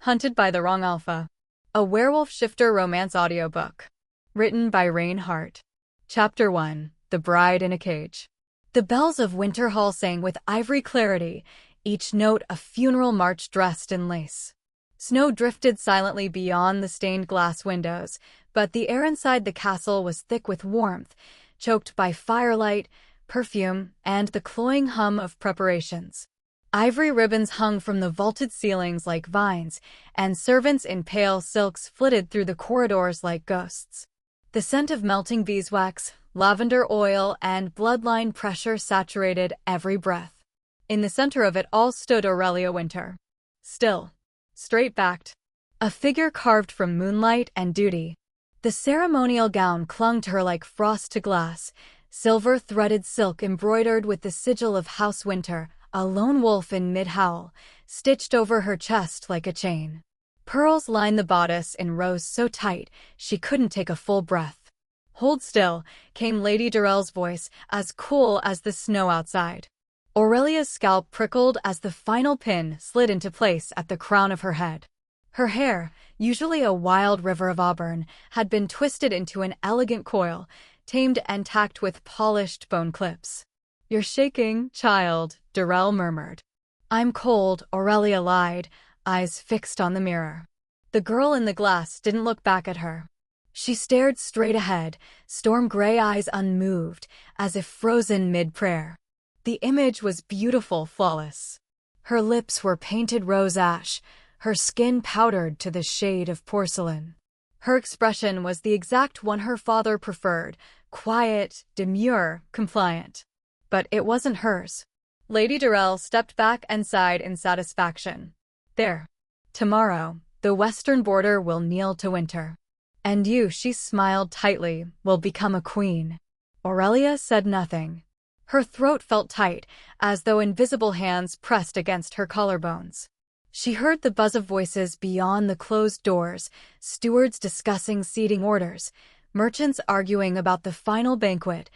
Hunted by the Wrong Alpha. A Werewolf Shifter Romance Audiobook. Written by Rain Hart. Chapter 1. The Bride in a Cage. The bells of Winter Hall sang with ivory clarity, each note a funeral march dressed in lace. Snow drifted silently beyond the stained glass windows, but the air inside the castle was thick with warmth, choked by firelight, perfume, and the cloying hum of preparations. Ivory ribbons hung from the vaulted ceilings like vines, and servants in pale silks flitted through the corridors like ghosts. The scent of melting beeswax, lavender oil, and bloodline pressure saturated every breath. In the center of it all stood Aurelia Wynter. Still, straight-backed, a figure carved from moonlight and duty. The ceremonial gown clung to her like frost to glass, silver-threaded silk embroidered with the sigil of House Wynter, a lone wolf in mid-howl, stitched over her chest like a chain. Pearls lined the bodice in rows so tight she couldn't take a full breath. "Hold still," came Lady Darrell's voice, as cool as the snow outside. Aurelia's scalp prickled as the final pin slid into place at the crown of her head. Her hair, usually a wild river of auburn, had been twisted into an elegant coil, tamed and tacked with polished bone clips. "You're shaking, child," Darrell murmured. "I'm cold," Aurelia lied, eyes fixed on the mirror. The girl in the glass didn't look back at her. She stared straight ahead, storm-gray eyes unmoved, as if frozen mid-prayer. The image was beautiful, flawless. Her lips were painted rose ash, her skin powdered to the shade of porcelain. Her expression was the exact one her father preferred, quiet, demure, compliant. But it wasn't hers. Lady Darrell stepped back and sighed in satisfaction. "There. Tomorrow, the western border will kneel to Winter. And you," she smiled tightly, "will become a queen." Aurelia said nothing. Her throat felt tight, as though invisible hands pressed against her collarbones. She heard the buzz of voices beyond the closed doors, stewards discussing seating orders, merchants arguing about the final banquet,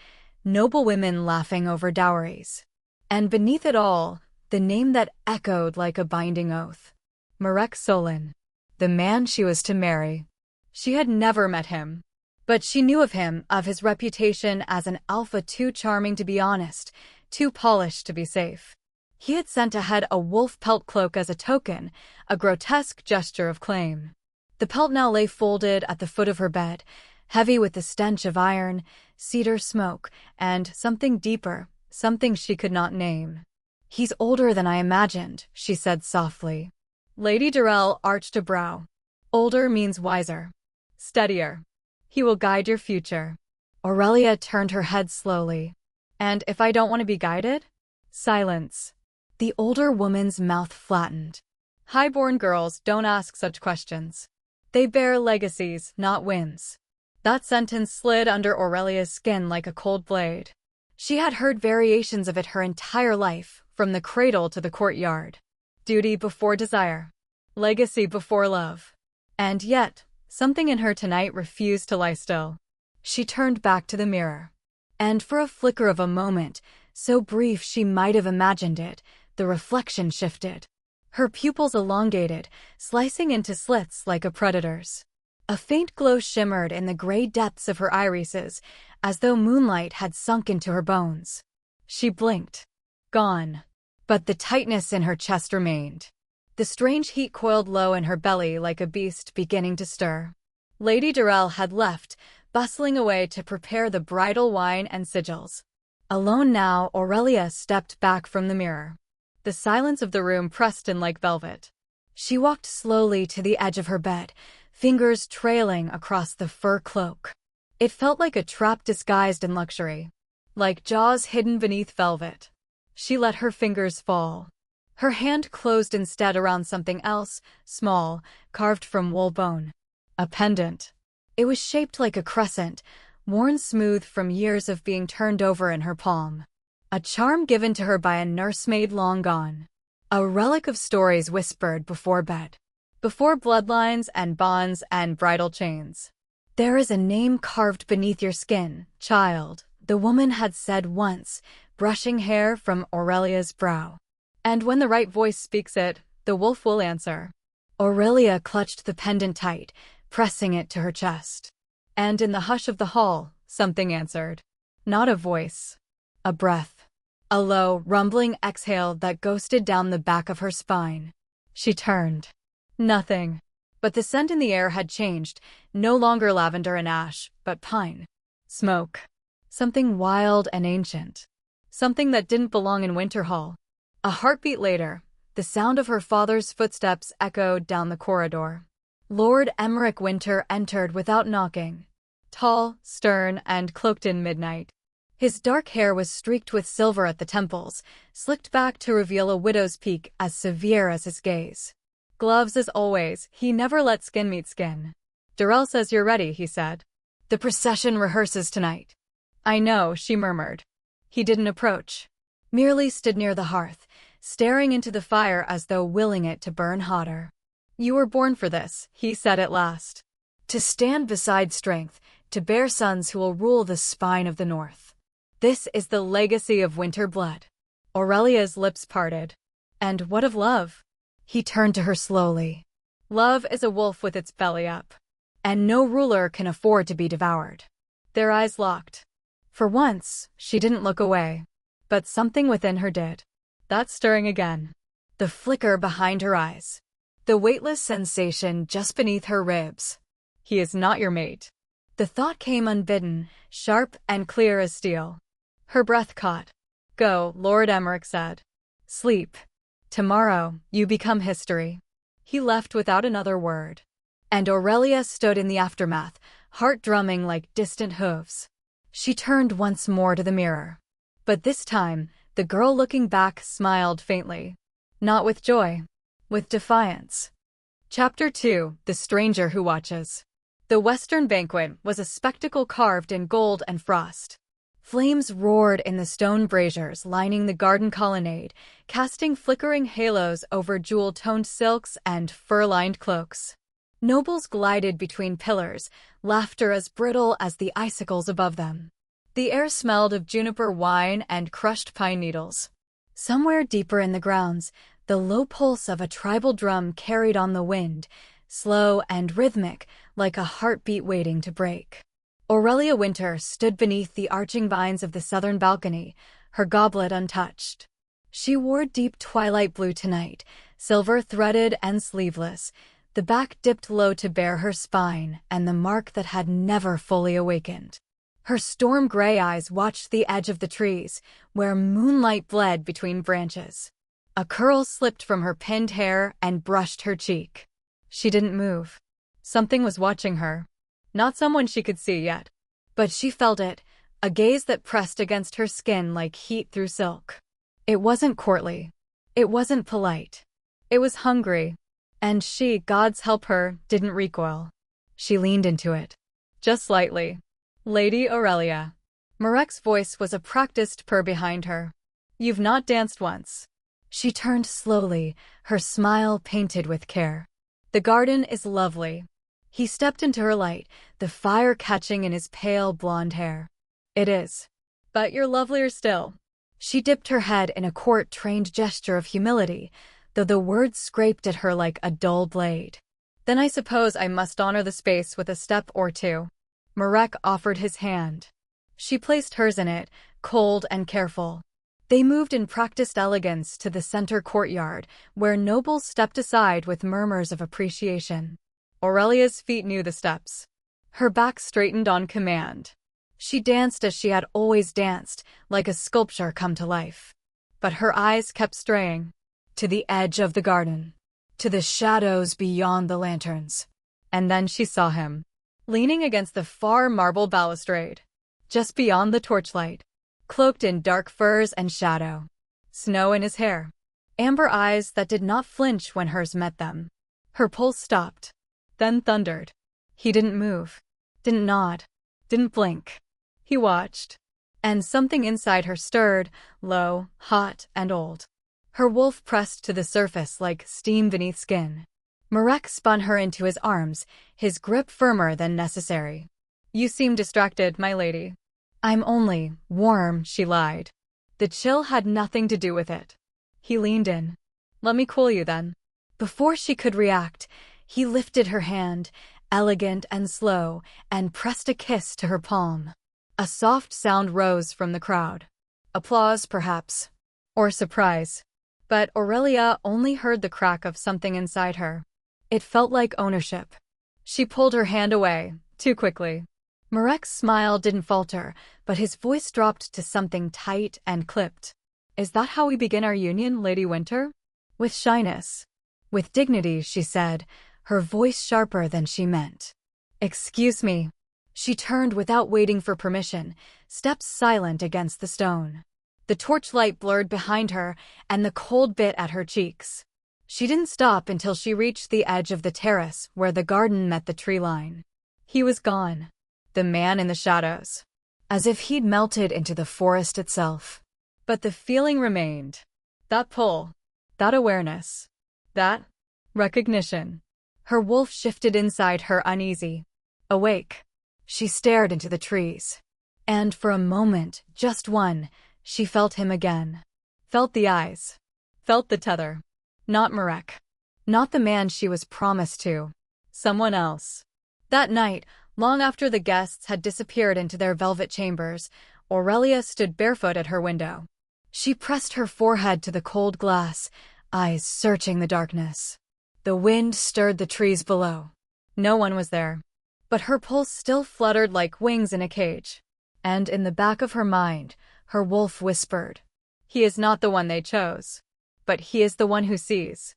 noblewomen laughing over dowries. And beneath it all, the name that echoed like a binding oath. Marek Solon. The man she was to marry. She had never met him. But she knew of him, of his reputation as an alpha too charming to be honest, too polished to be safe. He had sent ahead a wolf pelt cloak as a token, a grotesque gesture of claim. The pelt now lay folded at the foot of her bed, heavy with the stench of iron, cedar smoke, and something deeper, something she could not name. "He's older than I imagined," she said softly. Lady Darrell arched a brow. "Older means wiser. Steadier. He will guide your future." Aurelia turned her head slowly. "And if I don't want to be guided?" Silence. The older woman's mouth flattened. "Highborn girls don't ask such questions. They bear legacies, not whims." That sentence slid under Aurelia's skin like a cold blade. She had heard variations of it her entire life, from the cradle to the courtyard. Duty before desire. Legacy before love. And yet, something in her tonight refused to lie still. She turned back to the mirror. And for a flicker of a moment, so brief she might have imagined it, the reflection shifted. Her pupils elongated, slicing into slits like a predator's. A faint glow shimmered in the gray depths of her irises, as though moonlight had sunk into her bones. She blinked. Gone. But the tightness in her chest remained. The strange heat coiled low in her belly like a beast beginning to stir. Lady Darrell had left, bustling away to prepare the bridal wine and sigils. Alone now, Aurelia stepped back from the mirror. The silence of the room pressed in like velvet. She walked slowly to the edge of her bed, fingers trailing across the fur cloak. It felt like a trap disguised in luxury. Like jaws hidden beneath velvet. She let her fingers fall. Her hand closed instead around something else, small, carved from wool bone. A pendant. It was shaped like a crescent, worn smooth from years of being turned over in her palm. A charm given to her by a nursemaid long gone. A relic of stories whispered before bed. Before bloodlines and bonds and bridal chains. "There is a name carved beneath your skin, child," the woman had said once, brushing hair from Aurelia's brow. "And when the right voice speaks it, the wolf will answer." Aurelia clutched the pendant tight, pressing it to her chest. And in the hush of the hall, something answered. Not a voice. A breath. A low, rumbling exhale that ghosted down the back of her spine. She turned. Nothing. But the scent in the air had changed, no longer lavender and ash, but pine. Smoke. Something wild and ancient. Something that didn't belong in Winter Hall. A heartbeat later, the sound of her father's footsteps echoed down the corridor. Lord Emmerich Wynter entered without knocking. Tall, stern, and cloaked in midnight. His dark hair was streaked with silver at the temples, slicked back to reveal a widow's peak as severe as his gaze. Gloves as always, he never let skin meet skin. Darrell says you're ready, he said. The procession rehearses tonight. I know, she murmured. He didn't approach. Merely stood near the hearth, staring into the fire as though willing it to burn hotter. You were born for this, he said at last. To stand beside strength, to bear sons who will rule the spine of the North. This is the legacy of Winter blood. Aurelia's lips parted. And what of love? He turned to her slowly. Love is a wolf with its belly up. And no ruler can afford to be devoured. Their eyes locked. For once, she didn't look away. But something within her did. That stirring again. The flicker behind her eyes. The weightless sensation just beneath her ribs. He is not your mate. The thought came unbidden, sharp and clear as steel. Her breath caught. Go, Lord Emmerich said. Sleep. Tomorrow, you become history. He left without another word. And Aurelia stood in the aftermath, heart drumming like distant hooves. She turned once more to the mirror. But this time, the girl looking back smiled faintly. Not with joy. With defiance. Chapter 2, The Stranger Who Watches. The Western banquet was a spectacle carved in gold and frost. Flames roared in the stone braziers lining the garden colonnade, casting flickering halos over jewel-toned silks and fur-lined cloaks. Nobles glided between pillars, laughter as brittle as the icicles above them. The air smelled of juniper wine and crushed pine needles. Somewhere deeper in the grounds, the low pulse of a tribal drum carried on the wind, slow and rhythmic, like a heartbeat waiting to break. Aurelia Wynter stood beneath the arching vines of the southern balcony, her goblet untouched. She wore deep twilight blue tonight, silver-threaded and sleeveless, the back dipped low to bare her spine and the mark that had never fully awakened. Her storm-gray eyes watched the edge of the trees, where moonlight bled between branches. A curl slipped from her pinned hair and brushed her cheek. She didn't move. Something was watching her. Not someone she could see yet. But she felt it, a gaze that pressed against her skin like heat through silk. It wasn't courtly. It wasn't polite. It was hungry. And she, God's help her, didn't recoil. She leaned into it. Just slightly. Lady Aurelia. Marek's voice was a practiced purr behind her. You've not danced once. She turned slowly, her smile painted with care. The garden is lovely. He stepped into her light, the fire catching in his pale blonde hair. It is. But you're lovelier still. She dipped her head in a court-trained gesture of humility, though the words scraped at her like a dull blade. Then I suppose I must honor the space with a step or two. Marek offered his hand. She placed hers in it, cold and careful. They moved in practiced elegance to the center courtyard, where nobles stepped aside with murmurs of appreciation. Aurelia's feet knew the steps. Her back straightened on command. She danced as she had always danced, like a sculpture come to life. But her eyes kept straying. To the edge of the garden. To the shadows beyond the lanterns. And then she saw him. Leaning against the far marble balustrade. Just beyond the torchlight. Cloaked in dark furs and shadow. Snow in his hair. Amber eyes that did not flinch when hers met them. Her pulse stopped. Then thundered. He didn't move. Didn't nod. Didn't blink. He watched. And something inside her stirred, low, hot, and old. Her wolf pressed to the surface like steam beneath skin. Marek spun her into his arms, his grip firmer than necessary. You seem distracted, my lady. I'm only warm, she lied. The chill had nothing to do with it. He leaned in. Let me cool you then. Before she could react, he lifted her hand, elegant and slow, and pressed a kiss to her palm. A soft sound rose from the crowd. Applause, perhaps. Or surprise. But Aurelia only heard the crack of something inside her. It felt like ownership. She pulled her hand away, too quickly. Marek's smile didn't falter, but his voice dropped to something tight and clipped. "Is that how we begin our union, Lady Wynter?" "With shyness. With dignity," she said, her voice sharper than she meant. "Excuse me." She turned without waiting for permission, steps silent against the stone. The torchlight blurred behind her, and the cold bit at her cheeks. She didn't stop until she reached the edge of the terrace where the garden met the tree line. He was gone. The man in the shadows. As if he'd melted into the forest itself. But the feeling remained. That pull. That awareness. That recognition. Her wolf shifted inside her, uneasy. Awake. She stared into the trees. And for a moment, just one, she felt him again. Felt the eyes. Felt the tether. Not Marek. Not the man she was promised to. Someone else. That night, long after the guests had disappeared into their velvet chambers, Aurelia stood barefoot at her window. She pressed her forehead to the cold glass, eyes searching the darkness. The wind stirred the trees below. No one was there. But her pulse still fluttered like wings in a cage. And in the back of her mind, her wolf whispered, "He is not the one they chose. But he is the one who sees."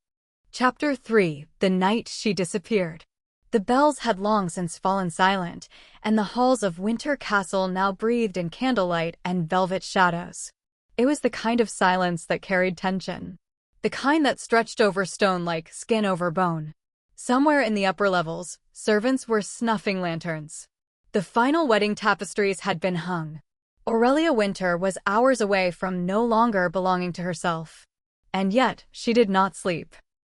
Chapter 3: The Night She Disappeared. The bells had long since fallen silent, and the halls of Winter Castle now breathed in candlelight and velvet shadows. It was the kind of silence that carried tension. The kind that stretched over stone like skin over bone. Somewhere in the upper levels, servants were snuffing lanterns. The final wedding tapestries had been hung. Aurelia Wynter was hours away from no longer belonging to herself. And yet, she did not sleep.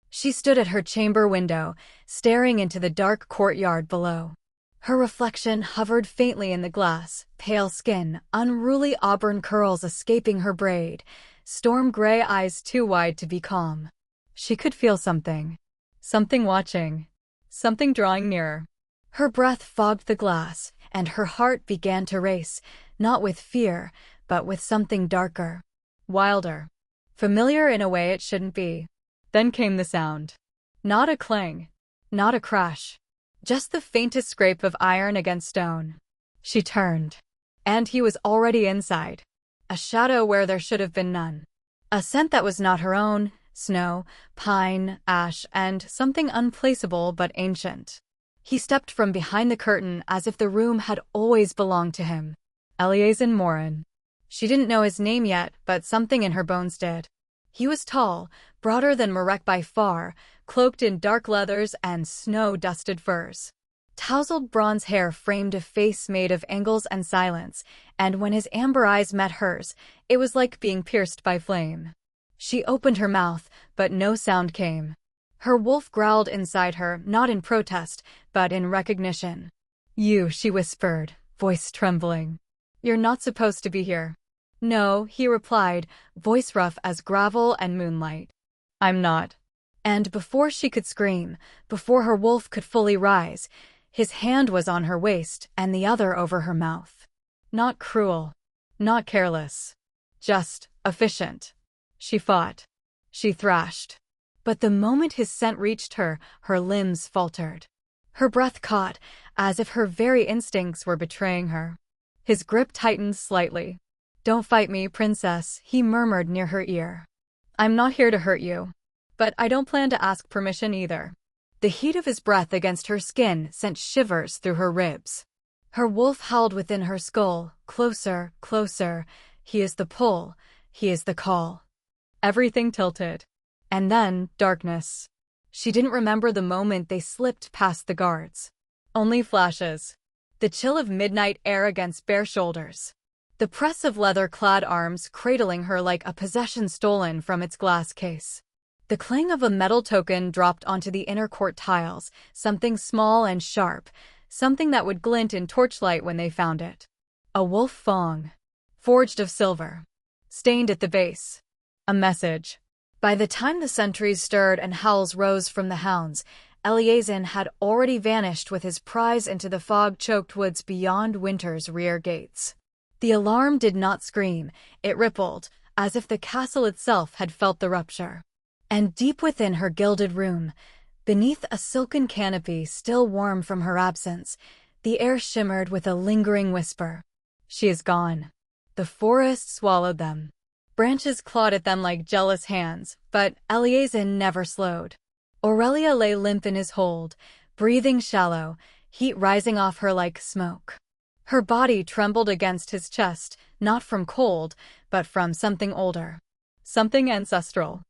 She stood at her chamber window, staring into the dark courtyard below. Her reflection hovered faintly in the glass, pale skin, unruly auburn curls escaping her braid, storm-gray eyes too wide to be calm. She could feel something. Something watching. Something drawing nearer. Her breath fogged the glass, and her heart began to race, not with fear, but with something darker. Wilder. Familiar in a way it shouldn't be. Then came the sound. Not a clang. Not a crash. Just the faintest scrape of iron against stone. She turned. And he was already inside. A shadow where there should have been none. A scent that was not her own. Snow, pine, ash, and something unplaceable but ancient. He stepped from behind the curtain as if the room had always belonged to him. Eleazar Morin. She didn't know his name yet, but something in her bones did. He was tall, broader than Marek by far, cloaked in dark leathers and snow-dusted furs. Tousled bronze hair framed a face made of angles and silence, and when his amber eyes met hers, it was like being pierced by flame. She opened her mouth, but no sound came. Her wolf growled inside her, not in protest, but in recognition. "You," she whispered, voice trembling. "You're not supposed to be here." "No," he replied, voice rough as gravel and moonlight. "I'm not." And before she could scream, before her wolf could fully rise, his hand was on her waist and the other over her mouth. Not cruel. Not careless. Just efficient. She fought. She thrashed. But the moment his scent reached her, her limbs faltered. Her breath caught, as if her very instincts were betraying her. His grip tightened slightly. "Don't fight me, princess," he murmured near her ear. "I'm not here to hurt you. But I don't plan to ask permission either." The heat of his breath against her skin sent shivers through her ribs. Her wolf howled within her skull, closer, closer. He is the pull. He is the call. Everything tilted. And then, darkness. She didn't remember the moment they slipped past the guards. Only flashes. The chill of midnight air against bare shoulders. The press of leather-clad arms cradling her like a possession stolen from its glass case. The clang of a metal token dropped onto the inner court tiles, something small and sharp, something that would glint in torchlight when they found it. A wolf fong. Forged of silver. Stained at the base. A message. By the time the sentries stirred and howls rose from the hounds, Eleazin had already vanished with his prize into the fog-choked woods beyond Wynter's rear gates. The alarm did not scream, it rippled, as if the castle itself had felt the rupture. And deep within her gilded room, beneath a silken canopy still warm from her absence, the air shimmered with a lingering whisper. She is gone. The forest swallowed them. Branches clawed at them like jealous hands, but Eleazin never slowed. Aurelia lay limp in his hold, breathing shallow, heat rising off her like smoke. Her body trembled against his chest, not from cold, but from something older. Something ancestral.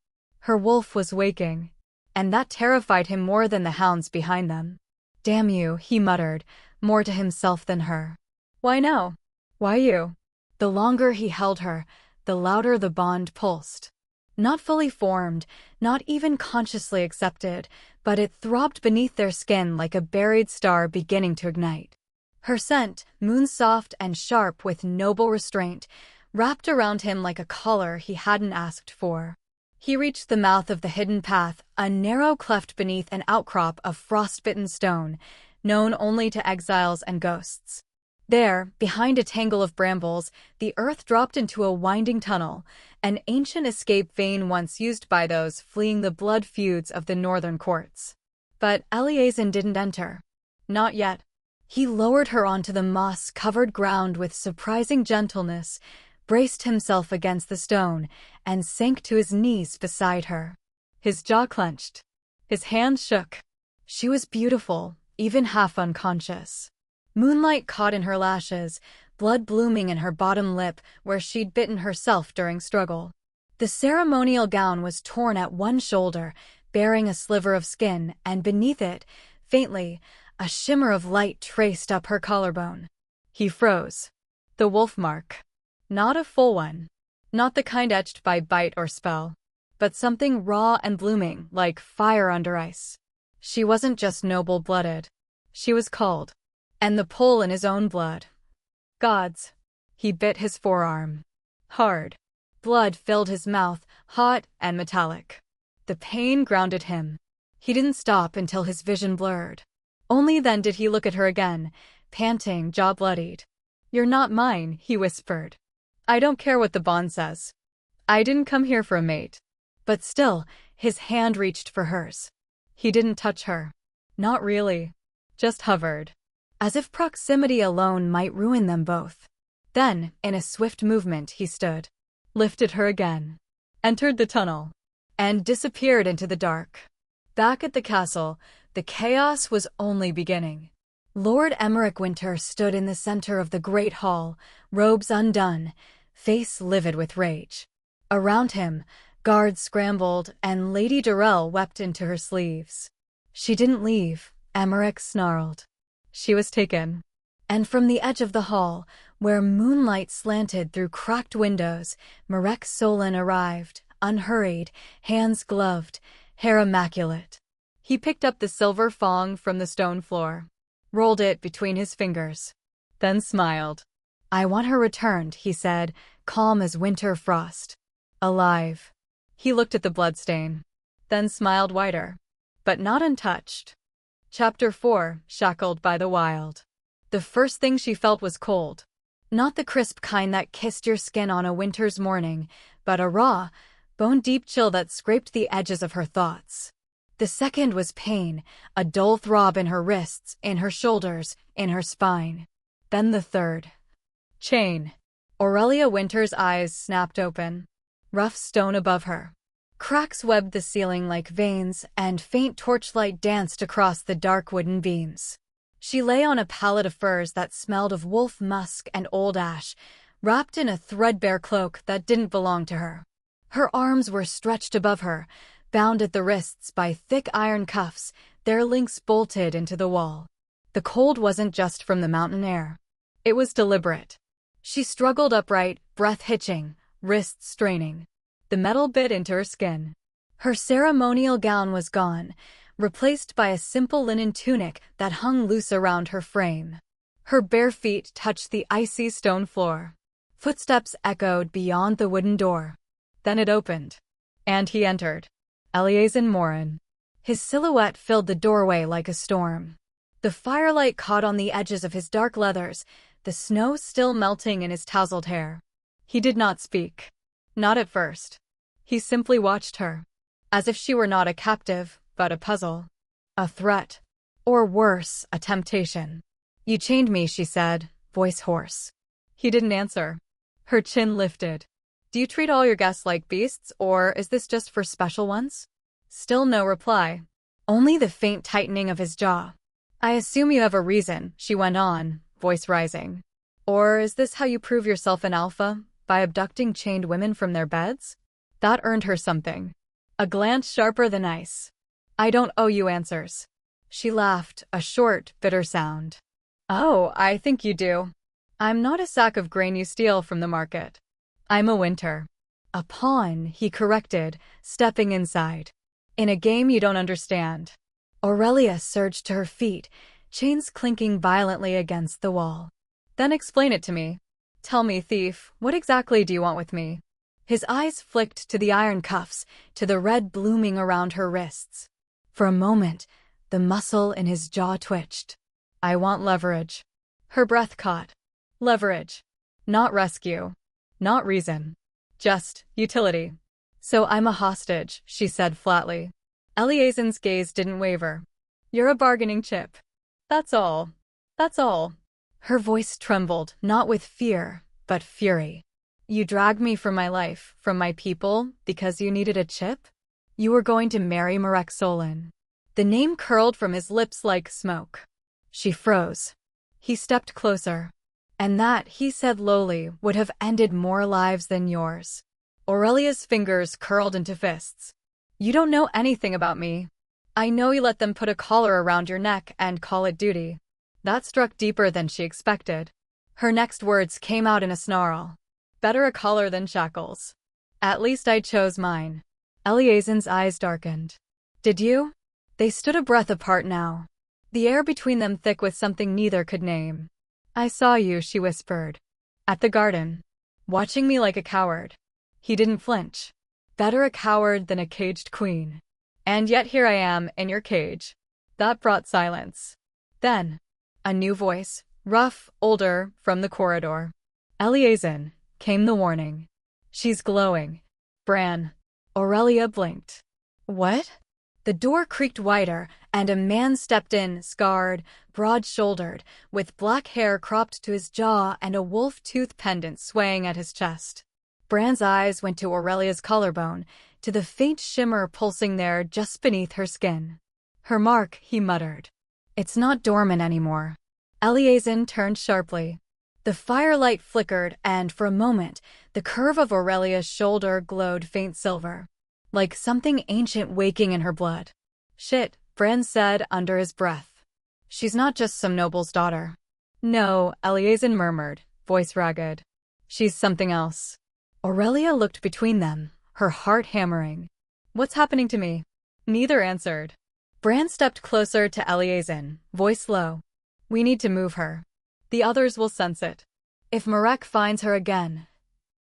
Her wolf was waking, and that terrified him more than the hounds behind them. "Damn you," he muttered, more to himself than her. "Why now? Why you?" The longer he held her, the louder the bond pulsed. Not fully formed, not even consciously accepted, but it throbbed beneath their skin like a buried star beginning to ignite. Her scent, moon-soft and sharp with noble restraint, wrapped around him like a collar he hadn't asked for. He reached the mouth of the hidden path, a narrow cleft beneath an outcrop of frostbitten stone, known only to exiles and ghosts. There, behind a tangle of brambles, the earth dropped into a winding tunnel, an ancient escape vein once used by those fleeing the blood feuds of the northern courts. But Eleazin didn't enter. Not yet. He lowered her onto the moss-covered ground with surprising gentleness, braced himself against the stone, and sank to his knees beside her. His jaw clenched. His hands shook. She was beautiful, even half unconscious. Moonlight caught in her lashes, blood blooming in her bottom lip where she'd bitten herself during struggle. The ceremonial gown was torn at one shoulder, bearing a sliver of skin, and beneath it, faintly, a shimmer of light traced up her collarbone. He froze. The wolf mark. Not a full one. Not the kind etched by bite or spell. But something raw and blooming, like fire under ice. She wasn't just noble-blooded. She was called. And the pull in his own blood. Gods. He bit his forearm. Hard. Blood filled his mouth, hot and metallic. The pain grounded him. He didn't stop until his vision blurred. Only then did he look at her again, panting, jaw bloodied. "You're not mine," he whispered. "I don't care what the bond says. I didn't come here for a mate." But still, his hand reached for hers. He didn't touch her. Not really. Just hovered. As if proximity alone might ruin them both. Then, in a swift movement, he stood, lifted her again, entered the tunnel, and disappeared into the dark. Back at the castle, the chaos was only beginning. Lord Emeric Wynter stood in the center of the great hall, robes undone, face livid with rage. Around him, guards scrambled, and Lady Durrell wept into her sleeves. She didn't leave, Emeric snarled. She was taken. And from the edge of the hall, where moonlight slanted through cracked windows, Marek Solon arrived, unhurried, hands gloved, hair immaculate. He picked up the silver fong from the stone floor, rolled it between his fingers, then smiled. "I want her returned," he said, calm as winter frost. "Alive." He looked at the bloodstain, then smiled wider, but not untouched. Chapter 4, Shackled by the Wild. The first thing she felt was cold. Not the crisp kind that kissed your skin on a winter's morning, but a raw, bone-deep chill that scraped the edges of her thoughts. The second was pain, a dull throb in her wrists, in her shoulders, in her spine. Then the third. Chain. Aurelia Wynter's eyes snapped open. Rough stone above her. Cracks webbed the ceiling like veins, and faint torchlight danced across the dark wooden beams. She lay on a pallet of furs that smelled of wolf musk and old ash, wrapped in a threadbare cloak that didn't belong to her. Her arms were stretched above her, bound at the wrists by thick iron cuffs, their links bolted into the wall. The cold wasn't just from the mountain air. It was deliberate. She struggled upright, breath hitching, wrists straining. The metal bit into her skin. Her ceremonial gown was gone, replaced by a simple linen tunic that hung loose around her frame. Her bare feet touched the icy stone floor. Footsteps echoed beyond the wooden door. Then it opened. And he entered. Eleazar Morin. His silhouette filled the doorway like a storm. The firelight caught on the edges of his dark leathers, the snow still melting in his tousled hair. He did not speak. Not at first. He simply watched her. As if she were not a captive, but a puzzle. A threat. Or worse, a temptation. "You chained me," she said, voice hoarse. He didn't answer. Her chin lifted. "Do you treat all your guests like beasts, or is this just for special ones?" Still no reply. Only the faint tightening of his jaw. "I assume you have a reason," she went on, voice rising. "Or is this how you prove yourself an alpha, by abducting chained women from their beds?" That earned her something. A glance sharper than ice. "I don't owe you answers." She laughed, a short, bitter sound. "Oh, I think you do. I'm not a sack of grain you steal from the market. I'm a Wynter." "A pawn," he corrected, stepping inside. "In a game you don't understand." Aurelia surged to her feet, chains clinking violently against the wall. "Then explain it to me. Tell me, thief, what exactly do you want with me?" His eyes flicked to the iron cuffs, to the red blooming around her wrists. For a moment, the muscle in his jaw twitched. "I want leverage." Her breath caught. Leverage. Not rescue. Not reason. Just utility. "So I'm a hostage," she said flatly. Eleazar's gaze didn't waver. "You're a bargaining chip. That's all. That's all." Her voice trembled, not with fear, but fury. "You dragged me from my life, from my people, because you needed a chip? You were going to marry Marek Solon." The name curled from his lips like smoke. She froze. He stepped closer. "And that," he said lowly, "would have ended more lives than yours." Aurelia's fingers curled into fists. "You don't know anything about me. I know you let them put a collar around your neck and call it duty." That struck deeper than she expected. Her next words came out in a snarl. "Better a collar than shackles. At least I chose mine." Eleazar's eyes darkened. "Did you?" They stood a breath apart now. The air between them thick with something neither could name. "I saw you," she whispered. "At the garden. Watching me like a coward." He didn't flinch. "Better a coward than a caged queen. And yet here I am, in your cage." That brought silence. Then, a new voice, rough, older, from the corridor. "Eleazar," came the warning. "She's glowing. Bran." Aurelia blinked. "What?" The door creaked wider, and a man stepped in, scarred, broad-shouldered, with black hair cropped to his jaw and a wolf-tooth pendant swaying at his chest. Bran's eyes went to Aurelia's collarbone, to the faint shimmer pulsing there just beneath her skin. "Her mark," he muttered. "It's not dormant anymore." Eleazar turned sharply. The firelight flickered, and for a moment, the curve of Aurelia's shoulder glowed faint silver. Like something ancient waking in her blood. "Shit," Bran said under his breath. "She's not just some noble's daughter." "No," Eleazar murmured, voice ragged. "She's something else." Aurelia looked between them, her heart hammering. "What's happening to me?" Neither answered. Bran stepped closer to Eleazar, voice low. "We need to move her. The others will sense it. If Marek finds her again."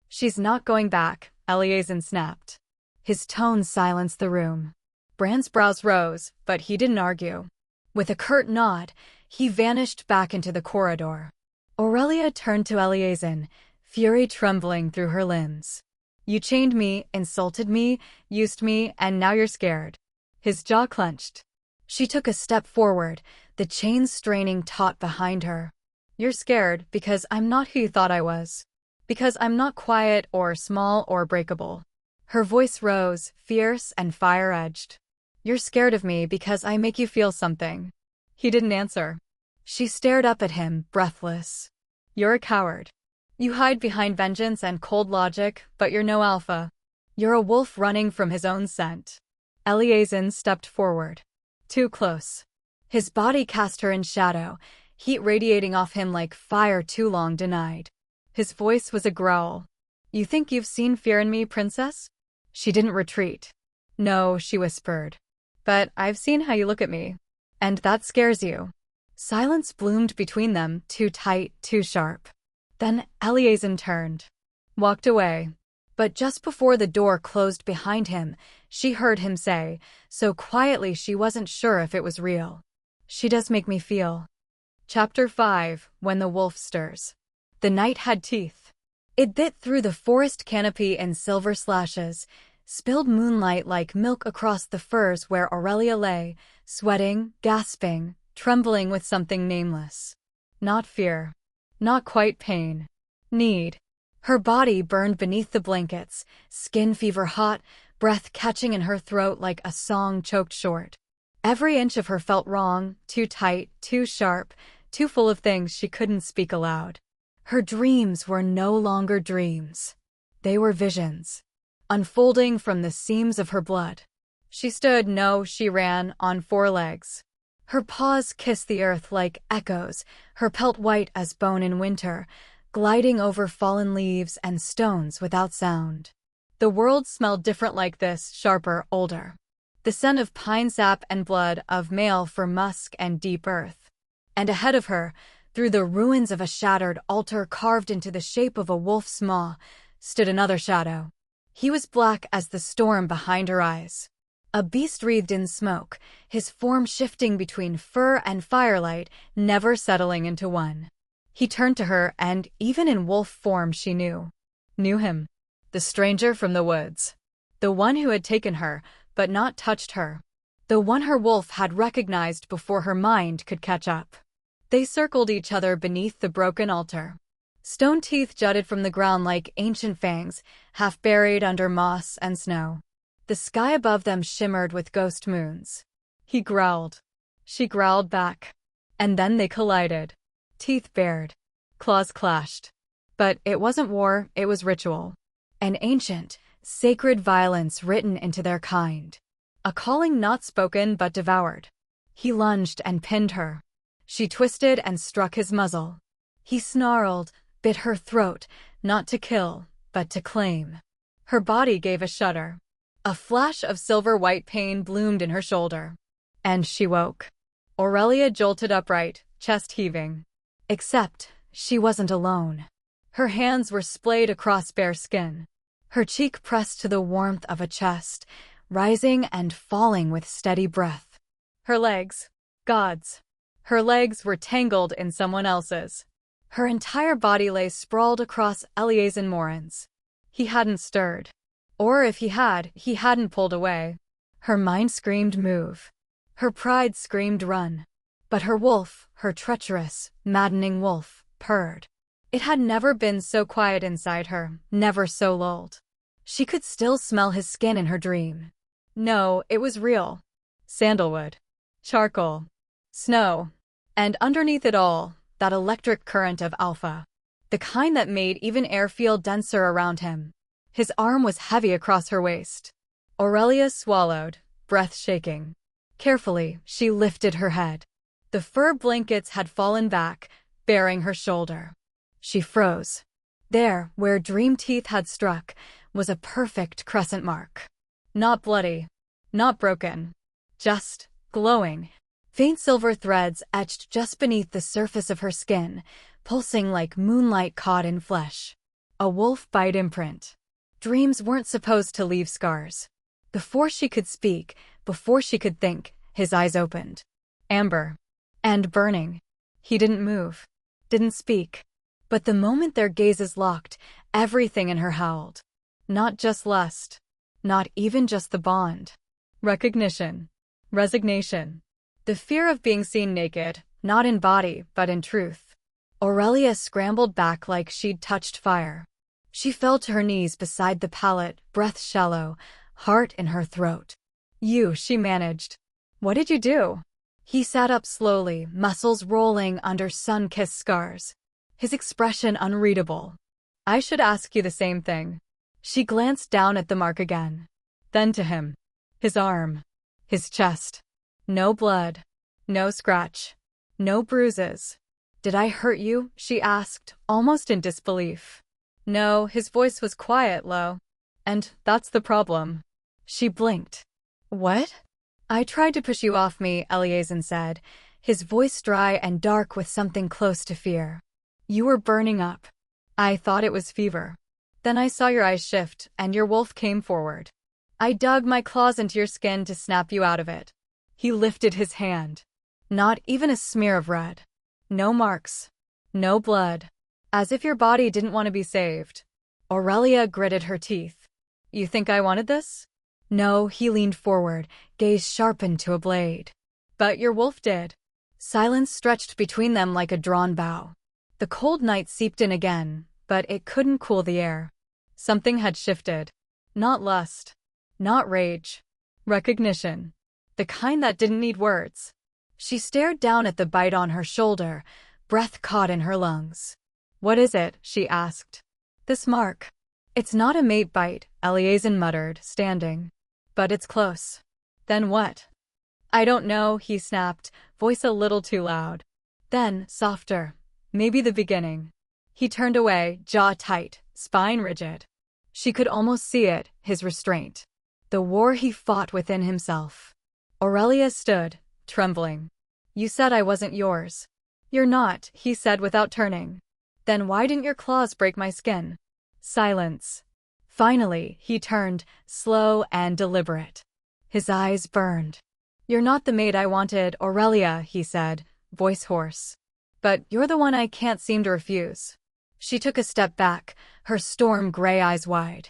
"She's not going back," Eleazar snapped. His tone silenced the room. Bran's brows rose, but he didn't argue. With a curt nod, he vanished back into the corridor. Aurelia turned to Eleazar, fury trembling through her limbs. "You chained me, insulted me, used me, and now you're scared." His jaw clenched. She took a step forward, the chains straining taut behind her. "You're scared because I'm not who you thought I was. Because I'm not quiet or small or breakable." Her voice rose, fierce and fire-edged. "You're scared of me because I make you feel something." He didn't answer. She stared up at him, breathless. "You're a coward. You hide behind vengeance and cold logic, but you're no alpha. You're a wolf running from his own scent." Eleazar stepped forward. Too close. His body cast her in shadow, heat radiating off him like fire too long denied. His voice was a growl. "You think you've seen fear in me, princess?" She didn't retreat. "No," she whispered. "But I've seen how you look at me. And that scares you." Silence bloomed between them, too tight, too sharp. Then Eleazar turned. Walked away. But just before the door closed behind him, she heard him say, so quietly she wasn't sure if it was real, "She does make me feel." Chapter 5: When the Wolf Stirs. The night had teeth. It bit through the forest canopy in silver slashes, spilled moonlight like milk across the firs where Aurelia lay, sweating, gasping, trembling with something nameless. Not fear. Not quite pain. Need. Her body burned beneath the blankets, skin fever hot, breath catching in her throat like a song choked short. Every inch of her felt wrong, too tight, too sharp, too full of things she couldn't speak aloud. Her dreams were no longer dreams. They were visions, unfolding from the seams of her blood. She stood, no, she ran, on 4 legs. Her paws kissed the earth like echoes, her pelt white as bone in winter, gliding over fallen leaves and stones without sound. The world smelled different like this, sharper, older. The scent of pine sap and blood, of male for musk and deep earth. And ahead of her, through the ruins of a shattered altar carved into the shape of a wolf's maw, stood another shadow. He was black as the storm behind her eyes. A beast wreathed in smoke, his form shifting between fur and firelight, never settling into one. He turned to her, and even in wolf form she knew him. The stranger from the woods. The one who had taken her, but not touched her. The one her wolf had recognized before her mind could catch up. They circled each other beneath the broken altar. Stone teeth jutted from the ground like ancient fangs, half buried under moss and snow. The sky above them shimmered with ghost moons. He growled. She growled back. And then they collided. Teeth bared. Claws clashed. But it wasn't war, it was ritual. An ancient, sacred violence written into their kind. A calling not spoken but devoured. He lunged and pinned her. She twisted and struck his muzzle. He snarled, bit her throat, not to kill, but to claim. Her body gave a shudder. A flash of silver-white pain bloomed in her shoulder. And she woke. Aurelia jolted upright, chest heaving. Except, she wasn't alone. Her hands were splayed across bare skin. Her cheek pressed to the warmth of a chest, rising and falling with steady breath. Her legs. Gods. Her legs were tangled in someone else's. Her entire body lay sprawled across Eliezen Morin's. He hadn't stirred. Or if he had, he hadn't pulled away. Her mind screamed move. Her pride screamed run. But her wolf, her treacherous, maddening wolf, purred. It had never been so quiet inside her, never so lulled. She could still smell his skin in her dream. No, it was real. Sandalwood. Charcoal. Snow. And underneath it all, that electric current of alpha. The kind that made even air feel denser around him. His arm was heavy across her waist. Aurelia swallowed, breath shaking. Carefully, she lifted her head. The fur blankets had fallen back, bearing her shoulder. She froze. There, where dream teeth had struck, was a perfect crescent mark. Not bloody. Not broken. Just glowing. Faint silver threads etched just beneath the surface of her skin, pulsing like moonlight caught in flesh. A wolf bite imprint. Dreams weren't supposed to leave scars. Before she could speak, before she could think, his eyes opened. Amber. And burning. He didn't move. Didn't speak. But the moment their gazes locked, everything in her howled. Not just lust. Not even just the bond. Recognition. Resignation. The fear of being seen naked, not in body, but in truth. Aurelia scrambled back like she'd touched fire. She fell to her knees beside the pallet, breath shallow, heart in her throat. She managed. What did you do? He sat up slowly, muscles rolling under sun-kissed scars. His expression unreadable. I should ask you the same thing. She glanced down at the mark again. Then to him. His arm. His chest. No blood. No scratch. No bruises. Did I hurt you? She asked, almost in disbelief. No, his voice was quiet, low. And that's the problem. She blinked. What? I tried to push you off me, Eliezen said, his voice dry and dark with something close to fear. You were burning up. I thought it was fever. Then I saw your eyes shift, and your wolf came forward. I dug my claws into your skin to snap you out of it. He lifted his hand. Not even a smear of red. No marks. No blood. As if your body didn't want to be saved. Aurelia gritted her teeth. You think I wanted this? No, he leaned forward, gaze sharpened to a blade. But your wolf did. Silence stretched between them like a drawn bow. The cold night seeped in again, but it couldn't cool the air. Something had shifted. Not lust. Not rage. Recognition. The kind that didn't need words. She stared down at the bite on her shoulder, breath caught in her lungs. What is it? She asked. This mark. It's not a mate bite, Eleazar muttered, standing. But it's close. Then what? I don't know, he snapped, voice a little too loud. Then, softer. Maybe the beginning. He turned away, jaw tight, spine rigid. She could almost see it, his restraint. The war he fought within himself. Aurelia stood, trembling. You said I wasn't yours. You're not, he said without turning. Then why didn't your claws break my skin? Silence. Finally, he turned, slow and deliberate. His eyes burned. You're not the mate I wanted, Aurelia, he said, voice hoarse. But you're the one I can't seem to refuse. She took a step back, her storm gray eyes wide.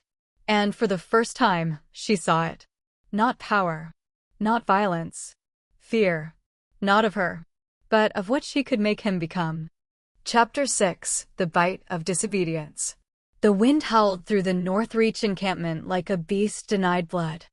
And for the first time, she saw it. Not power. Not violence. Fear. Not of her. But of what she could make him become. Chapter 6. The Bite of Disobedience. The wind howled through the Northreach encampment like a beast denied blood.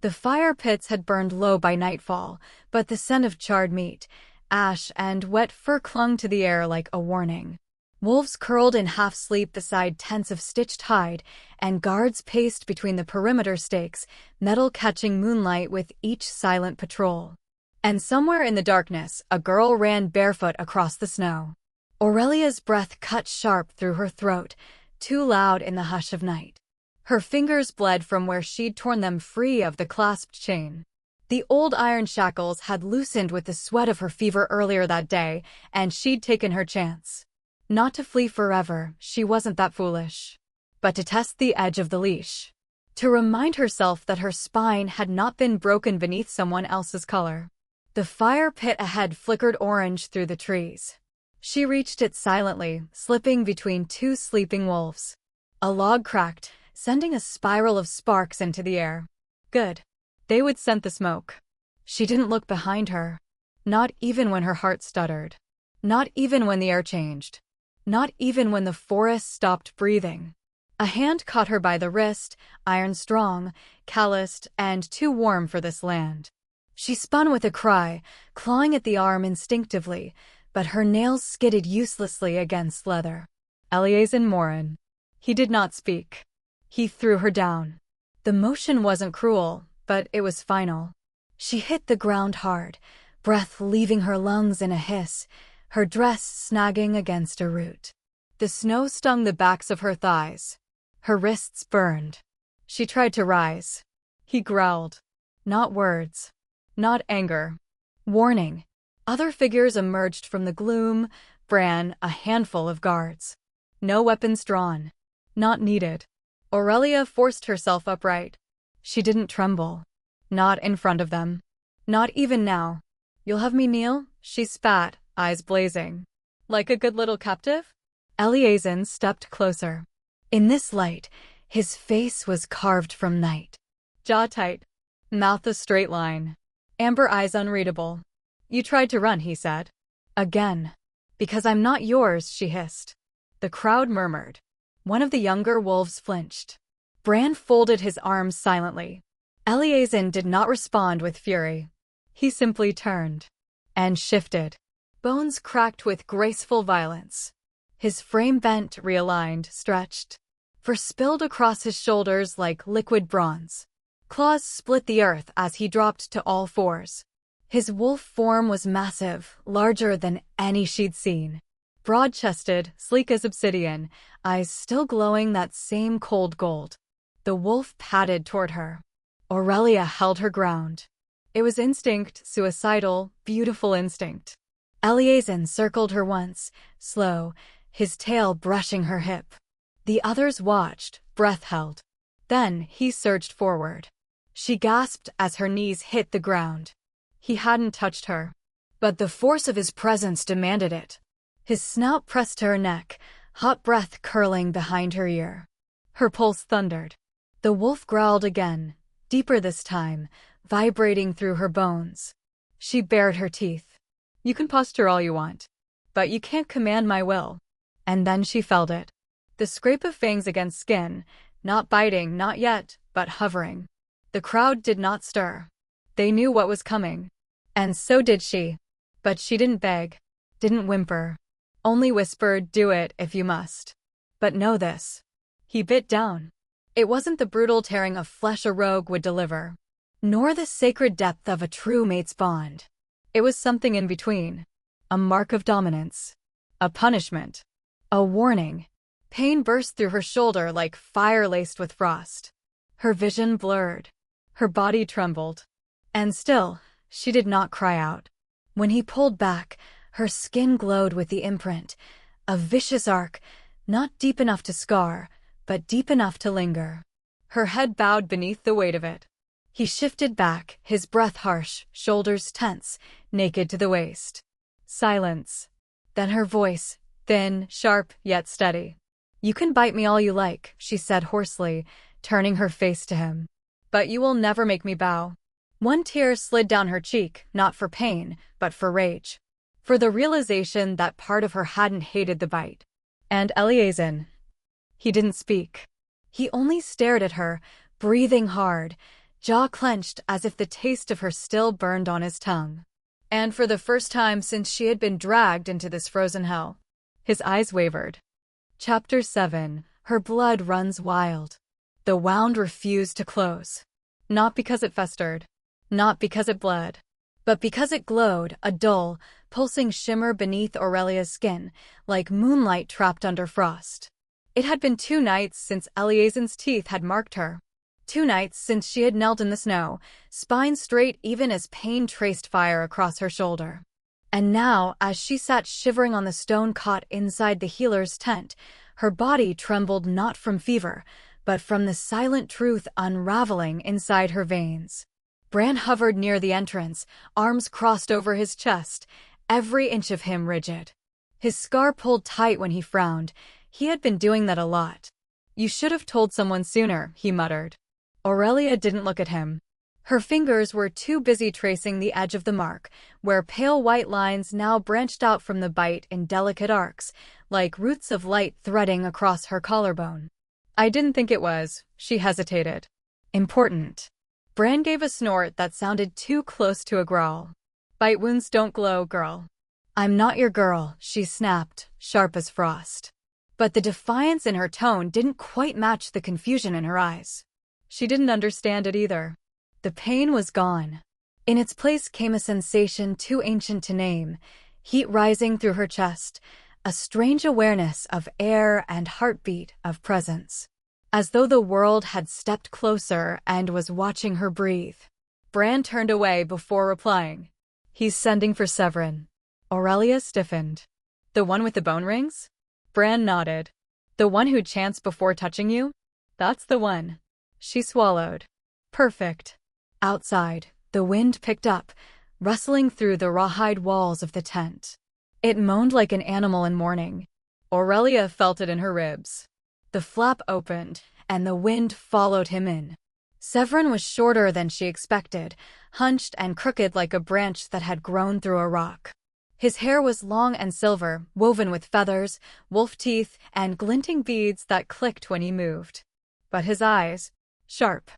The fire pits had burned low by nightfall, but the scent of charred meat, ash, and wet fur clung to the air like a warning. Wolves curled in half-sleep beside tents of stitched hide, and guards paced between the perimeter stakes, metal catching moonlight with each silent patrol. And somewhere in the darkness, a girl ran barefoot across the snow. Aurelia's breath cut sharp through her throat, too loud in the hush of night. Her fingers bled from where she'd torn them free of the clasped chain. The old iron shackles had loosened with the sweat of her fever earlier that day, and she'd taken her chance. Not to flee forever, she wasn't that foolish. But to test the edge of the leash. To remind herself that her spine had not been broken beneath someone else's color. The fire pit ahead flickered orange through the trees. She reached it silently, slipping between two sleeping wolves. A log cracked, sending a spiral of sparks into the air. Good. They would scent the smoke. She didn't look behind her. Not even when her heart stuttered. Not even when the air changed. Not even when the forest stopped breathing. A hand caught her by the wrist, iron strong, calloused, and too warm for this land. She spun with a cry, clawing at the arm instinctively, but her nails skidded uselessly against leather. Eleazar Morin. He did not speak. He threw her down. The motion wasn't cruel, but it was final. She hit the ground hard, breath leaving her lungs in a hiss, her dress snagging against a root. The snow stung the backs of her thighs. Her wrists burned. She tried to rise. He growled. Not words. Not anger. Warning. Other figures emerged from the gloom, Bran, a handful of guards. No weapons drawn. Not needed. Aurelia forced herself upright. She didn't tremble. Not in front of them. Not even now. You'll have me kneel? She spat, eyes blazing. Like a good little captive? Eleazar stepped closer. In this light, his face was carved from night. Jaw tight. Mouth a straight line. Amber eyes unreadable. You tried to run, he said. Again. Because I'm not yours, she hissed. The crowd murmured. One of the younger wolves flinched. Bran folded his arms silently. Eleazar did not respond with fury. He simply turned. And shifted. Bones cracked with graceful violence. His frame bent, realigned, stretched. Fur spilled across his shoulders like liquid bronze. Claws split the earth as he dropped to all fours. His wolf form was massive, larger than any she'd seen. Broad-chested, sleek as obsidian, eyes still glowing that same cold gold. The wolf padded toward her. Aurelia held her ground. It was instinct, suicidal, beautiful instinct. Eleazar circled her once, slow, his tail brushing her hip. The others watched, breath held. Then he surged forward. She gasped as her knees hit the ground. He hadn't touched her, but the force of his presence demanded it. His snout pressed to her neck, hot breath curling behind her ear. Her pulse thundered. The wolf growled again, deeper this time, vibrating through her bones. She bared her teeth. "You can posture all you want, but you can't command my will." And then she felt it. The scrape of fangs against skin, not biting, not yet, but hovering. The crowd did not stir. They knew what was coming. And so did she. But she didn't beg, didn't whimper, only whispered, "Do it if you must. But know this." He bit down. It wasn't the brutal tearing of flesh a rogue would deliver, nor the sacred depth of a true mate's bond. It was something in between. A mark of dominance. A punishment. A warning. Pain burst through her shoulder like fire laced with frost. Her vision blurred. Her body trembled. And still, she did not cry out. When he pulled back, her skin glowed with the imprint. A vicious arc, not deep enough to scar, but deep enough to linger. Her head bowed beneath the weight of it. He shifted back, his breath harsh, shoulders tense, naked to the waist. Silence. Then her voice, thin, sharp, yet steady. "You can bite me all you like," she said hoarsely, turning her face to him. "But you will never make me bow." One tear slid down her cheek, not for pain, but for rage. For the realization that part of her hadn't hated the bite. And Eleazar. He didn't speak. He only stared at her, breathing hard, jaw clenched as if the taste of her still burned on his tongue. And for the first time since she had been dragged into this frozen hell, his eyes wavered. Chapter 7. Her blood runs wild. The wound refused to close. Not because it festered. Not because it bled. But because it glowed, a dull, pulsing shimmer beneath Aurelia's skin, like moonlight trapped under frost. It had been 2 nights since Eleazar's teeth had marked her. 2 nights since she had knelt in the snow, spine straight even as pain traced fire across her shoulder. And now, as she sat shivering on the stone cot inside the healer's tent, her body trembled not from fever, but from the silent truth unraveling inside her veins. Bran hovered near the entrance, arms crossed over his chest, every inch of him rigid. His scar pulled tight when he frowned. He had been doing that a lot. "You should have told someone sooner," he muttered. Aurelia didn't look at him. Her fingers were too busy tracing the edge of the mark, where pale white lines now branched out from the bite in delicate arcs, like roots of light threading across her collarbone. "I didn't think it was," she hesitated. "Important." Bran gave a snort that sounded too close to a growl. "Bite wounds don't glow, girl." "I'm not your girl," she snapped, sharp as frost. But the defiance in her tone didn't quite match the confusion in her eyes. She didn't understand it either. The pain was gone. In its place came a sensation too ancient to name, heat rising through her chest, a strange awareness of air and heartbeat of presence. As though the world had stepped closer and was watching her breathe. Bran turned away before replying. "He's sending for Severin." Aurelia stiffened. "The one with the bone rings?" Bran nodded. "The one who chants before touching you?" "That's the one." She swallowed. "Perfect." Outside, the wind picked up, rustling through the rawhide walls of the tent. It moaned like an animal in mourning. Aurelia felt it in her ribs. The flap opened, and the wind followed him in. Severin was shorter than she expected, hunched and crooked like a branch that had grown through a rock. His hair was long and silver, woven with feathers, wolf teeth, and glinting beads that clicked when he moved. But his eyes, sharp,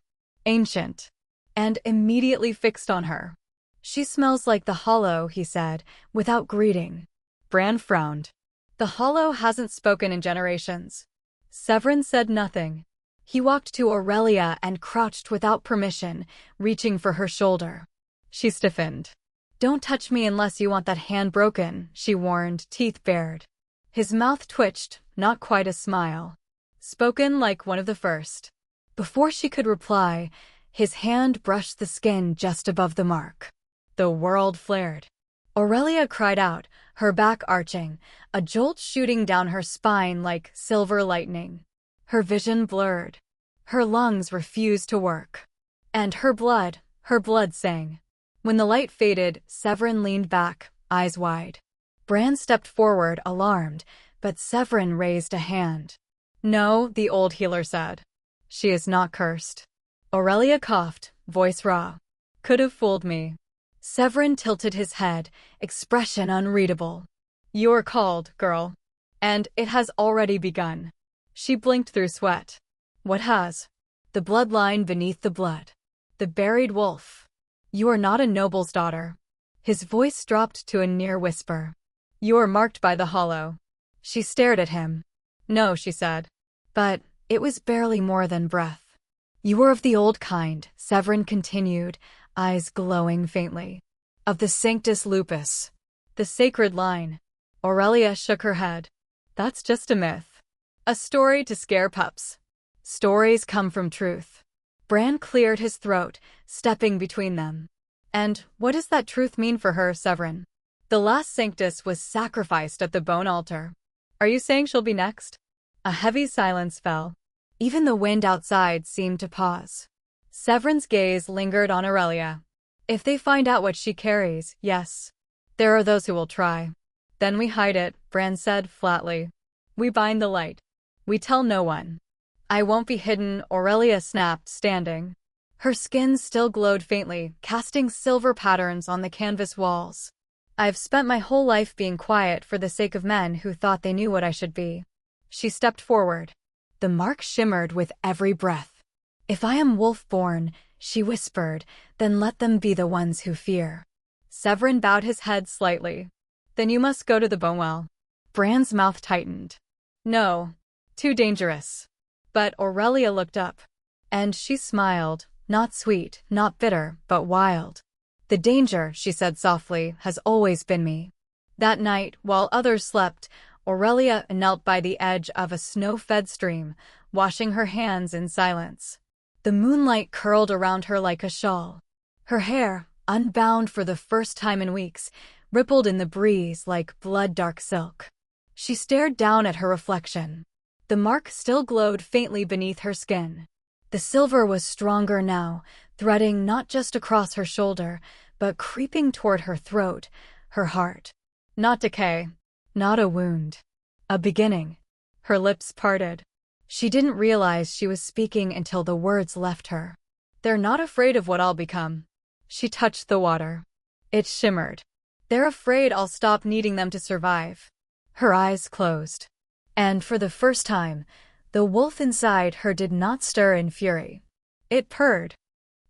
ancient, and immediately fixed on her. "She smells like the Hollow," he said, without greeting. Bran frowned. "The Hollow hasn't spoken in generations." Severin said nothing. He walked to Aurelia and crouched without permission, reaching for her shoulder. She stiffened. "Don't touch me unless you want that hand broken," she warned, teeth bared. His mouth twitched, not quite a smile. Spoken like one of the first. Before she could reply, his hand brushed the skin just above the mark. The world flared. Aurelia cried out, her back arching, a jolt shooting down her spine like silver lightning. Her vision blurred. Her lungs refused to work. And her blood sang. When the light faded, Severin leaned back, eyes wide. Bran stepped forward, alarmed, but Severin raised a hand. "No," the old healer said. "She is not cursed." Aurelia coughed, voice raw. "Could have fooled me." Severin tilted his head, expression unreadable. "You're called, girl. And it has already begun." She blinked through sweat. "What has?" "The bloodline beneath the blood. The buried wolf. You are not a noble's daughter." His voice dropped to a near whisper. "You are marked by the hollow." She stared at him. "No," she said. But it was barely more than breath. "You are of the old kind," Severin continued, eyes glowing faintly. "Of the Sanctus Lupus. The sacred line." Aurelia shook her head. "That's just a myth. A story to scare pups. Stories come from truth." Bran cleared his throat, stepping between them. "And what does that truth mean for her, Severin? The last Sanctus was sacrificed at the bone altar. Are you saying she'll be next?" A heavy silence fell. Even the wind outside seemed to pause. Severin's gaze lingered on Aurelia. "If they find out what she carries, yes. There are those who will try. Then we hide it," Bran said flatly. "We bind the light. We tell no one." "I won't be hidden," Aurelia snapped, standing. Her skin still glowed faintly, casting silver patterns on the canvas walls. "I've spent my whole life being quiet for the sake of men who thought they knew what I should be." She stepped forward. The mark shimmered with every breath. "If I am wolf-born," she whispered, "then let them be the ones who fear." Severin bowed his head slightly. "Then you must go to the Bonewell." Bran's mouth tightened. "No. Too dangerous." But Aurelia looked up. And she smiled, not sweet, not bitter, but wild. "The danger," she said softly, "has always been me." That night, while others slept, Aurelia knelt by the edge of a snow-fed stream, washing her hands in silence. The moonlight curled around her like a shawl. Her hair, unbound for the first time in weeks, rippled in the breeze like blood-dark silk. She stared down at her reflection. The mark still glowed faintly beneath her skin. The silver was stronger now, threading not just across her shoulder, but creeping toward her throat, her heart. Not decay. Not a wound. A beginning. Her lips parted. She didn't realize she was speaking until the words left her. "They're not afraid of what I'll become." She touched the water. It shimmered. "They're afraid I'll stop needing them to survive." Her eyes closed. And for the first time, the wolf inside her did not stir in fury. It purred.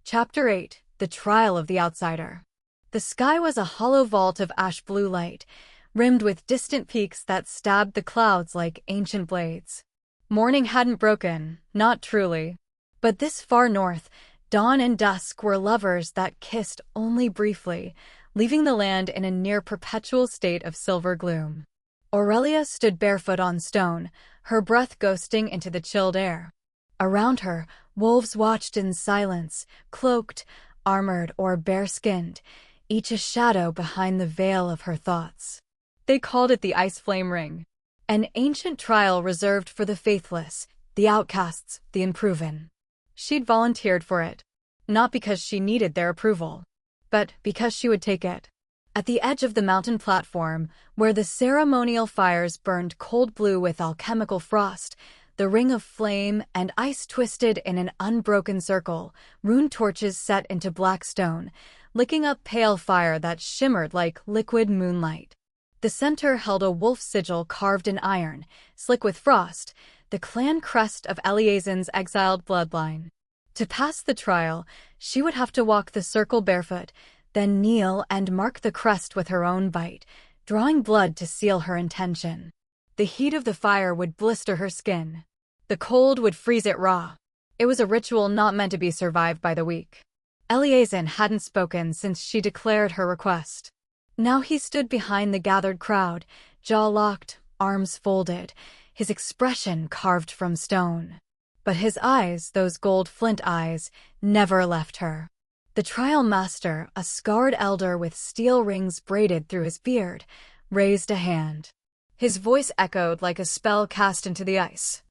Chapter 8: The Trial of the Outsider. The sky was a hollow vault of ash-blue light, rimmed with distant peaks that stabbed the clouds like ancient blades. Morning hadn't broken, not truly. But this far north, dawn and dusk were lovers that kissed only briefly, leaving the land in a near-perpetual state of silver gloom. Aurelia stood barefoot on stone, her breath ghosting into the chilled air. Around her, wolves watched in silence, cloaked, armored, or bare-skinned, each a shadow behind the veil of her thoughts. They called it the Ice Flame Ring, an ancient trial reserved for the faithless, the outcasts, the unproven. She'd volunteered for it, not because she needed their approval, but because she would take it. At the edge of the mountain platform, where the ceremonial fires burned cold blue with alchemical frost, the ring of flame and ice twisted in an unbroken circle, rune torches set into black stone, licking up pale fire that shimmered like liquid moonlight. The center held a wolf sigil carved in iron, slick with frost, the clan crest of Eleazin's exiled bloodline. To pass the trial, she would have to walk the circle barefoot, then kneel and mark the crest with her own bite, drawing blood to seal her intention. The heat of the fire would blister her skin. The cold would freeze it raw. It was a ritual not meant to be survived by the weak. Eleazin hadn't spoken since she declared her request. Now he stood behind the gathered crowd, jaw locked, arms folded, his expression carved from stone. But his eyes, those gold flint eyes, never left her. The trial master, a scarred elder with steel rings braided through his beard, raised a hand. His voice echoed like a spell cast into the ice.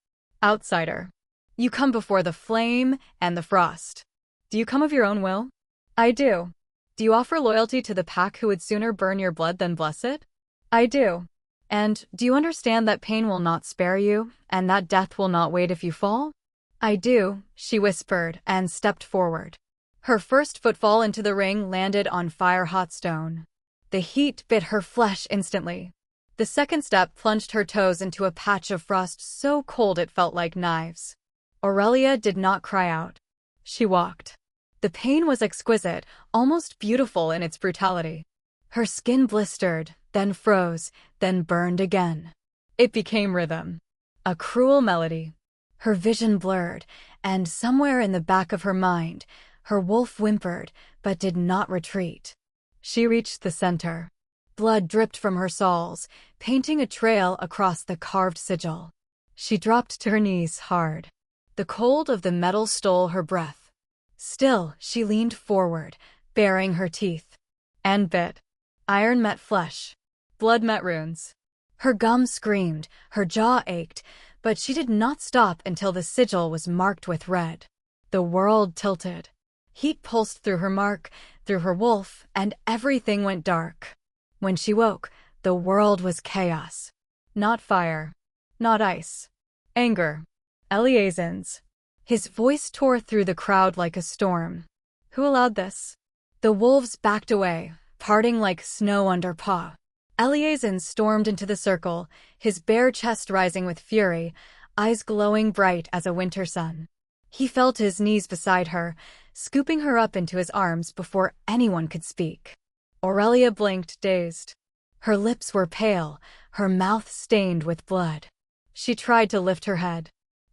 Outsider. You come before the flame and the frost. Do you come of your own will? I do. Do you offer loyalty to the pack who would sooner burn your blood than bless it? I do. And do you understand that pain will not spare you, and that death will not wait if you fall? I do, she whispered and stepped forward. Her first footfall into the ring landed on fire-hot stone. The heat bit her flesh instantly. The second step plunged her toes into a patch of frost so cold it felt like knives. Aurelia did not cry out. She walked. The pain was exquisite, almost beautiful in its brutality. Her skin blistered, then froze, then burned again. It became rhythm. A cruel melody. Her vision blurred, and somewhere in the back of her mind, her wolf whimpered, but did not retreat. She reached the center. Blood dripped from her sawls, painting a trail across the carved sigil. She dropped to her knees hard. The cold of the metal stole her breath. Still, she leaned forward, baring her teeth. And bit. Iron met flesh. Blood met runes. Her gums screamed, her jaw ached, but she did not stop until the sigil was marked with red. The world tilted. Heat pulsed through her mark, through her wolf, and everything went dark. When she woke, the world was chaos. Not fire. Not ice. Anger. Eleazar's. His voice tore through the crowd like a storm. Who allowed this? The wolves backed away, parting like snow under paw. Eleazar stormed into the circle, his bare chest rising with fury, eyes glowing bright as a winter sun. He fell to his knees beside her, scooping her up into his arms before anyone could speak. Aurelia blinked, dazed. Her lips were pale, her mouth stained with blood. She tried to lift her head.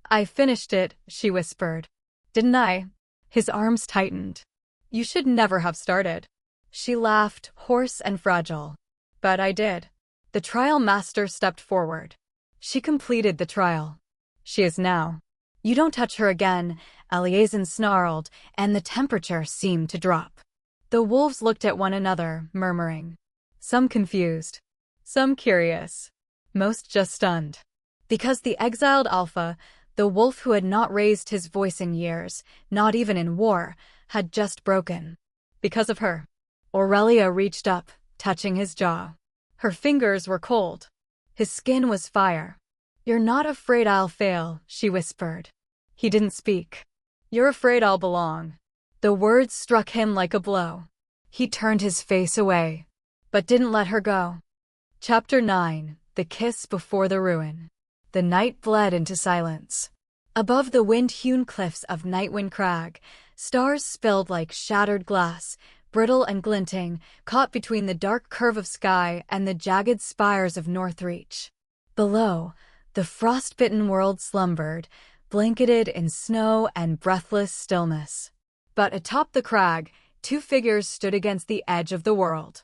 I finished it, she whispered. Didn't I? His arms tightened. You should never have started. She laughed, hoarse and fragile. But I did. The trial master stepped forward. She completed the trial. She is now. You don't touch her again, Eleazar snarled, and the temperature seemed to drop. The wolves looked at one another, murmuring. Some confused. Some curious. Most just stunned. Because the exiled alpha, the wolf who had not raised his voice in years, not even in war, had just broken. Because of her. Aurelia reached up, touching his jaw. Her fingers were cold. His skin was fire. You're not afraid I'll fail, she whispered. He didn't speak. You're afraid I'll belong. The words struck him like a blow. He turned his face away, but didn't let her go. Chapter 9. The Kiss Before the Ruin. The night bled into silence. Above the wind-hewn cliffs of Nightwind Crag, stars spilled like shattered glass, brittle and glinting, caught between the dark curve of sky and the jagged spires of Northreach. Below, the frostbitten world slumbered, blanketed in snow and breathless stillness. But atop the crag, two figures stood against the edge of the world.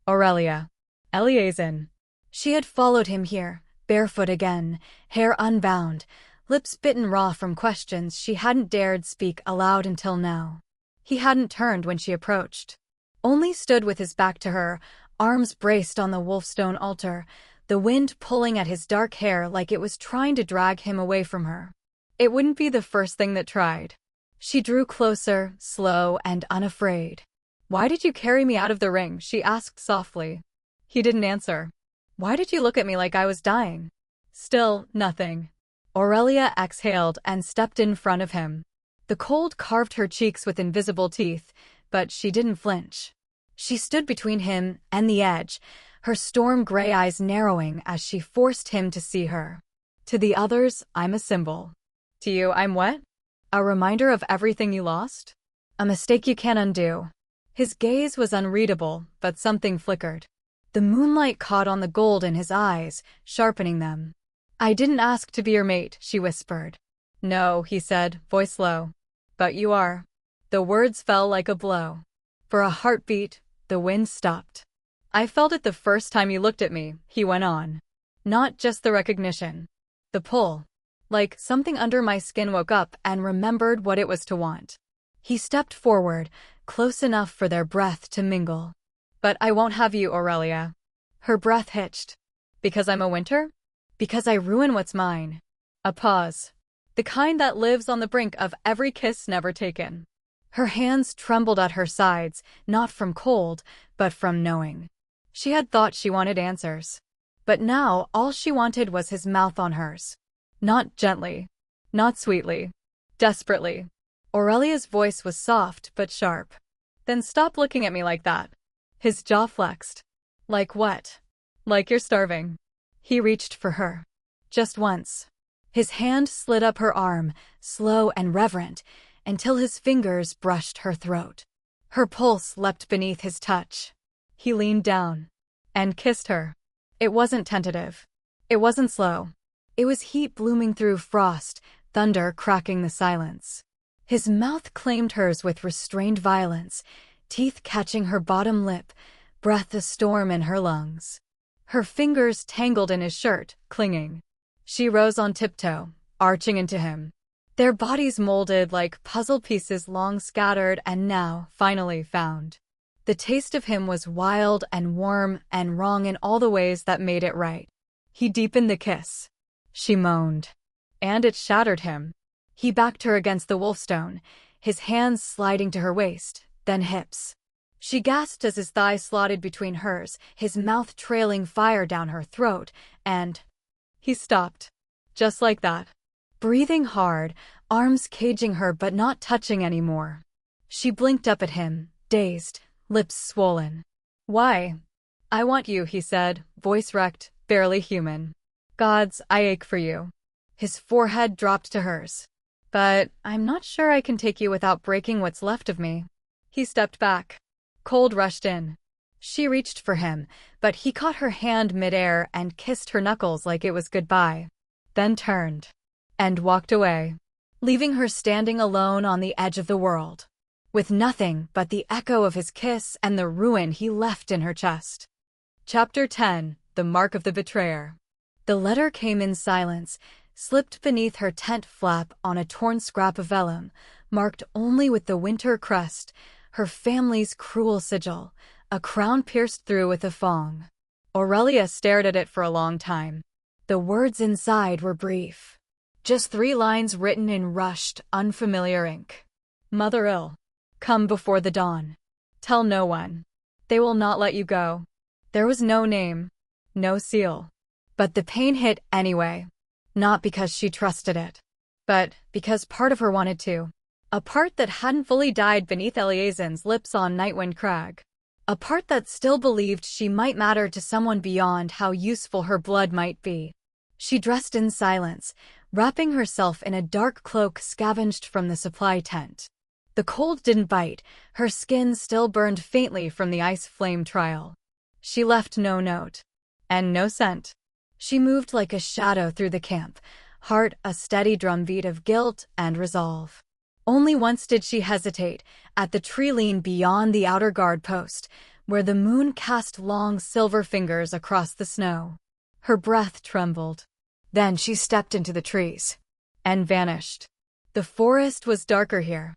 Aurelia. Eleazar. She had followed him here, barefoot again, hair unbound, lips bitten raw from questions she hadn't dared speak aloud until now. He hadn't turned when she approached. Only stood with his back to her, arms braced on the wolfstone altar, the wind pulling at his dark hair like it was trying to drag him away from her. It wouldn't be the first thing that tried. She drew closer, slow and unafraid. Why did you carry me out of the ring? She asked softly. He didn't answer. Why did you look at me like I was dying? Still, nothing. Aurelia exhaled and stepped in front of him. The cold carved her cheeks with invisible teeth, but she didn't flinch. She stood between him and the edge, her storm gray eyes narrowing as she forced him to see her. To the others, I'm a symbol. To you, I'm what? A reminder of everything you lost? A mistake you can't undo. His gaze was unreadable, but something flickered. The moonlight caught on the gold in his eyes, sharpening them. I didn't ask to be your mate, she whispered. No, he said, voice low. But you are. The words fell like a blow. For a heartbeat, the wind stopped. I felt it the first time you looked at me, he went on. Not just the recognition. The pull. Like something under my skin woke up and remembered what it was to want. He stepped forward, close enough for their breath to mingle. But I won't have you, Aurelia. Her breath hitched. Because I'm a Winter? Because I ruin what's mine. A pause. the kind that lives on the brink of every kiss never taken. Her hands trembled at her sides, not from cold, but from knowing. She had thought she wanted answers. But now all she wanted was his mouth on hers. Not gently. Not sweetly. Desperately. Aurelia's voice was soft but sharp. Then stop looking at me like that. His jaw flexed. Like what? Like you're starving. He reached for her. Just once. His hand slid up her arm, slow and reverent, until his fingers brushed her throat. Her pulse leapt beneath his touch. He leaned down and kissed her. It wasn't tentative. It wasn't slow. It was heat blooming through frost, thunder cracking the silence. His mouth claimed hers with restrained violence, teeth catching her bottom lip, breath a storm in her lungs. Her fingers tangled in his shirt, clinging. She rose on tiptoe, arching into him. Their bodies molded like puzzle pieces long scattered and now finally found. The taste of him was wild and warm and wrong in all the ways that made it right. He deepened the kiss. She moaned. And it shattered him. He backed her against the wolfstone, his hands sliding to her waist, then hips. She gasped as his thigh slotted between hers, his mouth trailing fire down her throat, and he stopped. Just like that. Breathing hard, arms caging her but not touching anymore. She blinked up at him, dazed, lips swollen. Why? I want you, he said, voice wrecked, barely human. Gods, I ache for you. His forehead dropped to hers. But I'm not sure I can take you without breaking what's left of me. He stepped back. Cold rushed in. She reached for him, but he caught her hand midair and kissed her knuckles like it was goodbye. Then turned and walked away, leaving her standing alone on the edge of the world, with nothing but the echo of his kiss and the ruin he left in her chest. Chapter 10: The Mark of the Betrayer. The letter came in silence, slipped beneath her tent flap on a torn scrap of vellum, marked only with the Wynter crest, her family's cruel sigil, a crown pierced through with a thong. Aurelia stared at it for a long time. The words inside were brief. Just 3 lines written in rushed, unfamiliar ink. Mother ill. Come before the dawn. Tell no one. They will not let you go. There was no name. No seal. But the pain hit anyway. Not because she trusted it. But because part of her wanted to. A part that hadn't fully died beneath Eliazin's lips on Nightwind Crag. A part that still believed she might matter to someone beyond how useful her blood might be. She dressed in silence, wrapping herself in a dark cloak scavenged from the supply tent. The cold didn't bite, her skin still burned faintly from the ice flame trial. She left no note. And no scent. She moved like a shadow through the camp, heart a steady drumbeat of guilt and resolve. Only once did she hesitate, at the tree lean beyond the outer guard post, where the moon cast long silver fingers across the snow. Her breath trembled. Then she stepped into the trees. And vanished. The forest was darker here.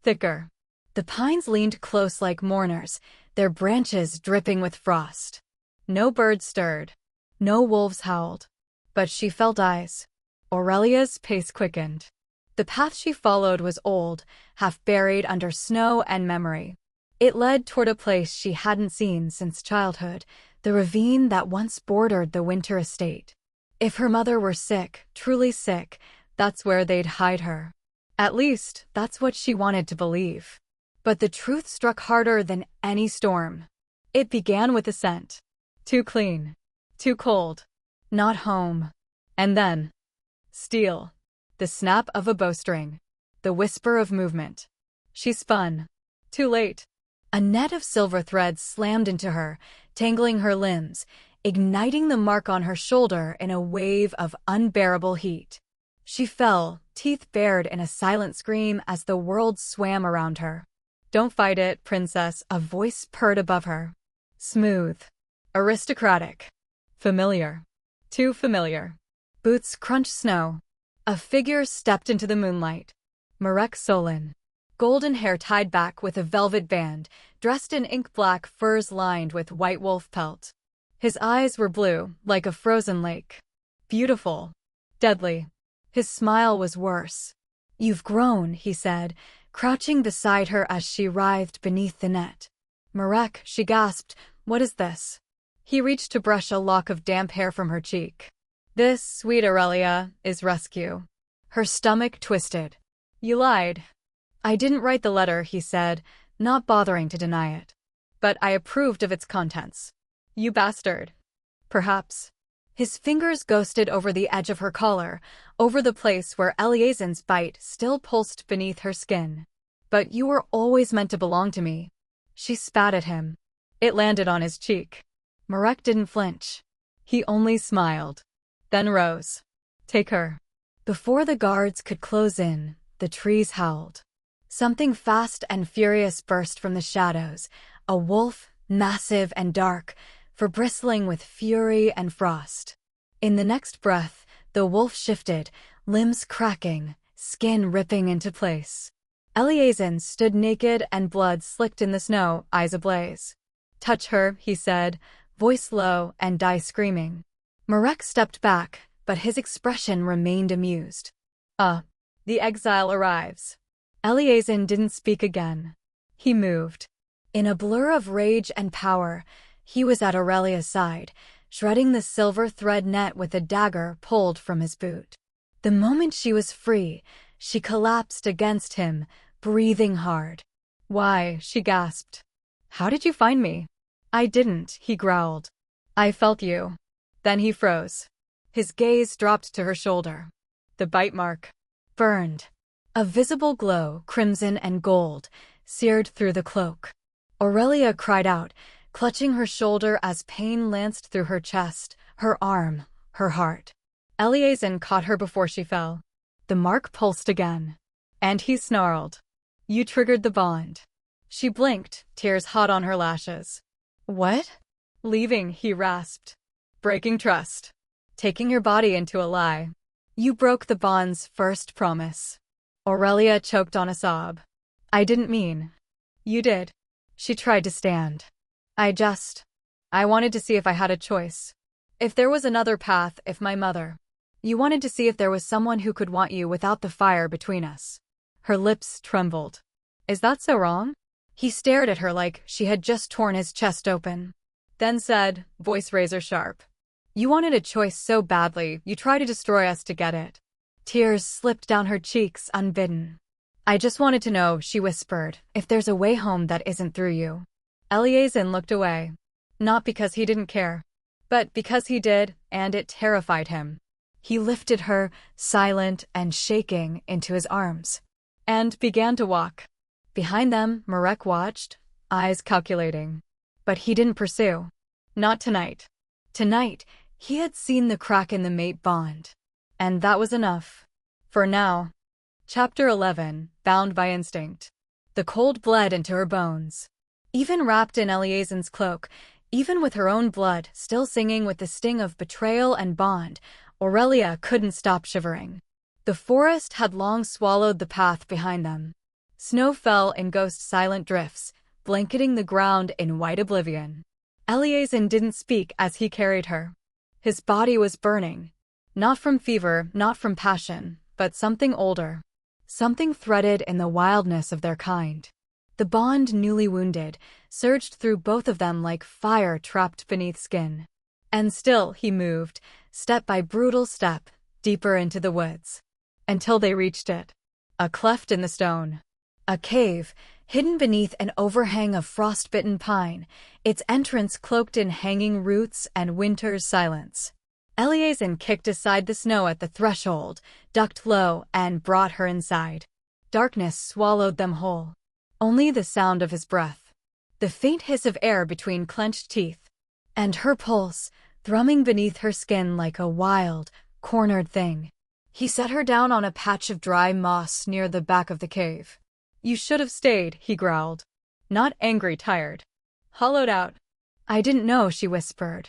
Thicker. The pines leaned close like mourners, their branches dripping with frost. No bird stirred. No wolves howled. But she felt eyes. Aurelia's pace quickened. The path she followed was old, half buried under snow and memory. It led toward a place she hadn't seen since childhood, the ravine that once bordered the Wynter estate. If her mother were sick, truly sick, that's where they'd hide her. At least, that's what she wanted to believe. But the truth struck harder than any storm. It began with a scent. Too clean. Too cold. Not home. And then, steel. The snap of a bowstring. The whisper of movement. She spun. Too late. A net of silver threads slammed into her, tangling her limbs, igniting the mark on her shoulder in a wave of unbearable heat. She fell, teeth bared in a silent scream as the world swam around her. Don't fight it, princess, a voice purred above her. Smooth. Aristocratic. Familiar. Too familiar. Boots crunched snow. A figure stepped into the moonlight. Marek Solon. Golden hair tied back with a velvet band, dressed in ink-black furs lined with white wolf pelt. His eyes were blue, like a frozen lake. Beautiful. Deadly. His smile was worse. "You've grown," he said, crouching beside her as she writhed beneath the net. "Marek," she gasped, "what is this?" He reached to brush a lock of damp hair from her cheek. "This, sweet Aurelia, is rescue." Her stomach twisted. "You lied." "I didn't write the letter," he said, not bothering to deny it. "But I approved of its contents." "You bastard." "Perhaps." His fingers ghosted over the edge of her collar, over the place where Eleazen's bite still pulsed beneath her skin. "But you were always meant to belong to me." She spat at him. It landed on his cheek. Marek didn't flinch. He only smiled. Then rose. "Take her." Before the guards could close in, the trees howled. Something fast and furious burst from the shadows, a wolf, massive and dark, for bristling with fury and frost. In the next breath, the wolf shifted, limbs cracking, skin ripping into place. Eleazen stood naked and blood slicked in the snow, eyes ablaze. "Touch her," he said, voice low and die screaming. Marek stepped back, but his expression remained amused. The exile arrives." Eleazen didn't speak again. He moved. In a blur of rage and power, he was at Aurelia's side, shredding the silver thread net with a dagger pulled from his boot. The moment she was free, she collapsed against him, breathing hard. "Why?" she gasped. "How did you find me?" "I didn't," he growled. "I felt you." Then he froze. His gaze dropped to her shoulder. The bite mark. Burned. A visible glow, crimson and gold, seared through the cloak. Aurelia cried out, clutching her shoulder as pain lanced through her chest, her arm, her heart. Eleazen caught her before she fell. The mark pulsed again. And he snarled. "You triggered the bond." She blinked, tears hot on her lashes. "What?" "Leaving," he rasped. "Breaking trust. Taking your body into a lie. You broke the bond's first promise." Aurelia choked on a sob. "I didn't mean." "You did." She tried to stand. I wanted to see if I had a choice. If there was another path, if my mother. You wanted to see if there was someone who could want you without the fire between us." Her lips trembled. "Is that so wrong?" He stared at her like she had just torn his chest open. Then said, voice razor sharp. "You wanted a choice so badly, you tried to destroy us to get it." Tears slipped down her cheeks unbidden. "I just wanted to know," she whispered, "if there's a way home that isn't through you." Eleazen looked away. Not because he didn't care, but because he did, and it terrified him. He lifted her, silent and shaking, into his arms, and began to walk. Behind them, Marek watched, eyes calculating. But he didn't pursue. Not tonight. Tonight, he had seen the crack in the mate bond. And that was enough. For now. Chapter 11, Bound by Instinct. The cold bled into her bones. Even wrapped in Eleazen's cloak, even with her own blood still singing with the sting of betrayal and bond, Aurelia couldn't stop shivering. The forest had long swallowed the path behind them. Snow fell in ghost-silent drifts, blanketing the ground in white oblivion. Eleazen didn't speak as he carried her. His body was burning. Not from fever, not from passion, but something older. Something threaded in the wildness of their kind. The bond, newly wounded, surged through both of them like fire trapped beneath skin. And still he moved, step by brutal step, deeper into the woods. Until they reached it. A cleft in the stone. A cave, hidden beneath an overhang of frostbitten pine, its entrance cloaked in hanging roots and winter's silence. Eleazen kicked aside the snow at the threshold, ducked low, and brought her inside. Darkness swallowed them whole. Only the sound of his breath. The faint hiss of air between clenched teeth. And her pulse, thrumming beneath her skin like a wild, cornered thing. He set her down on a patch of dry moss near the back of the cave. "You should have stayed," he growled. Not angry, tired. Hollowed out. "I didn't know," she whispered.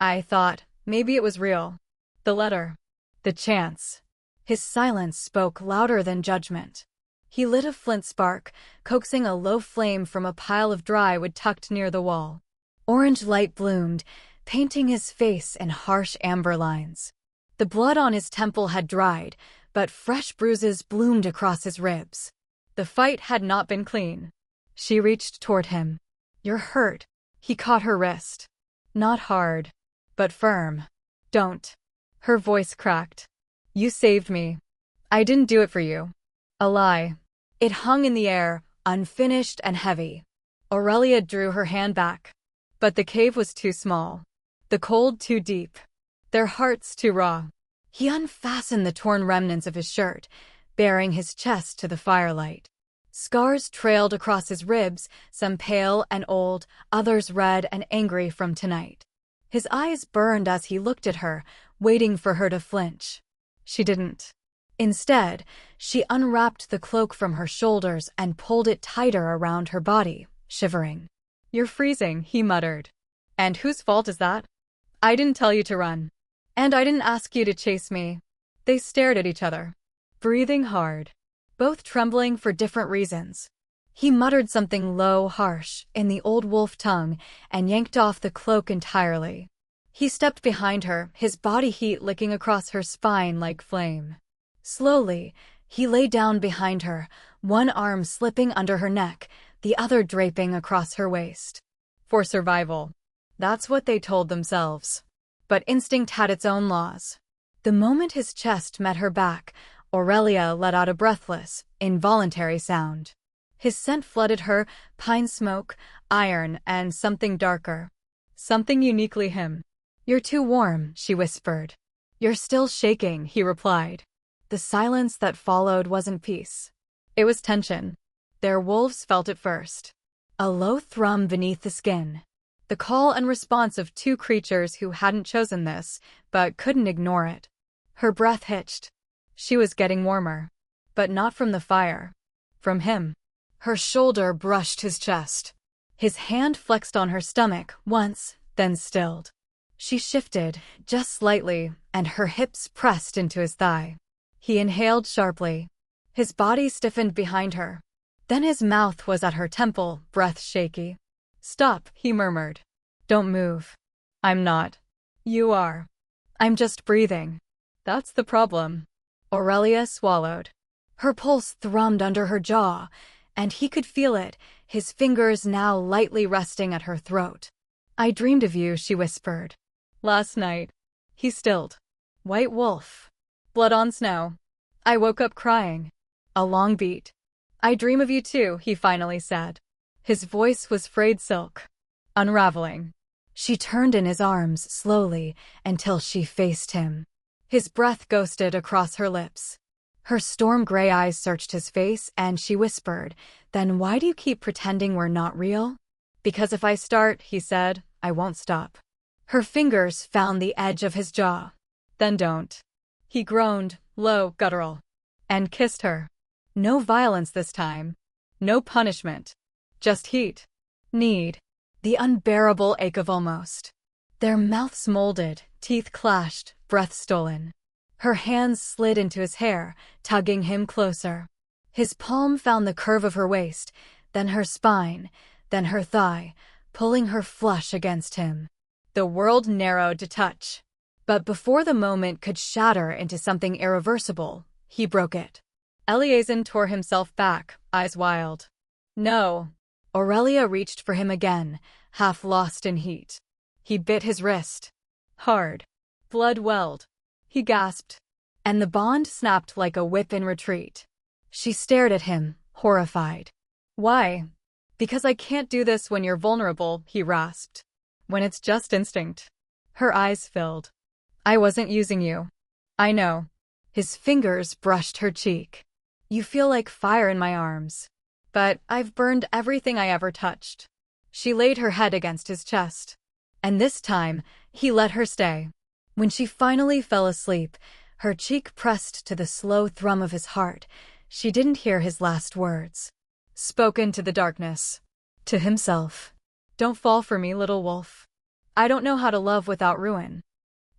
"I thought, maybe it was real. The letter. The chance." His silence spoke louder than judgment. He lit a flint spark, coaxing a low flame from a pile of dry wood tucked near the wall. Orange light bloomed, painting his face in harsh amber lines. The blood on his temple had dried, but fresh bruises bloomed across his ribs. The fight had not been clean. She reached toward him. "You're hurt." He caught her wrist. Not hard, but firm. "Don't." Her voice cracked. "You saved me. I didn't do it for you." A lie. It hung in the air, unfinished and heavy. Aurelia drew her hand back. But the cave was too small. The cold too deep. Their hearts too raw. He unfastened the torn remnants of his shirt, baring his chest to the firelight. Scars trailed across his ribs, some pale and old, others red and angry from tonight. His eyes burned as he looked at her, waiting for her to flinch. She didn't. Instead, she unwrapped the cloak from her shoulders and pulled it tighter around her body, shivering. "You're freezing," he muttered. "And whose fault is that? I didn't tell you to run. And I didn't ask you to chase me." They stared at each other, breathing hard, both trembling for different reasons. He muttered something low, harsh, in the old wolf tongue, and yanked off the cloak entirely. He stepped behind her, his body heat licking across her spine like flame. Slowly, he lay down behind her, one arm slipping under her neck, the other draping across her waist. For survival. That's what they told themselves. But instinct had its own laws. The moment his chest met her back, Aurelia let out a breathless, involuntary sound. His scent flooded her, pine smoke, iron, and something darker. Something uniquely him. "You're too warm," she whispered. "You're still shaking," he replied. The silence that followed wasn't peace. It was tension. Their wolves felt it first. A low thrum beneath the skin. The call and response of two creatures who hadn't chosen this, but couldn't ignore it. Her breath hitched. She was getting warmer. But not from the fire. From him. Her shoulder brushed his chest. His hand flexed on her stomach, once, then stilled. She shifted, just slightly, and her hips pressed into his thigh. He inhaled sharply. His body stiffened behind her. Then his mouth was at her temple, breath shaky. "Stop," he murmured. "Don't move." "I'm not." "You are." "I'm just breathing." "That's the problem." Aurelia swallowed. Her pulse thrummed under her jaw, and he could feel it, his fingers now lightly resting at her throat. "I dreamed of you," she whispered. "Last night." He stilled. "White wolf. Blood on snow. I woke up crying." A long beat. "I dream of you too," he finally said. His voice was frayed silk. Unraveling. She turned in his arms, slowly, until she faced him. His breath ghosted across her lips. Her storm-gray eyes searched his face, and she whispered, "Then why do you keep pretending we're not real?" "Because if I start," he said, "I won't stop." Her fingers found the edge of his jaw. "Then don't." He groaned, low, guttural, and kissed her. No violence this time. No punishment. Just heat. Need. The unbearable ache of almost. Their mouths molded, teeth clashed, breath stolen. Her hands slid into his hair, tugging him closer. His palm found the curve of her waist, then her spine, then her thigh, pulling her flush against him. The world narrowed to touch. But before the moment could shatter into something irreversible, he broke it. Eleazar tore himself back, eyes wild. "No." Aurelia reached for him again, half lost in heat. He bit his wrist. Hard. Blood welled. He gasped. And the bond snapped like a whip in retreat. She stared at him, horrified. "Why?" "Because I can't do this when you're vulnerable," he rasped. "When it's just instinct." Her eyes filled. "I wasn't using you." "I know." His fingers brushed her cheek. "You feel like fire in my arms. But I've burned everything I ever touched." She laid her head against his chest. And this time, he let her stay. When she finally fell asleep, her cheek pressed to the slow thrum of his heart, she didn't hear his last words. Spoken to the darkness. To himself. "Don't fall for me, little wolf. I don't know how to love without ruin."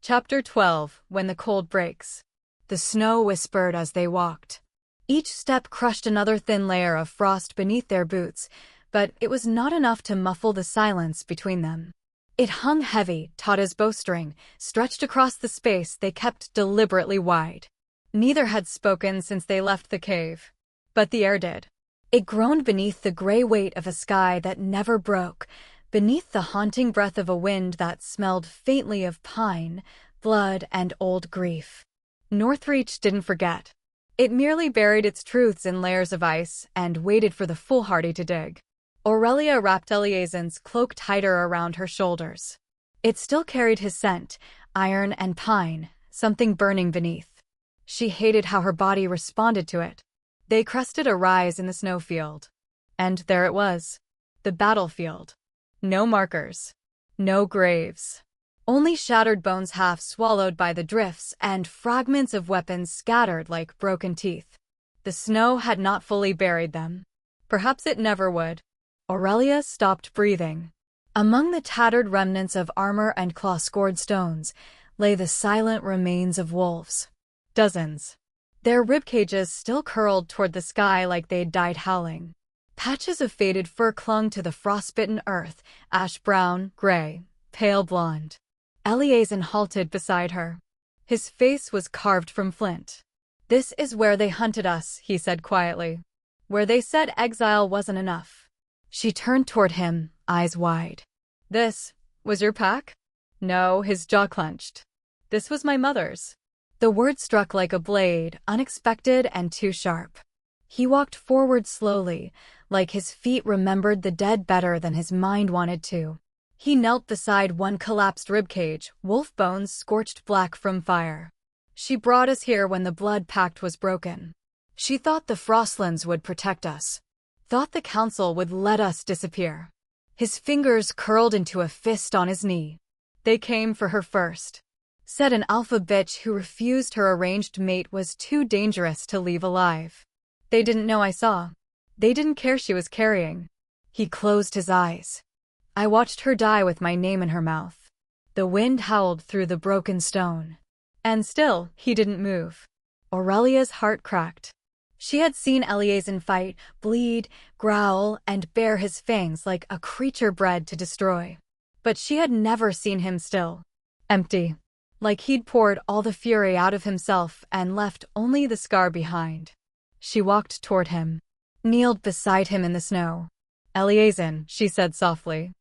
Chapter 12, When the Cold Breaks. The snow whispered as they walked. Each step crushed another thin layer of frost beneath their boots, but it was not enough to muffle the silence between them. It hung heavy, taut as bowstring, stretched across the space they kept deliberately wide. Neither had spoken since they left the cave. But the air did. It groaned beneath the gray weight of a sky that never broke, beneath the haunting breath of a wind that smelled faintly of pine, blood, and old grief. Northreach didn't forget. It merely buried its truths in layers of ice and waited for the foolhardy to dig. Aurelia wrapped Eliasin's cloak tighter around her shoulders. It still carried his scent, iron and pine, something burning beneath. She hated how her body responded to it. They crested a rise in the snowfield. And there it was. The battlefield. No markers. No graves. Only shattered bones half swallowed by the drifts and fragments of weapons scattered like broken teeth. The snow had not fully buried them. Perhaps it never would. Aurelia stopped breathing. Among the tattered remnants of armor and claw-scored stones lay the silent remains of wolves. Dozens. Their ribcages still curled toward the sky like they'd died howling. Patches of faded fur clung to the frostbitten earth, ash-brown, gray, pale blonde. Eliasin halted beside her. His face was carved from flint. "This is where they hunted us," he said quietly. "Where they said exile wasn't enough." She turned toward him, eyes wide. "This was your pack?" "No," his jaw clenched. "This was my mother's." The word struck like a blade, unexpected and too sharp. He walked forward slowly, like his feet remembered the dead better than his mind wanted to. He knelt beside one collapsed ribcage, wolf bones scorched black from fire. "She brought us here when the blood pact was broken. She thought the frostlands would protect us. Thought the council would let us disappear." His fingers curled into a fist on his knee. "They came for her first. Said an alpha bitch who refused her arranged mate was too dangerous to leave alive. They didn't know I saw. They didn't care she was carrying." He closed his eyes. "I watched her die with my name in her mouth." The wind howled through the broken stone. And still, he didn't move. Aurelia's heart cracked. She had seen Eliasin fight, bleed, growl, and bare his fangs like a creature bred to destroy. But she had never seen him still. Empty. Like he'd poured all the fury out of himself and left only the scar behind. She walked toward him. Kneeled beside him in the snow. "Eliasin," she said softly.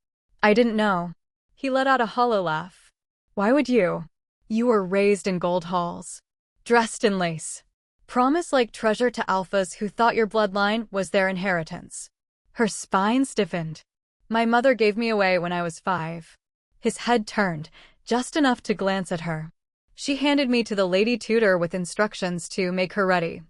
"I didn't know." He let out a hollow laugh. "Why would you? You were raised in gold halls. Dressed in lace. Promised like treasure to alphas who thought your bloodline was their inheritance." Her spine stiffened. "My mother gave me away when I was 5. His head turned, just enough to glance at her. "She handed me to the lady tutor with instructions to make her ready.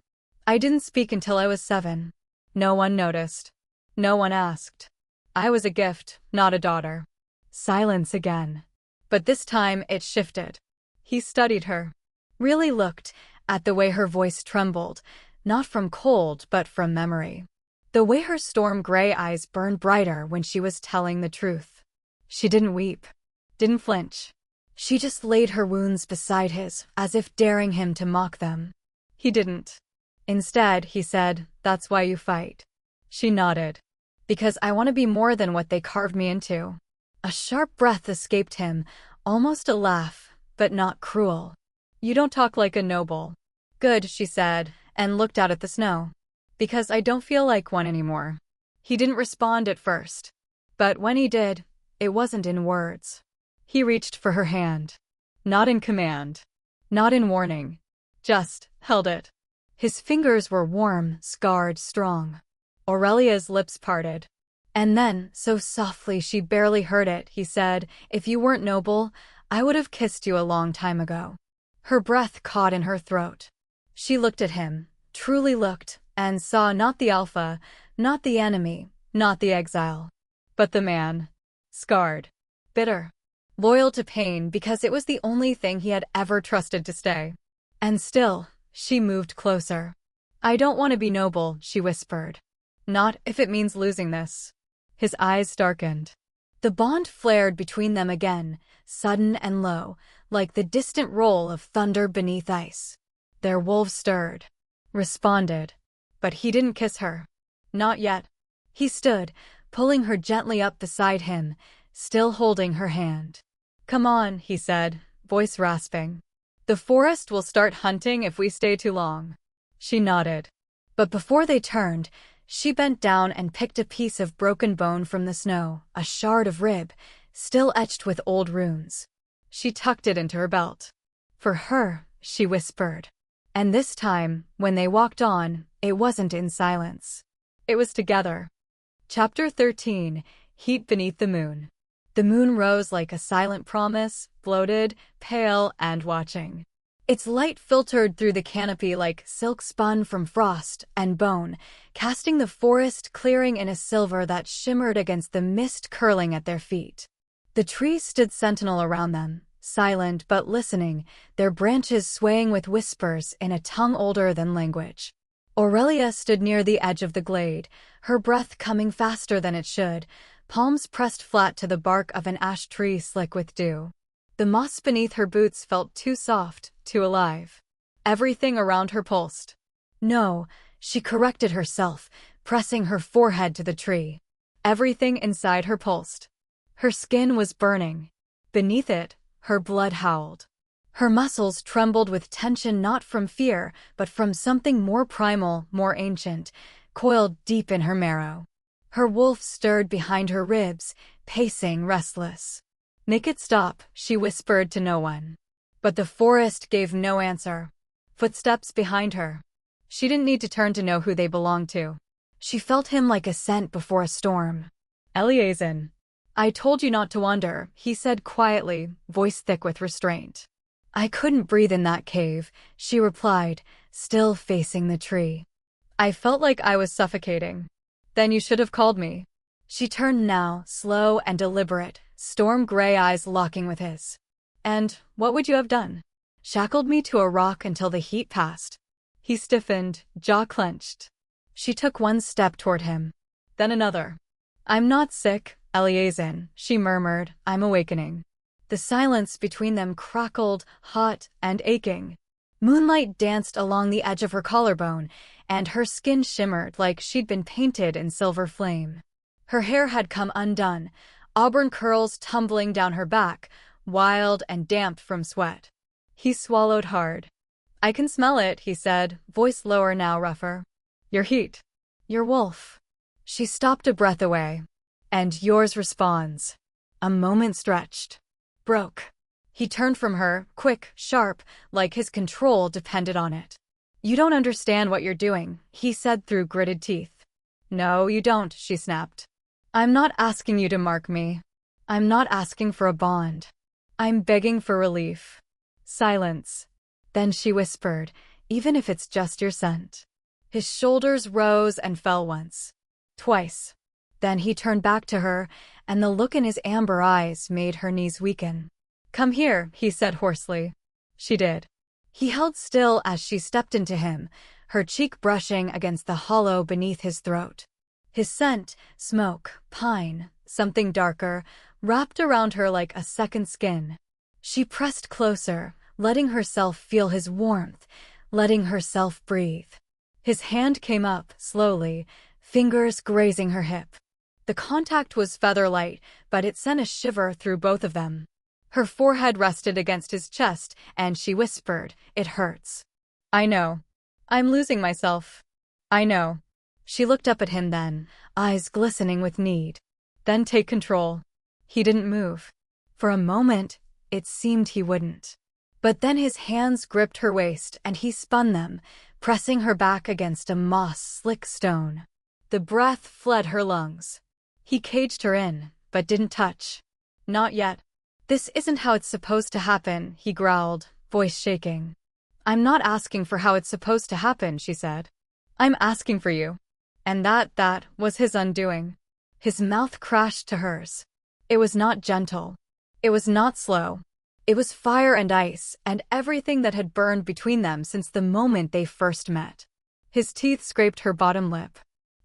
I didn't speak until I was 7. No one noticed. No one asked. I was a gift, not a daughter." Silence again. But this time it shifted. He studied her. Really looked at the way her voice trembled, not from cold but from memory. The way her storm gray eyes burned brighter when she was telling the truth. She didn't weep. Didn't flinch. She just laid her wounds beside his, as if daring him to mock them. He didn't. Instead, he said, "That's why you fight." She nodded. "Because I want to be more than what they carved me into." A sharp breath escaped him, almost a laugh, but not cruel. "You don't talk like a noble." "Good," she said, and looked out at the snow. "Because I don't feel like one anymore." He didn't respond at first. But when he did, it wasn't in words. He reached for her hand. Not in command. Not in warning. Just held it. His fingers were warm, scarred, strong. Aurelia's lips parted. And then, so softly she barely heard it, he said, "If you weren't noble, I would have kissed you a long time ago." Her breath caught in her throat. She looked at him, truly looked, and saw not the alpha, not the enemy, not the exile, but the man. Scarred. Bitter. Loyal to pain because it was the only thing he had ever trusted to stay. And still, she moved closer. "I don't want to be noble," she whispered. "Not if it means losing this." His eyes darkened. The bond flared between them again, sudden and low, like the distant roll of thunder beneath ice. Their wolves stirred. Responded. But he didn't kiss her. Not yet. He stood, pulling her gently up beside him, still holding her hand. "Come on," he said, voice rasping. The forest will start hunting if we stay too long. She nodded. But before they turned, she bent down and picked a piece of broken bone from the snow, a shard of rib, still etched with old runes. She tucked it into her belt. For her, she whispered. And this time, when they walked on, it wasn't in silence. It was together. Chapter 13, Heat Beneath the Moon. The moon rose like a silent promise, bloated, pale, and watching. Its light filtered through the canopy like silk spun from frost and bone, casting the forest clearing in a silver that shimmered against the mist curling at their feet. The trees stood sentinel around them, silent but listening, their branches swaying with whispers in a tongue older than language. Aurelia stood near the edge of the glade, her breath coming faster than it should, palms pressed flat to the bark of an ash tree slick with dew. The moss beneath her boots felt too soft, too alive. Everything around her pulsed. No, she corrected herself, pressing her forehead to the tree. Everything inside her pulsed. Her skin was burning. Beneath it, her blood howled. Her muscles trembled with tension not from fear, but from something more primal, more ancient, coiled deep in her marrow. Her wolf stirred behind her ribs, pacing, restless. "Make it stop," she whispered to no one. But the forest gave no answer. Footsteps behind her. She didn't need to turn to know who they belonged to. She felt him like a scent before a storm. "Eleazar. I told you not to wander," he said quietly, voice thick with restraint. "I couldn't breathe in that cave," she replied, still facing the tree. "I felt like I was suffocating." "Then you should have called me." She turned now, slow and deliberate, storm-gray eyes locking with his. "And what would you have done?" "Shackled me to a rock until the heat passed." He stiffened, jaw clenched. She took one step toward him. Then another. "I'm not sick, Eleazar," she murmured, "I'm awakening." The silence between them crackled, hot and aching. Moonlight danced along the edge of her collarbone, and her skin shimmered like she'd been painted in silver flame. Her hair had come undone, auburn curls tumbling down her back, wild and damp from sweat. He swallowed hard. "I can smell it," he said, voice lower now rougher. "Your heat. Your wolf." She stopped a breath away. "And yours responds." A moment stretched. Broke. He turned from her, quick, sharp, like his control depended on it. "You don't understand what you're doing," he said through gritted teeth. "No, you don't," she snapped. "I'm not asking you to mark me. I'm not asking for a bond. I'm begging for relief." Silence. Then she whispered, "Even if it's just your scent." His shoulders rose and fell once. Twice. Then he turned back to her, and the look in his amber eyes made her knees weaken. "Come here," he said hoarsely. She did. He held still as she stepped into him, her cheek brushing against the hollow beneath his throat. His scent, smoke, pine, something darker, wrapped around her like a second skin. She pressed closer, letting herself feel his warmth, letting herself breathe. His hand came up, slowly, fingers grazing her hip. The contact was feather-light, but it sent a shiver through both of them. Her forehead rested against his chest, and she whispered, "It hurts." "I know. I'm losing myself. I know." She looked up at him then, eyes glistening with need. "Then take control." He didn't move. For a moment, it seemed he wouldn't. But then his hands gripped her waist, and he spun them, pressing her back against a moss-slick stone. The breath fled her lungs. He caged her in, but didn't touch. "Not yet." "This isn't how it's supposed to happen," he growled, voice shaking. "I'm not asking for how it's supposed to happen," she said. "I'm asking for you." And that was his undoing. His mouth crashed to hers. It was not gentle. It was not slow. It was fire and ice, and everything that had burned between them since the moment they first met. His teeth scraped her bottom lip.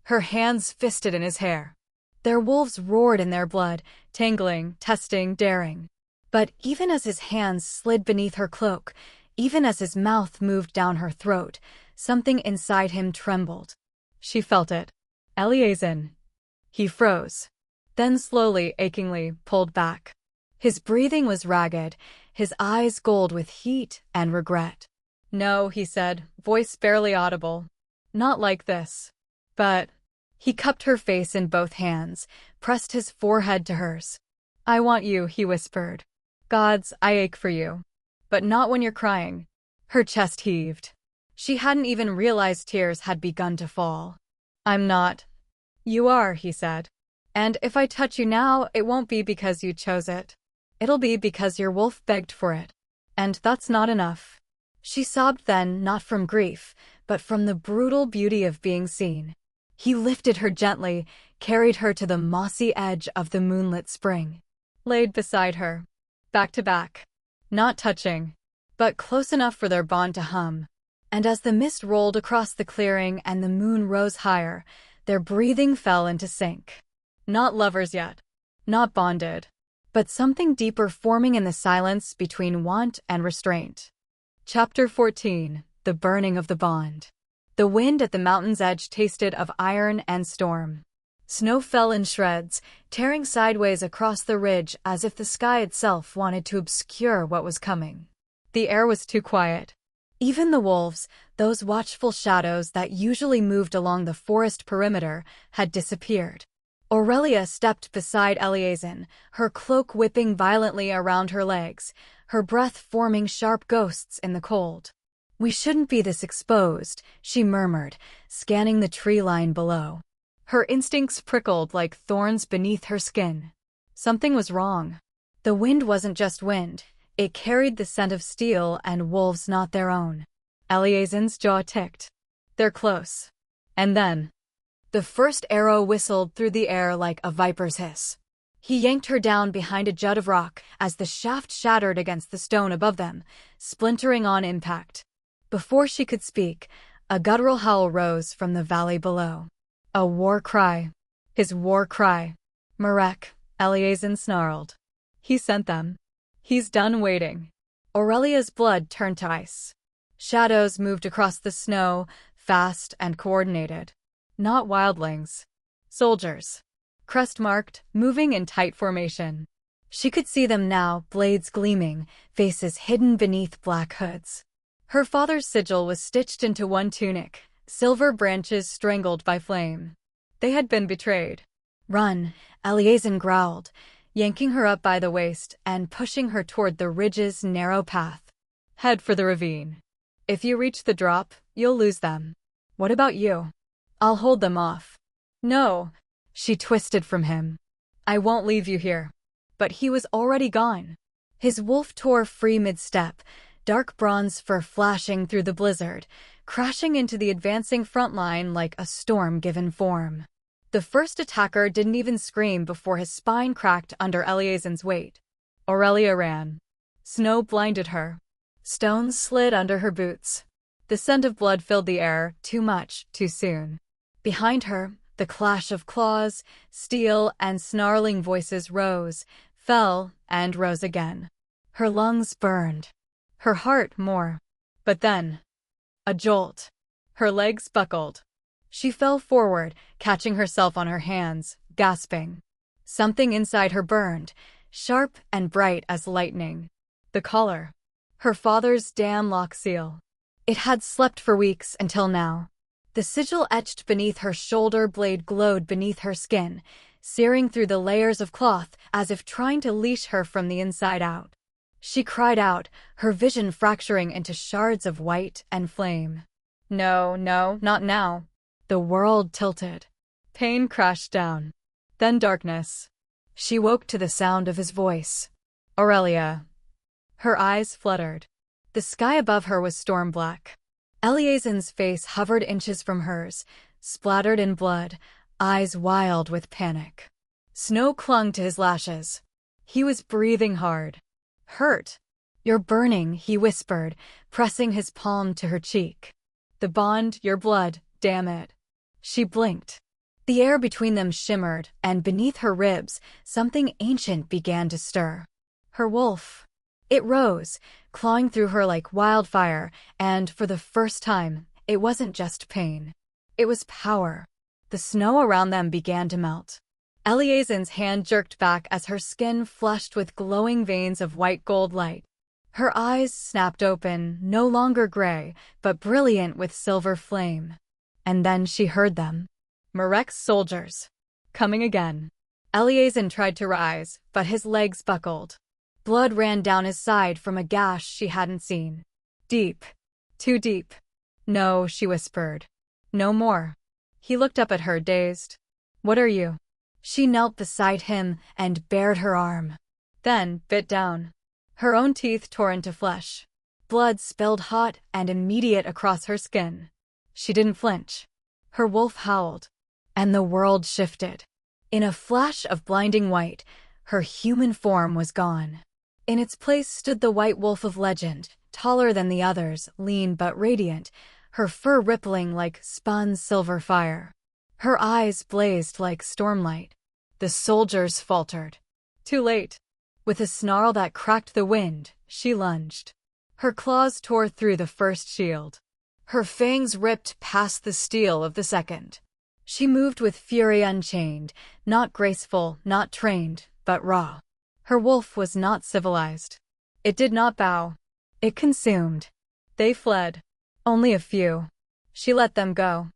Her hands fisted in his hair. Their wolves roared in their blood, tangling, testing, daring. But even as his hands slid beneath her cloak, even as his mouth moved down her throat, something inside him trembled. She felt it. "Eleazar." He froze. Then slowly, achingly, pulled back. His breathing was ragged, his eyes gold with heat and regret. "No," he said, voice barely audible. "Not like this." But he cupped her face in both hands, pressed his forehead to hers. "I want you," he whispered. "Gods, I ache for you. But not when you're crying." Her chest heaved. She hadn't even realized tears had begun to fall. "I'm not." "You are," he said. "And if I touch you now, it won't be because you chose it. It'll be because your wolf begged for it. And that's not enough." She sobbed then, not from grief, but from the brutal beauty of being seen. He lifted her gently, carried her to the mossy edge of the moonlit spring. Laid beside her. Back to back. Not touching, but close enough for their bond to hum. And as the mist rolled across the clearing and the moon rose higher, their breathing fell into sync. Not lovers yet. Not bonded. But something deeper forming in the silence between want and restraint. Chapter 14. The Burning of the Bond. The wind at the mountain's edge tasted of iron and storm. Snow fell in shreds, tearing sideways across the ridge as if the sky itself wanted to obscure what was coming. The air was too quiet. Even the wolves, those watchful shadows that usually moved along the forest perimeter, had disappeared. Aurelia stepped beside Eleazin, her cloak whipping violently around her legs, her breath forming sharp ghosts in the cold. "We shouldn't be this exposed," she murmured, scanning the tree line below. Her instincts prickled like thorns beneath her skin. Something was wrong. The wind wasn't just wind. It carried the scent of steel and wolves not their own. Eleazin's jaw ticked. "They're close." And then the first arrow whistled through the air like a viper's hiss. He yanked her down behind a jut of rock as the shaft shattered against the stone above them, splintering on impact. Before she could speak, a guttural howl rose from the valley below. A war cry. His war cry. "Marek," Eleazin snarled. "He sent them. He's done waiting." Aurelia's blood turned to ice. Shadows moved across the snow, fast and coordinated. Not wildlings. Soldiers. Crest-marked, moving in tight formation. She could see them now, blades gleaming, faces hidden beneath black hoods. Her father's sigil was stitched into one tunic, silver branches strangled by flame. They had been betrayed. "Run," Eleazin growled, yanking her up by the waist and pushing her toward the ridge's narrow path. "Head for the ravine. If you reach the drop, you'll lose them. What about you?" "I'll hold them off." "No." She twisted from him. "I won't leave you here." But he was already gone. His wolf tore free mid-step, dark bronze fur flashing through the blizzard, crashing into the advancing front line like a storm given form. The first attacker didn't even scream before his spine cracked under Eleazin's weight. Aurelia ran. Snow blinded her. Stones slid under her boots. The scent of blood filled the air, too much, too soon. Behind her, the clash of claws, steel, and snarling voices rose, fell, and rose again. Her lungs burned. Her heart more. But then, a jolt. Her legs buckled. She fell forward, catching herself on her hands, gasping. Something inside her burned, sharp and bright as lightning. The collar. Her father's damn lock seal. It had slept for weeks until now. The sigil etched beneath her shoulder blade glowed beneath her skin, searing through the layers of cloth as if trying to leash her from the inside out. She cried out, her vision fracturing into shards of white and flame. No, not now. The world tilted. Pain crashed down. Then darkness. She woke to the sound of his voice. "Aurelia." Her eyes fluttered. The sky above her was storm black. Eleazin's face hovered inches from hers, splattered in blood, eyes wild with panic. Snow clung to his lashes. He was breathing hard. "Hurt. You're burning," he whispered, pressing his palm to her cheek. "The bond, your blood, damn it." She blinked. The air between them shimmered, and beneath her ribs, something ancient began to stir. Her wolf. It rose, clawing through her like wildfire, and for the first time, it wasn't just pain. It was power. The snow around them began to melt. Eleazin's hand jerked back as her skin flushed with glowing veins of white gold light. Her eyes snapped open, no longer gray, but brilliant with silver flame. And then she heard them. Marek's soldiers. Coming again. Eleazar tried to rise, but his legs buckled. Blood ran down his side from a gash she hadn't seen. Deep. Too deep. No, she whispered. No more. He looked up at her, dazed. What are you? She knelt beside him and bared her arm. Then bit down. Her own teeth tore into flesh. Blood spilled hot and immediate across her skin. She didn't flinch. Her wolf howled. And the world shifted. In a flash of blinding white, her human form was gone. In its place stood the white wolf of legend, taller than the others, lean but radiant, her fur rippling like spun silver fire. Her eyes blazed like stormlight. The soldiers faltered. Too late. With a snarl that cracked the wind, she lunged. Her claws tore through the first shield. Her fangs ripped past the steel of the second. She moved with fury unchained, not graceful, not trained, but raw. Her wolf was not civilized. It did not bow. It consumed. They fled. Only a few. She let them go.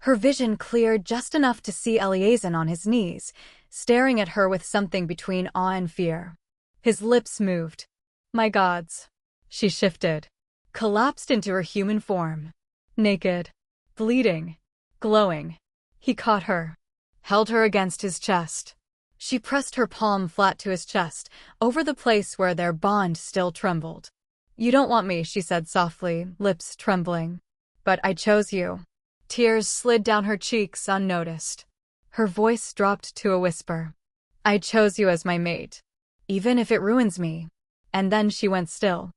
Her vision cleared just enough to see Eleazar on his knees, staring at her with something between awe and fear. His lips moved. My gods. She shifted. Collapsed into her human form. Naked. Bleeding. Glowing. He caught her. Held her against his chest. She pressed her palm flat to his chest, over the place where their bond still trembled. You don't want me, she said softly, lips trembling. But I chose you. Tears slid down her cheeks unnoticed. Her voice dropped to a whisper. I chose you as my mate. Even if it ruins me. And then she went still.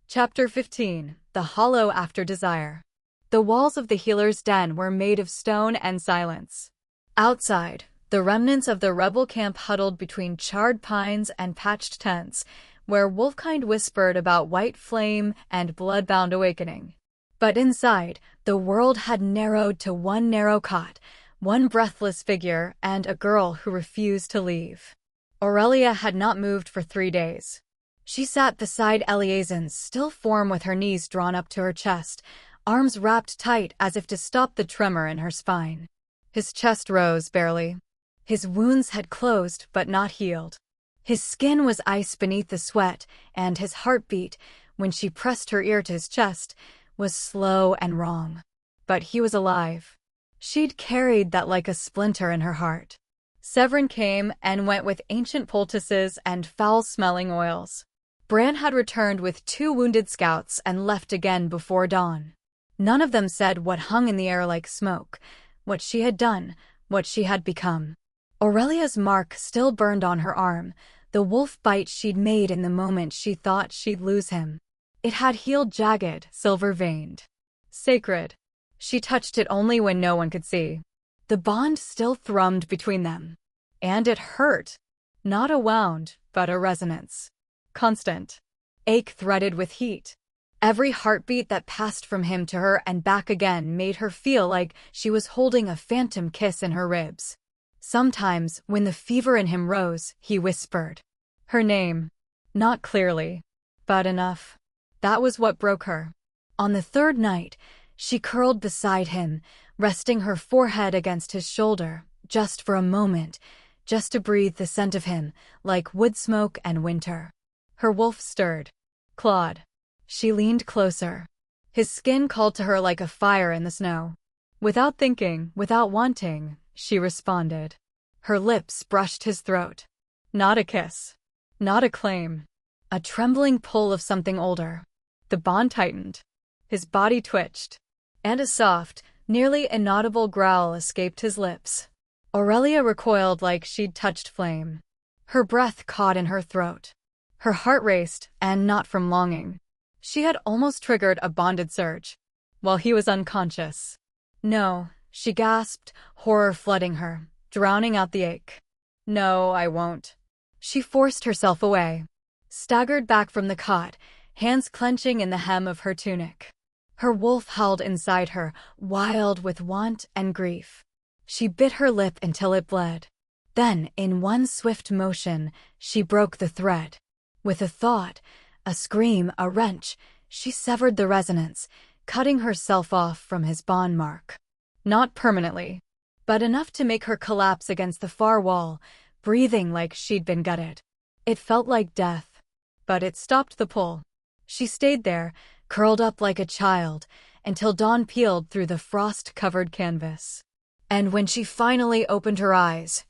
Chapter 15. The Hollow After Desire. The walls of the healer's den were made of stone and silence. Outside, the remnants of the rebel camp huddled between charred pines and patched tents, where wolfkind whispered about white flame and blood-bound awakening. But inside, the world had narrowed to one narrow cot, one breathless figure, and a girl who refused to leave. Aurelia had not moved for 3 days. She sat beside Eleazar's still form with her knees drawn up to her chest, arms wrapped tight as if to stop the tremor in her spine. His chest rose barely. His wounds had closed but not healed. His skin was ice beneath the sweat, and his heartbeat, when she pressed her ear to his chest, was slow and wrong. But he was alive. She'd carried that like a splinter in her heart. Severin came and went with ancient poultices and foul-smelling oils. Bran had returned with 2 wounded scouts and left again before dawn. None of them said what hung in the air like smoke, what she had done, what she had become. Aurelia's mark still burned on her arm, the wolf bite she'd made in the moment she thought she'd lose him. It had healed jagged, silver-veined. Sacred. She touched it only when no one could see. The bond still thrummed between them. And it hurt. Not a wound, but a resonance. Constant. Ache threaded with heat. Every heartbeat that passed from him to her and back again made her feel like she was holding a phantom kiss in her ribs. Sometimes, when the fever in him rose, he whispered her name. Not clearly, but enough. That was what broke her. On the 3rd night, she curled beside him, resting her forehead against his shoulder, just for a moment, just to breathe the scent of him, like wood smoke and winter. Her wolf stirred. Clawed. She leaned closer. His skin called to her like a fire in the snow. Without thinking, without wanting, she responded. Her lips brushed his throat. Not a kiss. Not a claim. A trembling pull of something older. The bond tightened. His body twitched. And a soft, nearly inaudible growl escaped his lips. Aurelia recoiled like she'd touched flame. Her breath caught in her throat. Her heart raced, and not from longing. She had almost triggered a bonded surge, while he was unconscious. No, she gasped, horror flooding her, drowning out the ache. No, I won't. She forced herself away, staggered back from the cot, hands clenching in the hem of her tunic. Her wolf howled inside her, wild with want and grief. She bit her lip until it bled. Then, in one swift motion, she broke the thread. With a thought, A scream, a wrench. She severed the resonance, cutting herself off from his bond mark. Not permanently, but enough to make her collapse against the far wall, breathing like she'd been gutted. It felt like death, but it stopped the pull. She stayed there, curled up like a child, until dawn peeled through the frost-covered canvas. And when she finally opened her eyes,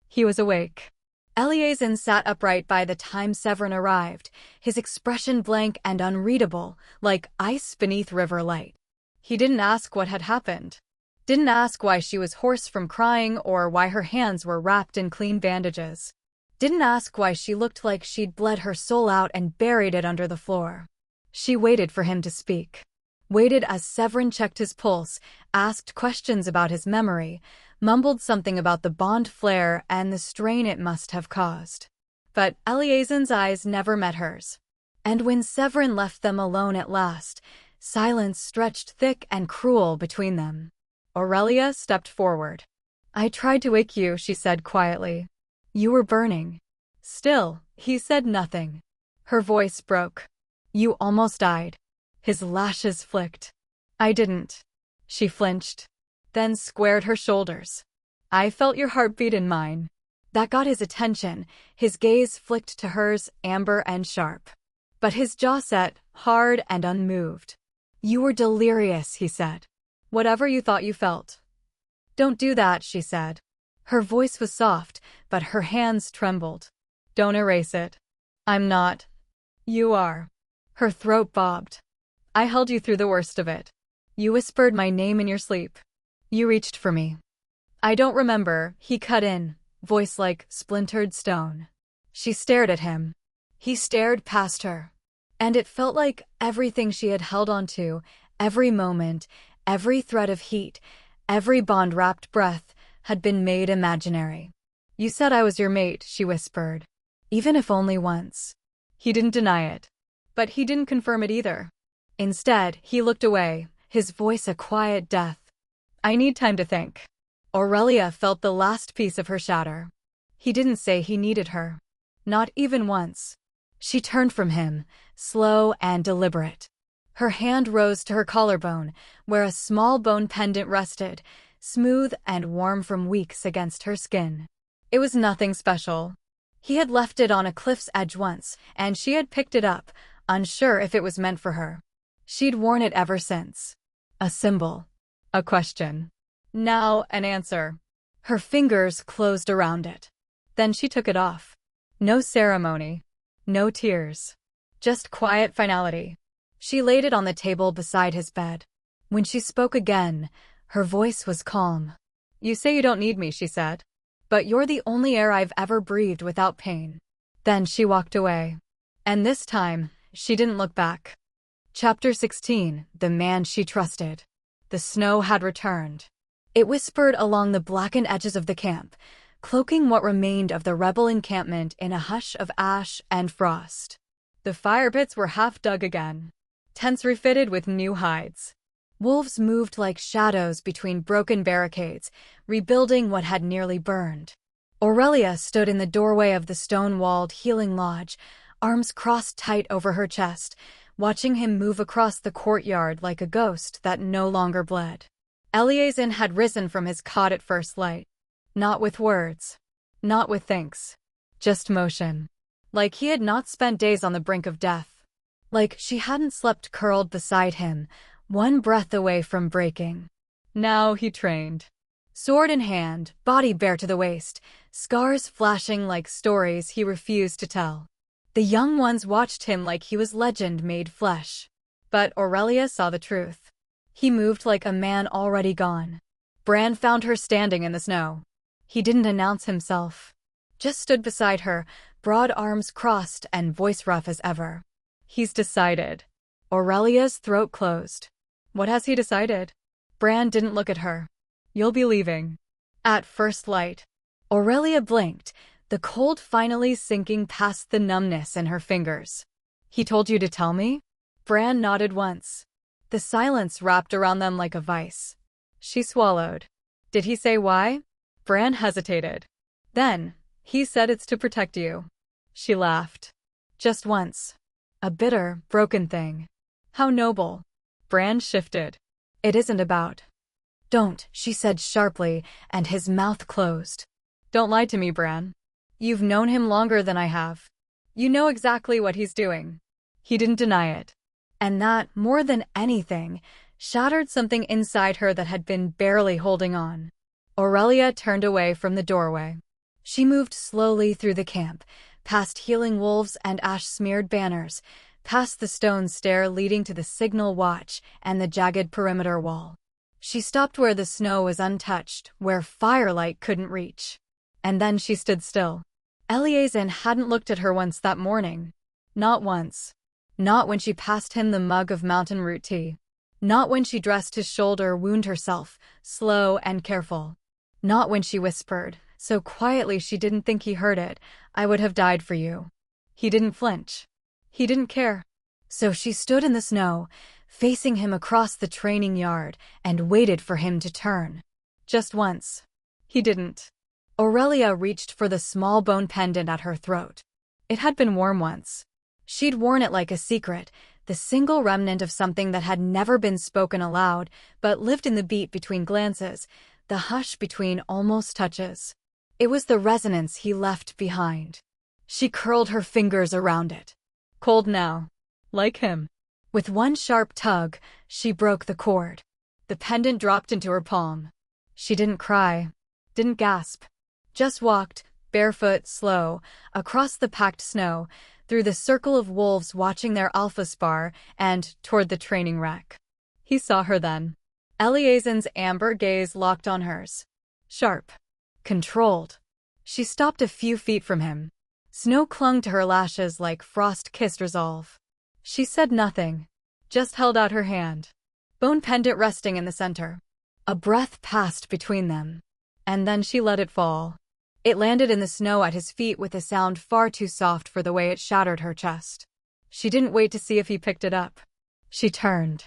he was awake. Eleazar sat upright by the time Severin arrived, his expression blank and unreadable, like ice beneath river light. He didn't ask what had happened. Didn't ask why she was hoarse from crying or why her hands were wrapped in clean bandages. Didn't ask why she looked like she'd bled her soul out and buried it under the floor. She waited for him to speak. Waited as Severin checked his pulse, asked questions about his memory, mumbled something about the bond flare and the strain it must have caused. But Eleazar's eyes never met hers. And when Severin left them alone at last, silence stretched thick and cruel between them. Aurelia stepped forward. "I tried to wake you," she said quietly. "You were burning." Still, he said nothing. Her voice broke. "You almost died." His lashes flicked. "I didn't." She flinched, then squared her shoulders. "I felt your heartbeat in mine." That got his attention. His gaze flicked to hers, amber and sharp. But his jaw set, hard and unmoved. "You were delirious," he said. "Whatever you thought you felt." "Don't do that," she said. Her voice was soft, but her hands trembled. "Don't erase it." "I'm not." "You are." Her throat bobbed. "I held you through the worst of it. You whispered my name in your sleep. You reached for me." "I don't remember," he cut in, voice like splintered stone. She stared at him. He stared past her. And it felt like everything she had held onto, every moment, every thread of heat, every bond-wrapped breath, had been made imaginary. "You said I was your mate," she whispered. "Even if only once." He didn't deny it. But he didn't confirm it either. Instead, he looked away, his voice a quiet death. "I need time to think." Aurelia felt the last piece of her shatter. He didn't say he needed her. Not even once. She turned from him, slow and deliberate. Her hand rose to her collarbone, where a small bone pendant rested, smooth and warm from weeks against her skin. It was nothing special. He had left it on a cliff's edge once, and she had picked it up, unsure if it was meant for her. She'd worn it ever since. A symbol. A question. Now an answer. Her fingers closed around it. Then she took it off. No ceremony. No tears. Just quiet finality. She laid it on the table beside his bed. When she spoke again, her voice was calm. "You say you don't need me," she said. "But you're the only air I've ever breathed without pain." Then she walked away. And this time, she didn't look back. Chapter 16. The Man She Trusted. The snow had returned. It whispered along the blackened edges of the camp, cloaking what remained of the rebel encampment in a hush of ash and frost. The fire pits were half dug again, tents refitted with new hides. Wolves moved like shadows between broken barricades, rebuilding what had nearly burned. Aurelia stood in the doorway of the stone-walled healing lodge, arms crossed tight over her chest, watching him move across the courtyard like a ghost that no longer bled. Eleazar had risen from his cot at first light. Not with words. Not with thanks. Just motion. Like he had not spent days on the brink of death. Like she hadn't slept curled beside him, one breath away from breaking. Now he trained. Sword in hand, body bare to the waist, scars flashing like stories he refused to tell. The young ones watched him like he was legend made flesh. But Aurelia saw the truth. He moved like a man already gone. Bran found her standing in the snow. He didn't announce himself. Just stood beside her, broad arms crossed and voice rough as ever. "He's decided." Aurelia's throat closed. "What has he decided?" Bran didn't look at her. "You'll be leaving." At first light. Aurelia blinked, the cold finally sinking past the numbness in her fingers. "He told you to tell me?" Bran nodded once. The silence wrapped around them like a vice. She swallowed. "Did he say why?" Bran hesitated. Then, "He said it's to protect you." She laughed. "Just once." A bitter, broken thing. How noble. Bran shifted. It isn't about. Don't, she said sharply, and his mouth closed. Don't lie to me, Bran. You've known him longer than I have. You know exactly what he's doing. He didn't deny it. And that, more than anything, shattered something inside her that had been barely holding on. Aurelia turned away from the doorway. She moved slowly through the camp, past healing wolves and ash-smeared banners, past the stone stair leading to the signal watch and the jagged perimeter wall. She stopped where the snow was untouched, where firelight couldn't reach. And then she stood still. Eleazar hadn't looked at her once that morning. Not once. Not when she passed him the mug of mountain root tea. Not when she dressed his shoulder wound herself, slow and careful. Not when she whispered, so quietly she didn't think he heard it, "I would have died for you." He didn't flinch. He didn't care. So she stood in the snow, facing him across the training yard, and waited for him to turn. Just once. He didn't. Aurelia reached for the small bone pendant at her throat. It had been worn once. She'd worn it like a secret, the single remnant of something that had never been spoken aloud, but lived in the beat between glances, the hush between almost touches. It was the resonance he left behind. She curled her fingers around it. Cold now. Like him. With one sharp tug, she broke the cord. The pendant dropped into her palm. She didn't cry. Didn't gasp. Just walked, barefoot, slow, across the packed snow, through the circle of wolves watching their alpha spar, and toward the training wreck. He saw her then. Eleazar's amber gaze locked on hers. Sharp. Controlled. She stopped a few feet from him. Snow clung to her lashes like frost-kissed resolve. She said nothing, just held out her hand. Bone pendant resting in the center. A breath passed between them. And then she let it fall. It landed in the snow at his feet with a sound far too soft for the way it shattered her chest. She didn't wait to see if he picked it up. She turned.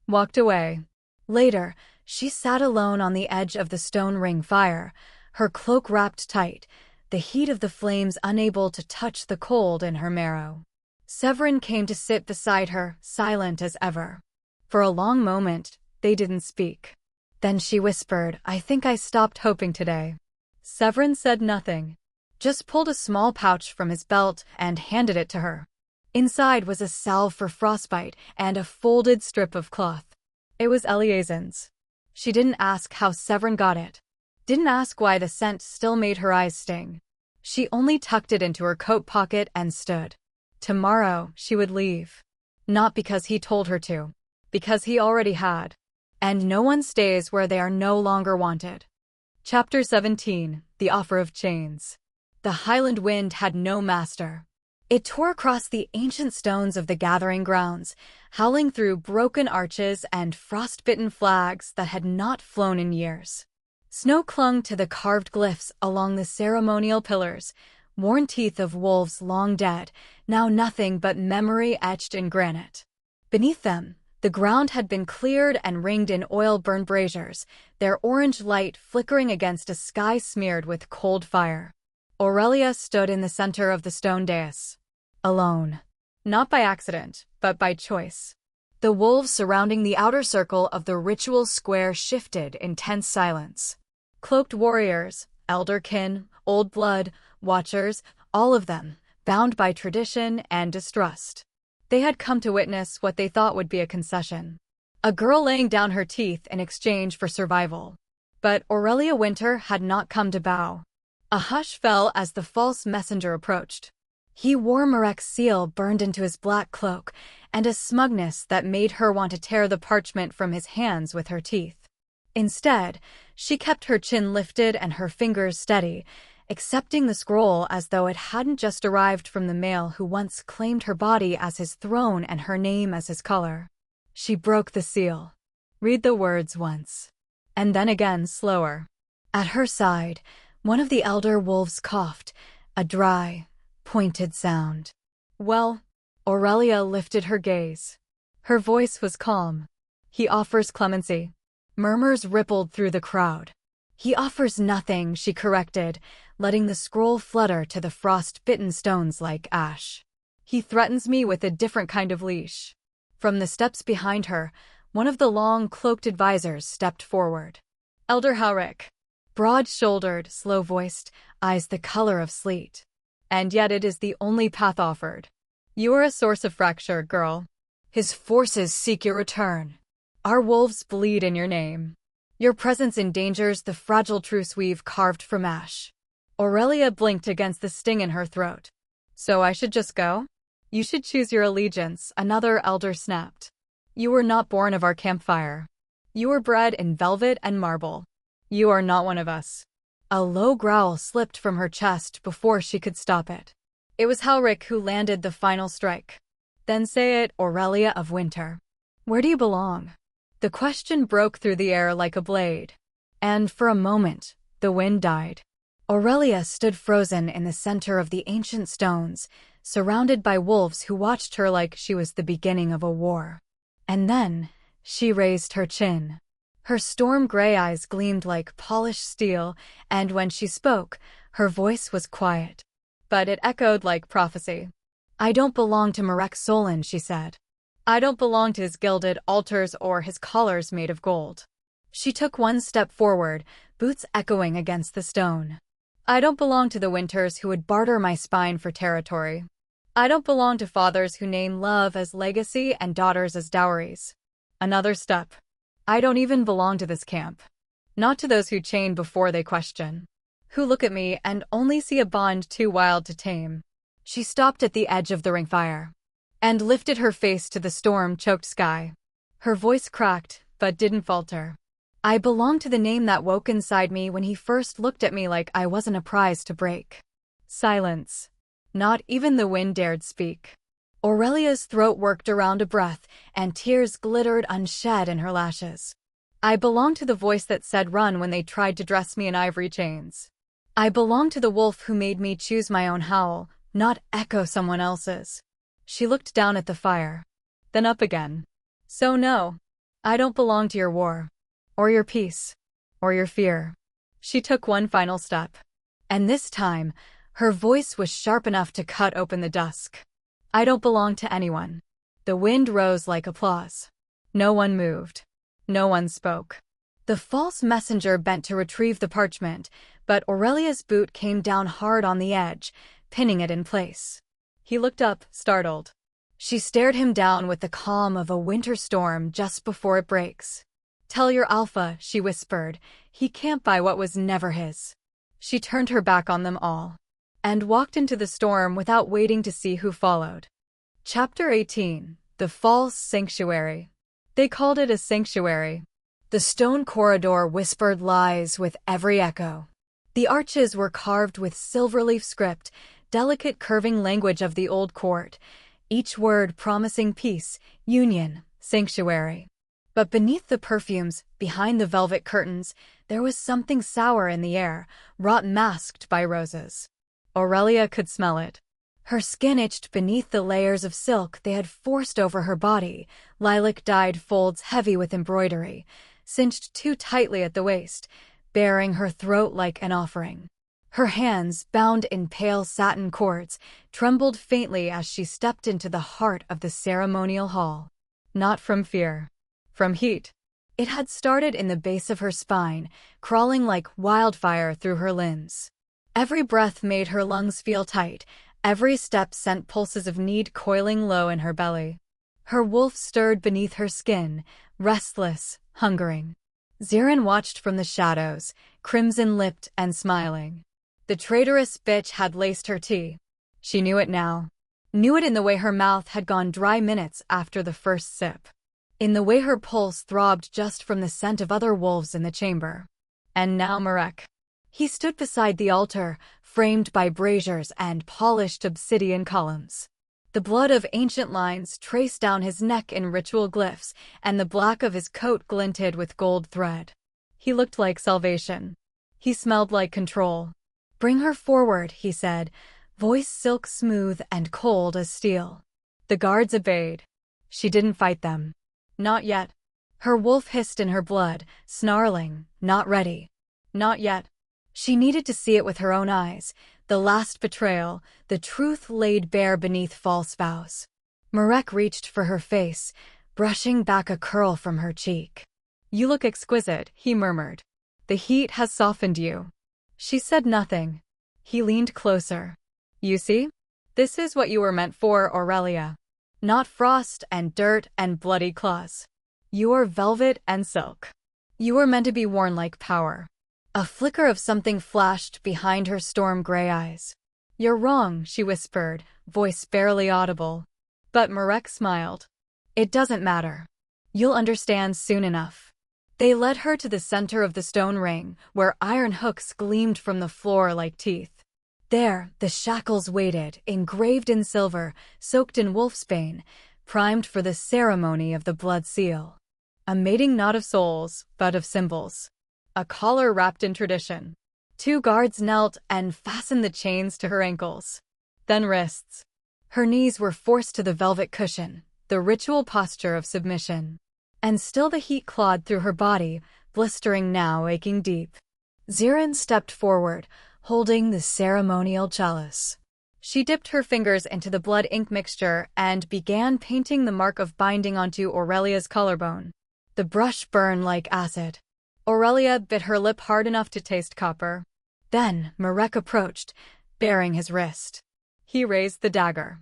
Walked away. Later, she sat alone on the edge of the stone ring fire, her cloak wrapped tight, the heat of the flames unable to touch the cold in her marrow. Severin came to sit beside her, silent as ever. For a long moment, they didn't speak. Then she whispered, "I think I stopped hoping today." Severin said nothing, just pulled a small pouch from his belt and handed it to her. Inside was a salve for frostbite and a folded strip of cloth. It was Eleazar's. She didn't ask how Severin got it. Didn't ask why the scent still made her eyes sting. She only tucked it into her coat pocket and stood. Tomorrow, she would leave. Not because he told her to. Because he already had. And no one stays where they are no longer wanted. Chapter 17, The Offer of Chains. The Highland wind had no master. It tore across the ancient stones of the gathering grounds, howling through broken arches and frostbitten flags that had not flown in years. Snow clung to the carved glyphs along the ceremonial pillars, worn teeth of wolves long dead, now nothing but memory etched in granite. Beneath them, the ground had been cleared and ringed in oil-burned braziers, their orange light flickering against a sky smeared with cold fire. Aurelia stood in the center of the stone dais. Alone. Not by accident, but by choice. The wolves surrounding the outer circle of the ritual square shifted in tense silence. Cloaked warriors, elder kin, old blood, watchers, all of them, bound by tradition and distrust. They had come to witness what they thought would be a concession. A girl laying down her teeth in exchange for survival. But Aurelia Wynter had not come to bow. A hush fell as the false messenger approached. He wore Marek's seal burned into his black cloak, and a smugness that made her want to tear the parchment from his hands with her teeth. Instead, she kept her chin lifted and her fingers steady, accepting the scroll as though it hadn't just arrived from the male who once claimed her body as his throne and her name as his color. She broke the seal. Read the words once. And then again, slower. At her side, one of the elder wolves coughed, a dry, pointed sound. Well, Aurelia lifted her gaze. Her voice was calm. He offers clemency. Murmurs rippled through the crowd. He offers nothing, she corrected, letting the scroll flutter to the frost-bitten stones like ash. He threatens me with a different kind of leash. From the steps behind her, one of the long, cloaked advisors stepped forward. Elder Haurik. Broad-shouldered, slow-voiced, eyes the color of sleet. And yet it is the only path offered. You are a source of fracture, girl. His forces seek your return. Our wolves bleed in your name. Your presence endangers the fragile truce we've carved from ash. Aurelia blinked against the sting in her throat. So I should just go? You should choose your allegiance, another elder snapped. You were not born of our campfire. You were bred in velvet and marble. You are not one of us. A low growl slipped from her chest before she could stop it. It was Haurik who landed the final strike. Then say it, Aurelia of Wynter. Where do you belong? The question broke through the air like a blade. And for a moment, the wind died. Aurelia stood frozen in the center of the ancient stones, surrounded by wolves who watched her like she was the beginning of a war. And then, she raised her chin. Her storm-gray eyes gleamed like polished steel, and when she spoke, her voice was quiet. But it echoed like prophecy. I don't belong to Marek Solon, she said. I don't belong to his gilded altars or his collars made of gold. She took one step forward, boots echoing against the stone. I don't belong to the Wynters who would barter my spine for territory. I don't belong to fathers who name love as legacy and daughters as dowries. Another step. I don't even belong to this camp. Not to those who chain before they question. Who look at me and only see a bond too wild to tame. She stopped at the edge of the ringfire and lifted her face to the storm-choked sky. Her voice cracked, but didn't falter. I belong to the name that woke inside me when he first looked at me like I wasn't a prize to break. Silence. Not even the wind dared speak. Aurelia's throat worked around a breath, and tears glittered unshed in her lashes. I belong to the voice that said run when they tried to dress me in ivory chains. I belong to the wolf who made me choose my own howl, not echo someone else's. She looked down at the fire, then up again. So no, I don't belong to your war, or your peace, or your fear. She took one final step. And this time, her voice was sharp enough to cut open the dusk. I don't belong to anyone. The wind rose like applause. No one moved. No one spoke. The false messenger bent to retrieve the parchment, but Aurelia's boot came down hard on the edge, pinning it in place. He looked up, startled. She stared him down with the calm of a winter storm just before it breaks. Tell your alpha, she whispered. He can't buy what was never his. She turned her back on them all and walked into the storm without waiting to see who followed. Chapter 18. The False Sanctuary. They called it a sanctuary. The stone corridor whispered lies with every echo. The arches were carved with silver-leaf script, delicate curving language of the old court, each word promising peace, union, sanctuary. But beneath the perfumes, behind the velvet curtains, there was something sour in the air, wrought masked by roses. Aurelia could smell it. Her skin itched beneath the layers of silk they had forced over her body, lilac-dyed folds heavy with embroidery, cinched too tightly at the waist, bearing her throat like an offering. Her hands, bound in pale satin cords, trembled faintly as she stepped into the heart of the ceremonial hall. Not from fear. From heat. It had started in the base of her spine, crawling like wildfire through her limbs. Every breath made her lungs feel tight, every step sent pulses of need coiling low in her belly. Her wolf stirred beneath her skin, restless, hungering. Zirin watched from the shadows, crimson-lipped and smiling. The traitorous bitch had laced her tea. She knew it now. Knew it in the way her mouth had gone dry minutes after the first sip. In the way her pulse throbbed just from the scent of other wolves in the chamber. And now Marek. He stood beside the altar, framed by braziers and polished obsidian columns. The blood of ancient lines traced down his neck in ritual glyphs, and the black of his coat glinted with gold thread. He looked like salvation. He smelled like control. Bring her forward, he said, voice silk smooth and cold as steel. The guards obeyed. She didn't fight them. Not yet. Her wolf hissed in her blood, snarling, not ready. Not yet. She needed to see it with her own eyes, The last betrayal, the truth laid bare beneath false vows. Marek reached for her face, brushing back a curl from her cheek. "You look exquisite," he murmured. "The heat has softened you." She said nothing. He leaned closer. "You see? This is what you were meant for, Aurelia. Not frost and dirt and bloody claws. You are velvet and silk. You were meant to be worn like power." A flicker of something flashed behind her storm-gray eyes. "You're wrong," she whispered, voice barely audible. But Marek smiled. "It doesn't matter. You'll understand soon enough." They led her to the center of the stone ring, where iron hooks gleamed from the floor like teeth. There, the shackles waited, engraved in silver, soaked in wolfsbane, primed for the ceremony of the blood seal. A mating not of souls, but of symbols. A collar wrapped in tradition. 2 guards knelt and fastened the chains to her ankles. Then wrists. Her knees were forced to the velvet cushion, the ritual posture of submission. And still the heat clawed through her body, blistering now, aching deep. Zirin stepped forward, holding the ceremonial chalice. She dipped her fingers into the blood ink mixture and began painting the mark of binding onto Aurelia's collarbone. The brush burned like acid. Aurelia bit her lip hard enough to taste copper. Then Marek approached, baring his wrist. He raised the dagger.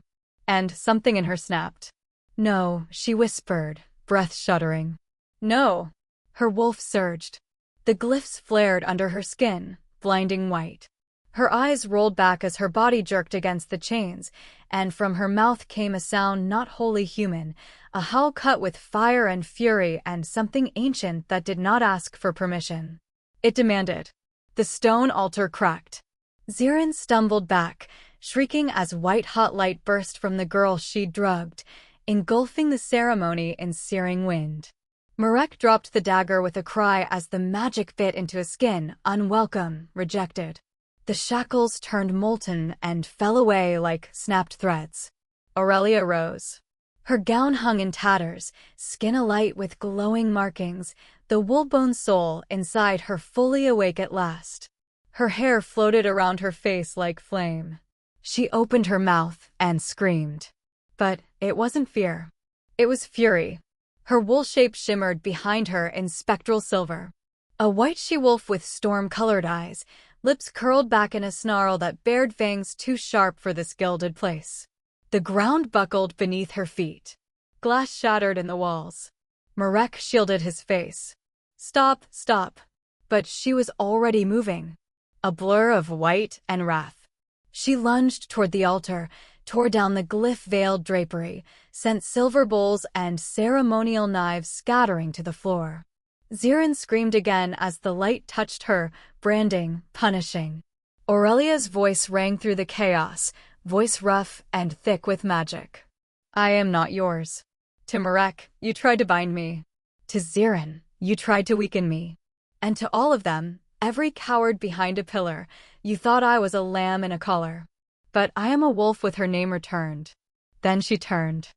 And something in her snapped. "No," she whispered, breath shuddering. "No." Her wolf surged. The glyphs flared under her skin, blinding white. Her eyes rolled back as her body jerked against the chains, and from her mouth came a sound not wholly human, a howl cut with fire and fury and something ancient that did not ask for permission. It demanded. The stone altar cracked. Zirin stumbled back, shrieking as white-hot light burst from the girl she'd drugged, engulfing the ceremony in searing wind. Marek dropped the dagger with a cry as the magic bit into his skin, unwelcome, rejected. The shackles turned molten and fell away like snapped threads. Aurelia rose. Her gown hung in tatters, skin alight with glowing markings, the wool-bone soul inside her fully awake at last. Her hair floated around her face like flame. She opened her mouth and screamed. But it wasn't fear. It was fury. Her wool shape shimmered behind her in spectral silver. A white she-wolf with storm-colored eyes, lips curled back in a snarl that bared fangs too sharp for this gilded place. The ground buckled beneath her feet. Glass shattered in the walls. Marek shielded his face. "Stop, stop." But she was already moving. A blur of white and wrath. She lunged toward the altar, tore down the glyph-veiled drapery, sent silver bowls and ceremonial knives scattering to the floor. Zirin screamed again as the light touched her, branding, punishing. Aurelia's voice rang through the chaos, voice rough and thick with magic. "I am not yours. To Marek, you tried to bind me. To Zirin, you tried to weaken me. And to all of them, every coward behind a pillar, you thought I was a lamb in a collar. But I am a wolf with her name returned." Then she turned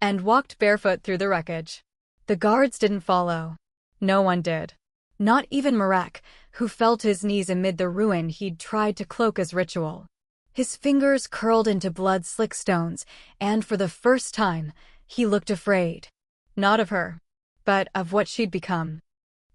and walked barefoot through the wreckage. The guards didn't follow. No one did. Not even Marek, who fell to his knees amid the ruin he'd tried to cloak as ritual. His fingers curled into blood-slick stones, and for the first time, he looked afraid. Not of her, but of what she'd become.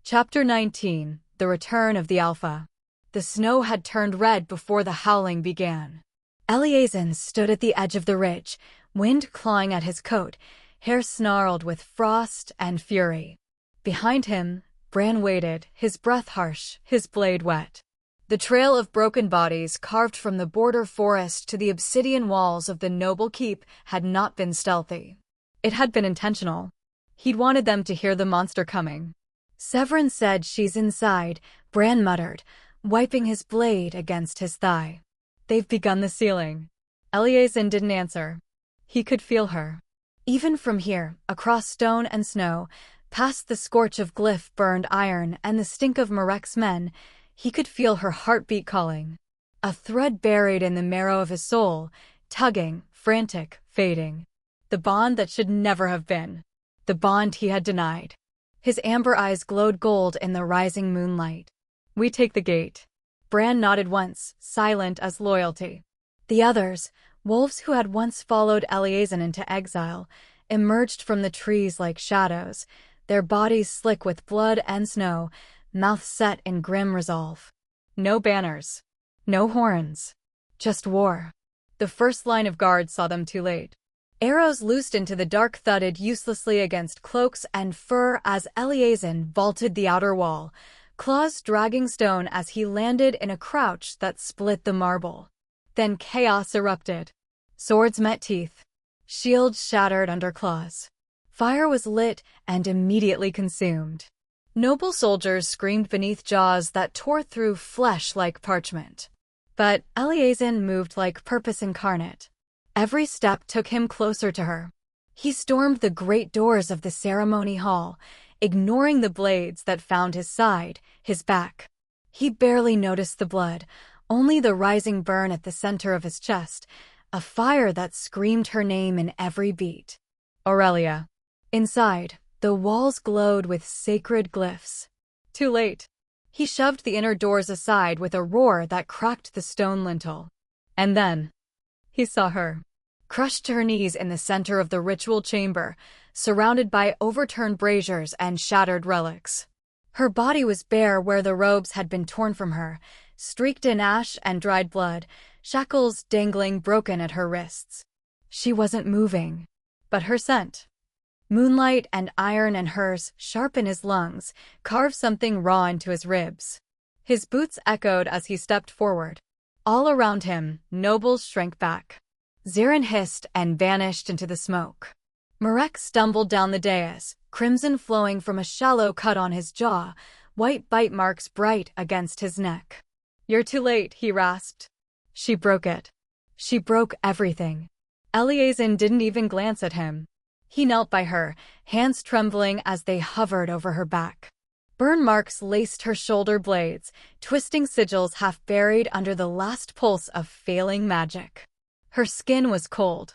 Chapter 19, The Return of the Alpha. The snow had turned red before the howling began. Eleazar stood at the edge of the ridge, wind clawing at his coat, hair snarled with frost and fury. Behind him, Bran waited, his breath harsh, his blade wet. The trail of broken bodies carved from the border forest to the obsidian walls of the noble keep had not been stealthy. It had been intentional. He'd wanted them to hear the monster coming. "Severin said she's inside," Bran muttered, wiping his blade against his thigh. "They've begun the sealing." Eleazar didn't answer. He could feel her. Even from here, across stone and snow, past the scorch of glyph-burned iron and the stink of Marek's men, he could feel her heartbeat calling. A thread buried in the marrow of his soul, tugging, frantic, fading. The bond that should never have been. The bond he had denied. His amber eyes glowed gold in the rising moonlight. "We take the gate." Bran nodded once, silent as loyalty. The others, wolves who had once followed Eleazar into exile, emerged from the trees like shadows, their bodies slick with blood and snow, mouths set in grim resolve. No banners. No horns. Just war. The first line of guards saw them too late. Arrows loosed into the dark thudded uselessly against cloaks and fur as Eleazar vaulted the outer wall, claws dragging stone as he landed in a crouch that split the marble. Then chaos erupted. Swords met teeth. Shields shattered under claws. Fire was lit and immediately consumed. Noble soldiers screamed beneath jaws that tore through flesh like parchment. But Eleazar moved like purpose incarnate. Every step took him closer to her. He stormed the great doors of the ceremony hall, ignoring the blades that found his side, his back. He barely noticed the blood, only the rising burn at the center of his chest, a fire that screamed her name in every beat. Aurelia. Inside, the walls glowed with sacred glyphs. Too late. He shoved the inner doors aside with a roar that cracked the stone lintel. And then, he saw her, crushed to her knees in the center of the ritual chamber, surrounded by overturned braziers and shattered relics. Her body was bare where the robes had been torn from her, streaked in ash and dried blood, shackles dangling broken at her wrists. She wasn't moving, but her scent. Moonlight and iron and hers, sharp in his lungs, carved something raw into his ribs. His boots echoed as he stepped forward. All around him, nobles shrank back. Zirin hissed and vanished into the smoke. Marek stumbled down the dais, crimson flowing from a shallow cut on his jaw, white bite marks bright against his neck. "You're too late," he rasped. She broke it. She broke everything. Eleazar didn't even glance at him. He knelt by her, hands trembling as they hovered over her back. Burn marks laced her shoulder blades, twisting sigils half buried under the last pulse of failing magic. Her skin was cold,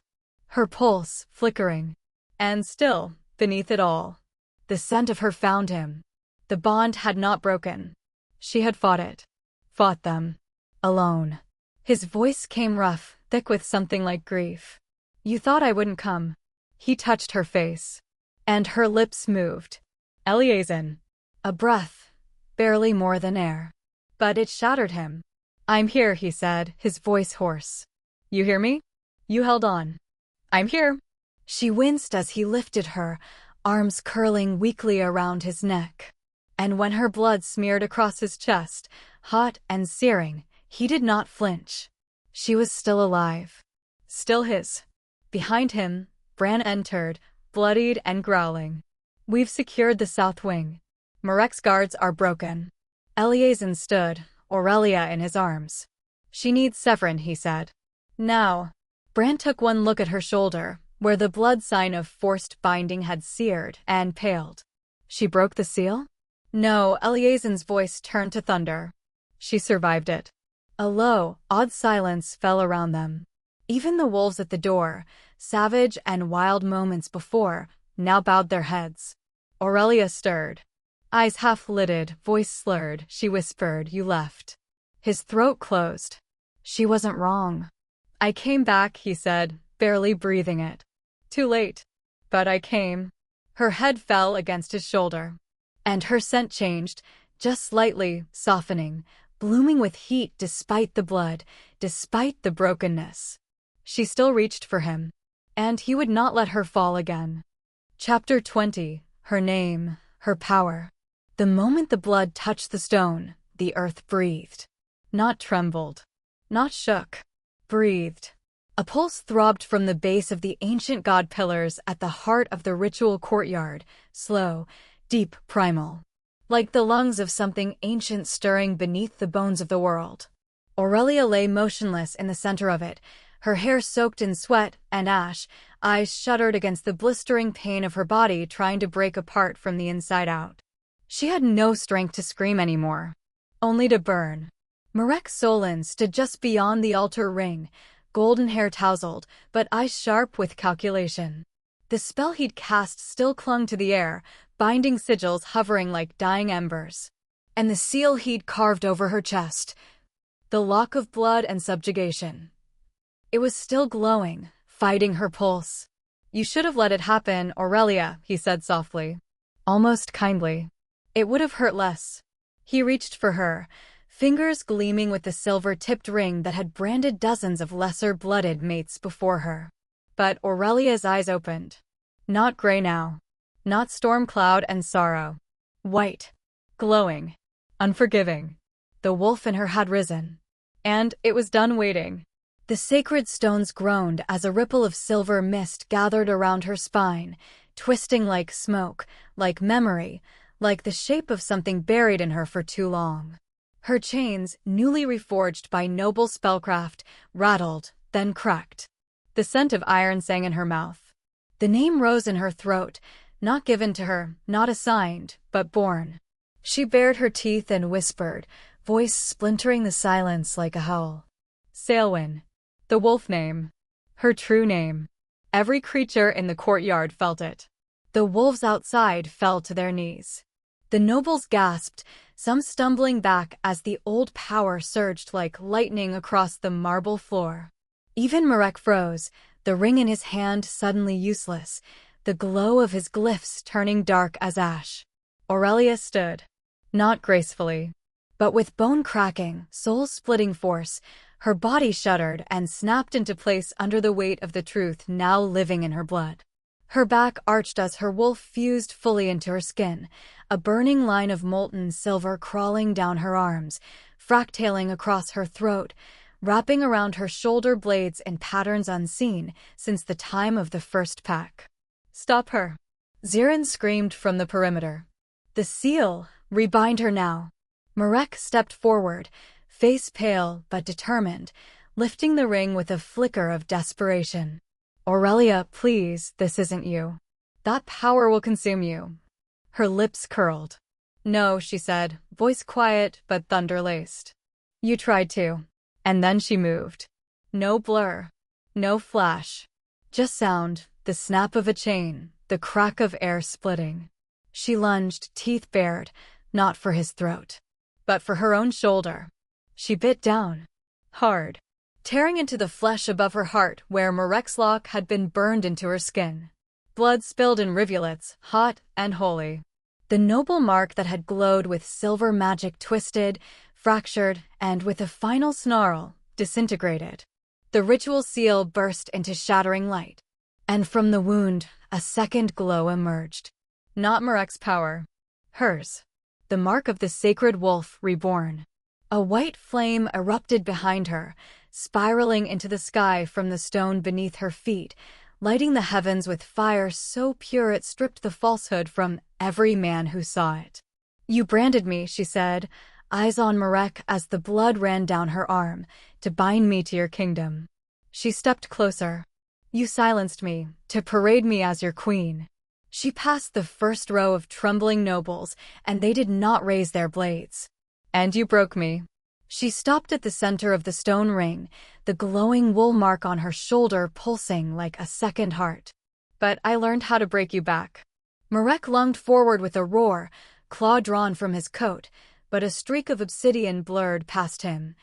her pulse flickering. And still, beneath it all, the scent of her found him. The bond had not broken. She had fought it. Fought them. Alone. His voice came rough, thick with something like grief. "You thought I wouldn't come." He touched her face. And her lips moved. Eleazar. A breath. Barely more than air. But it shattered him. "I'm here," he said, his voice hoarse. "You hear me? You held on. I'm here." She winced as he lifted her, arms curling weakly around his neck. And when her blood smeared across his chest, hot and searing, he did not flinch. She was still alive. Still his. Behind him, Bran entered, bloodied and growling. "We've secured the south wing. Marek's guards are broken." Eleazar stood, Aurelia in his arms. "She needs Severin," he said. "Now." Bran took one look at her shoulder, where the blood sign of forced binding had seared and paled. "She broke the seal?" "No," Eleazar's voice turned to thunder. "She survived it." A low, odd silence fell around them. Even the wolves at the door, savage and wild moments before, now bowed their heads. Aurelia stirred. Eyes half-lidded, voice slurred, she whispered, "You left." His throat closed. She wasn't wrong. "I came back," he said, barely breathing it. "Too late. But I came." Her head fell against his shoulder. And her scent changed, just slightly, softening, blooming with heat despite the blood, despite the brokenness. She still reached for him. And he would not let her fall again. Chapter 20. Her name, her power. The moment the blood touched the stone, the earth breathed. Not trembled. Not shook. Breathed. A pulse throbbed from the base of the ancient god pillars at the heart of the ritual courtyard, slow, deep, primal. Like the lungs of something ancient stirring beneath the bones of the world. Aurelia lay motionless in the center of it, her hair soaked in sweat and ash, eyes shuddered against the blistering pain of her body trying to break apart from the inside out. She had no strength to scream anymore. Only to burn. Marek Solon stood just beyond the altar ring, golden hair tousled, but eyes sharp with calculation. The spell he'd cast still clung to the air, binding sigils hovering like dying embers. And the seal he'd carved over her chest, the lock of blood and subjugation. It was still glowing, fighting her pulse. "You should have let it happen, Aurelia," he said softly, almost kindly. "It would have hurt less." He reached for her, fingers gleaming with the silver-tipped ring that had branded dozens of lesser-blooded mates before her. But Aurelia's eyes opened. Not gray now. Not storm cloud and sorrow. White. Glowing. Unforgiving. The wolf in her had risen. And it was done waiting. The sacred stones groaned as a ripple of silver mist gathered around her spine, twisting like smoke, like memory, like the shape of something buried in her for too long. Her chains, newly reforged by noble spellcraft, rattled, then cracked. The scent of iron sang in her mouth. The name rose in her throat, not given to her, not assigned, but born. She bared her teeth and whispered, voice splintering the silence like a howl. Selwyn. The wolf name. Her true name. Every creature in the courtyard felt it. The wolves outside fell to their knees. The nobles gasped, some stumbling back as the old power surged like lightning across the marble floor. Even Marek froze, the ring in his hand suddenly useless, the glow of his glyphs turning dark as ash. Aurelia stood. Not gracefully, but with bone-cracking, soul-splitting force. Her body shuddered and snapped into place under the weight of the truth now living in her blood. Her back arched as her wolf fused fully into her skin, a burning line of molten silver crawling down her arms, fractaling across her throat, wrapping around her shoulder blades in patterns unseen since the time of the first pack. "Stop her!" Zirin screamed from the perimeter. "The seal! Rebind her now!" Marek stepped forward, face pale but determined, lifting the ring with a flicker of desperation. "Aurelia, please, this isn't you. That power will consume you." Her lips curled. "No," she said, voice quiet but thunder-laced. "You tried to." And then she moved. No blur. No flash. Just sound, the snap of a chain, the crack of air splitting. She lunged, teeth bared, not for his throat, but for her own shoulder. She bit down. Hard. Tearing into the flesh above her heart where Marek's lock had been burned into her skin. Blood spilled in rivulets, hot and holy. The noble mark that had glowed with silver magic twisted, fractured, and with a final snarl, disintegrated. The ritual seal burst into shattering light. And from the wound, a second glow emerged. Not Marek's power. Hers. The mark of the sacred wolf reborn. A white flame erupted behind her, spiraling into the sky from the stone beneath her feet, lighting the heavens with fire so pure it stripped the falsehood from every man who saw it. "You branded me," she said, eyes on Marek as the blood ran down her arm, "to bind me to your kingdom." She stepped closer. "You silenced me, to parade me as your queen." She passed the first row of trembling nobles, and they did not raise their blades. "And you broke me." She stopped at the center of the stone ring, the glowing wool mark on her shoulder pulsing like a second heart. "But I learned how to break you back." Marek lunged forward with a roar, claw drawn from his coat, but a streak of obsidian blurred past him.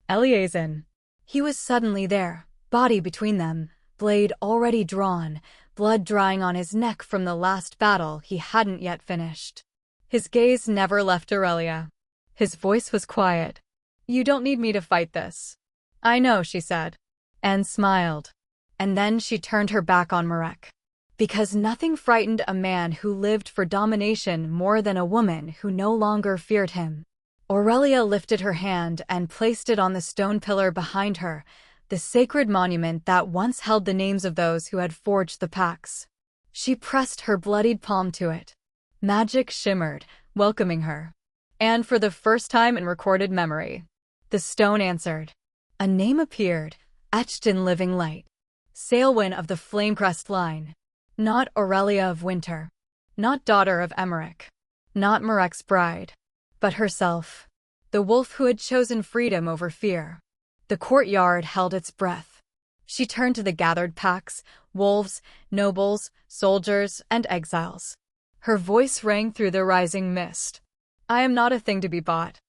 Eliasin. He was suddenly there, body between them, blade already drawn, blood drying on his neck from the last battle he hadn't yet finished. His gaze never left Aurelia. His voice was quiet. "You don't need me to fight this." "I know," she said, and smiled. And then she turned her back on Marek. Because nothing frightened a man who lived for domination more than a woman who no longer feared him. Aurelia lifted her hand and placed it on the stone pillar behind her, the sacred monument that once held the names of those who had forged the pacts. She pressed her bloodied palm to it. Magic shimmered, welcoming her. And for the first time in recorded memory, the stone answered. A name appeared, etched in living light. Selwyn of the Flamecrest line. Not Aurelia of Wynter. Not daughter of Emmerich. Not Marek's bride. But herself. The wolf who had chosen freedom over fear. The courtyard held its breath. She turned to the gathered packs, wolves, nobles, soldiers, and exiles. Her voice rang through the rising mist. "I am not a thing to be bought.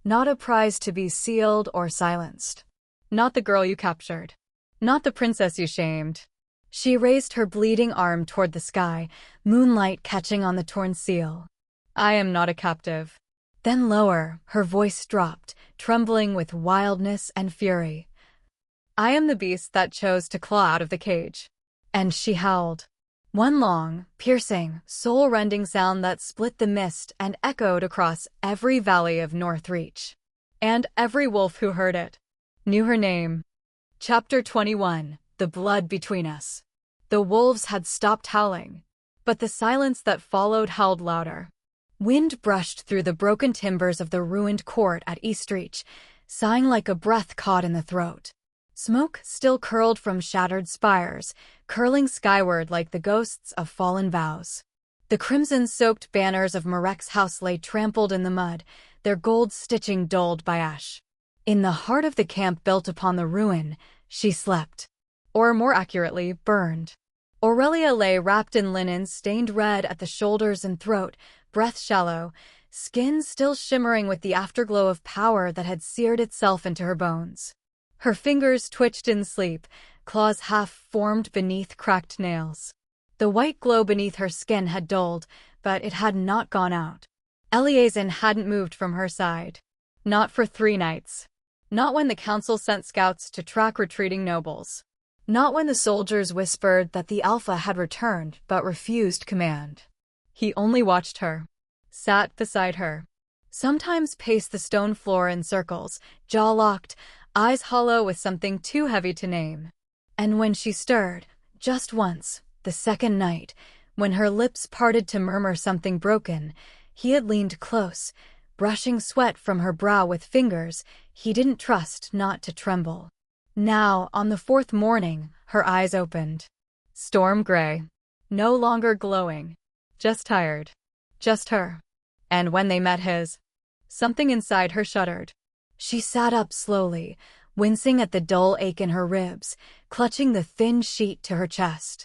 Not a prize to be sealed or silenced. Not the girl you captured. Not the princess you shamed. She raised her bleeding arm toward the sky, moonlight catching on the torn seal. I am not a captive. Then lower, her voice dropped, trembling with wildness and fury. I am the beast that chose to claw out of the cage. And she howled. One long, piercing, soul-rending sound that split the mist and echoed across every valley of Northreach. And every wolf who heard it knew her name. Chapter 21. The Blood Between Us. The wolves had stopped howling, but the silence that followed howled louder. Wind brushed through the broken timbers of the ruined court at Eastreach, sighing like a breath caught in the throat. Smoke still curled from shattered spires, curling skyward like the ghosts of fallen vows. The crimson-soaked banners of Marek's house lay trampled in the mud, their gold stitching dulled by ash. In the heart of the camp built upon the ruin, she slept. Or more accurately, burned. Aurelia lay wrapped in linen stained red at the shoulders and throat, breath shallow, skin still shimmering with the afterglow of power that had seared itself into her bones. Her fingers twitched in sleep, claws half-formed beneath cracked nails. The white glow beneath her skin had dulled, but it had not gone out. Eliasin hadn't moved from her side. Not for 3 nights. Not when the council sent scouts to track retreating nobles. Not when the soldiers whispered that the Alpha had returned but refused command. He only watched her. Sat beside her. Sometimes paced the stone floor in circles, jaw locked, eyes hollow with something too heavy to name. And when she stirred, just once, the second night, when her lips parted to murmur something broken, he had leaned close, brushing sweat from her brow with fingers he didn't trust not to tremble. Now, on the 4th morning, her eyes opened. Storm gray. No longer glowing. Just tired. Just her. And when they met his, something inside her shuddered. She sat up slowly, wincing at the dull ache in her ribs, clutching the thin sheet to her chest.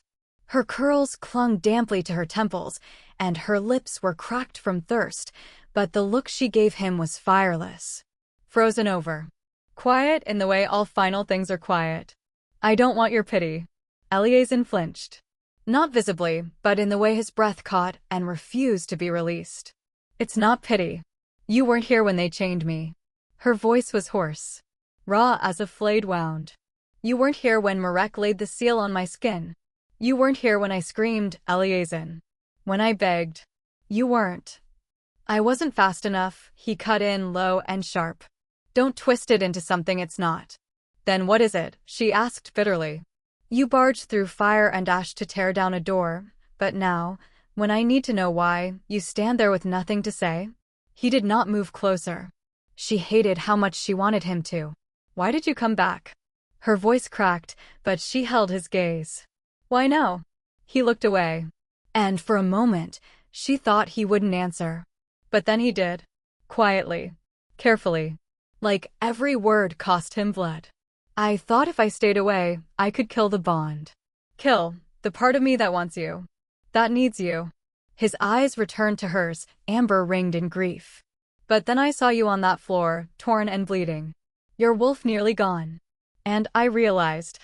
Her curls clung damply to her temples, and her lips were cracked from thirst, but the look she gave him was fireless. Frozen over. Quiet in the way all final things are quiet. I don't want your pity. Eliasin flinched. Not visibly, but in the way his breath caught and refused to be released. It's not pity. You weren't here when they chained me. Her voice was hoarse, raw as a flayed wound. You weren't here when Marek laid the seal on my skin. You weren't here when I screamed, Eliasin. When I begged. You weren't. I wasn't fast enough, he cut in low and sharp. Don't twist it into something it's not. Then what is it? She asked bitterly. You barged through fire and ash to tear down a door, but now, when I need to know why, you stand there with nothing to say? He did not move closer. She hated how much she wanted him to. Why did you come back? Her voice cracked, but she held his gaze. Why no? He looked away. And for a moment, she thought he wouldn't answer. But then he did. Quietly. Carefully. Like every word cost him blood. I thought if I stayed away, I could kill the bond. Kill the part of me that wants you. That needs you. His eyes returned to hers, amber-ringed in grief. But then I saw you on that floor, torn and bleeding. Your wolf nearly gone. And I realized.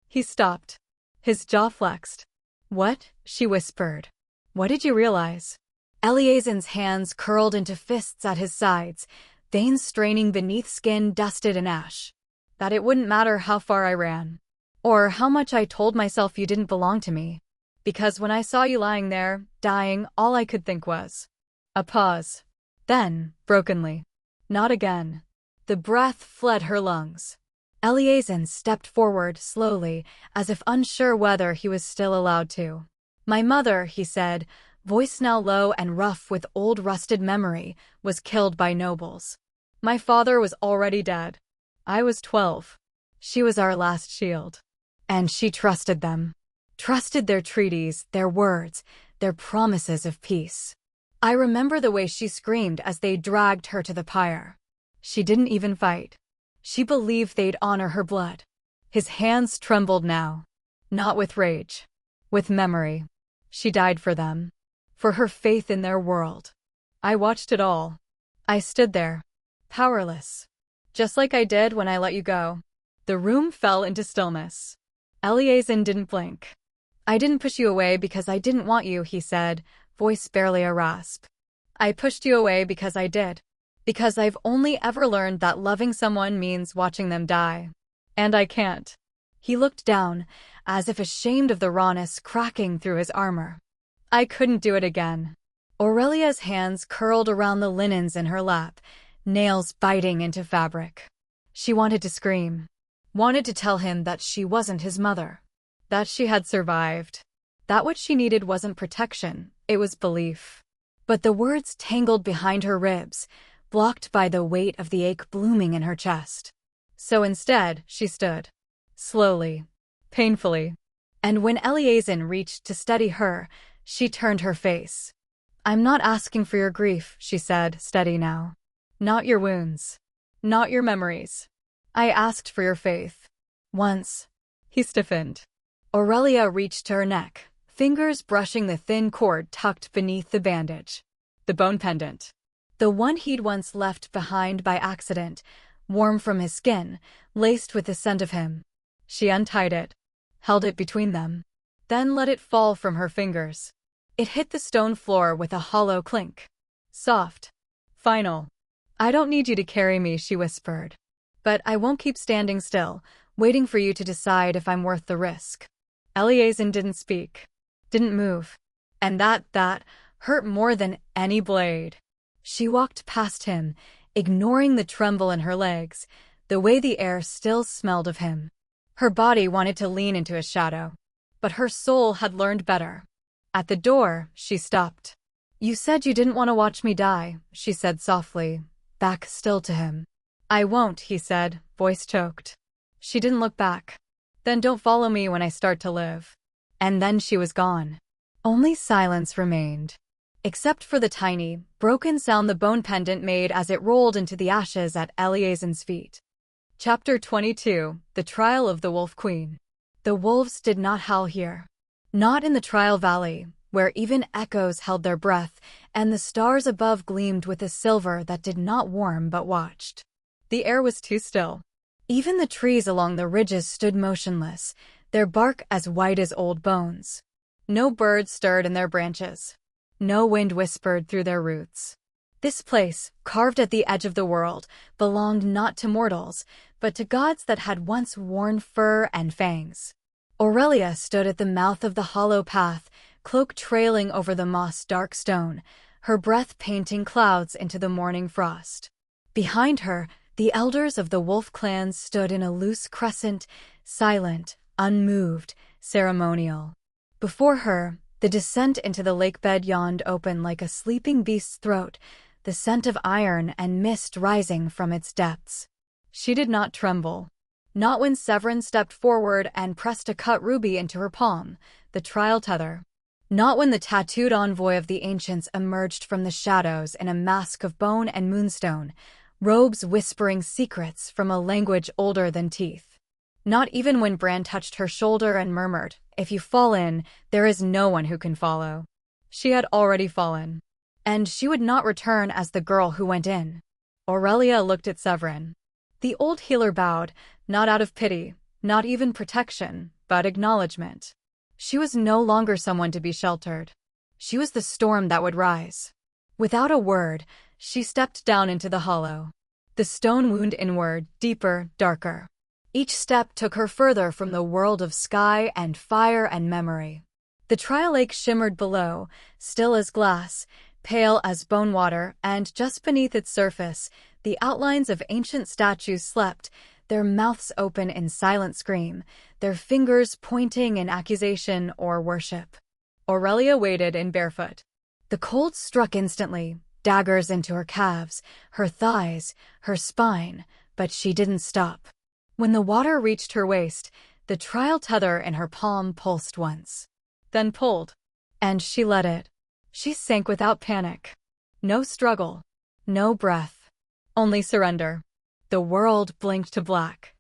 He stopped. His jaw flexed. What? She whispered. What did you realize? Eliasin's hands curled into fists at his sides, veins straining beneath skin dusted in ash. That it wouldn't matter how far I ran. Or how much I told myself you didn't belong to me. Because when I saw you lying there, dying, all I could think was. A pause. Then, brokenly. Not again. The breath fled her lungs. Eliasin stepped forward slowly, as if unsure whether he was still allowed to. My mother, he said, voice now low and rough with old rusted memory, was killed by nobles. My father was already dead. I was 12. She was our last shield. And she trusted them. Trusted their treaties, their words, their promises of peace. I remember the way she screamed as they dragged her to the pyre. She didn't even fight. She believed they'd honor her blood. His hands trembled now. Not with rage. With memory. She died for them. For her faith in their world. I watched it all. I stood there. Powerless. Just like I did when I let you go. The room fell into stillness. Eliezen didn't blink. I didn't push you away because I didn't want you, he said, voice barely a rasp. I pushed you away because I did. Because I've only ever learned that loving someone means watching them die. And I can't. He looked down, as if ashamed of the rawness cracking through his armor. I couldn't do it again. Aurelia's hands curled around the linens in her lap, nails biting into fabric. She wanted to scream. Wanted to tell him that she wasn't his mother. That she had survived. That what she needed wasn't protection, it was belief. But the words tangled behind her ribs, blocked by the weight of the ache blooming in her chest. So instead, she stood. Slowly. Painfully. And when Eliezen reached to steady her, she turned her face. I'm not asking for your grief, she said, steady now. Not your wounds. Not your memories. I asked for your faith. Once. He stiffened. Aurelia reached to her neck, fingers brushing the thin cord tucked beneath the bandage. The bone pendant. The one he'd once left behind by accident, warm from his skin, laced with the scent of him. She untied it, held it between them, then let it fall from her fingers. It hit the stone floor with a hollow clink. Soft. Final. I don't need you to carry me, she whispered. But I won't keep standing still, waiting for you to decide if I'm worth the risk. Eliezen didn't speak. Didn't move. And that hurt more than any blade. She walked past him, ignoring the tremble in her legs, the way the air still smelled of him. Her body wanted to lean into his shadow. But her soul had learned better. At the door, she stopped. You said you didn't want to watch me die, she said softly, back still to him. I won't, he said, voice choked. She didn't look back. Then don't follow me when I start to live. And then she was gone. Only silence remained. Except for the tiny, broken sound the bone pendant made as it rolled into the ashes at Eliezen's feet. Chapter 22, The Trial of the Wolf Queen. The wolves did not howl here. Not in the Trial Valley, where even echoes held their breath, and the stars above gleamed with a silver that did not warm but watched. The air was too still. Even the trees along the ridges stood motionless, their bark as white as old bones. No bird stirred in their branches. No wind whispered through their roots. This place, carved at the edge of the world, belonged not to mortals, but to gods that had once worn fur and fangs. Aurelia stood at the mouth of the hollow path, cloak trailing over the moss-dark stone, her breath painting clouds into the morning frost. Behind her, the elders of the wolf clans stood in a loose crescent, silent, unmoved, ceremonial. Before her, the descent into the lakebed yawned open like a sleeping beast's throat, the scent of iron and mist rising from its depths. She did not tremble. Not when Severin stepped forward and pressed a cut ruby into her palm, the trial tether. Not when the tattooed envoy of the ancients emerged from the shadows in a mask of bone and moonstone, robes whispering secrets from a language older than teeth. Not even when Bran touched her shoulder and murmured, "If you fall in, there is no one who can follow." She had already fallen. And she would not return as the girl who went in. Aurelia looked at Severin. The old healer bowed, not out of pity, not even protection, but acknowledgement. She was no longer someone to be sheltered. She was the storm that would rise. Without a word, she stepped down into the hollow. The stone wound inward, deeper, darker. Each step took her further from the world of sky and fire and memory. The trial lake shimmered below, still as glass, pale as bone water, and just beneath its surface, the outlines of ancient statues slept, their mouths open in silent scream, their fingers pointing in accusation or worship. Aurelia waited in barefoot. The cold struck instantly, daggers into her calves, her thighs, her spine, but she didn't stop. When the water reached her waist, the trial tether in her palm pulsed once. Then pulled. And she let it. She sank without panic. No struggle. No breath. Only surrender. The world blinked to black.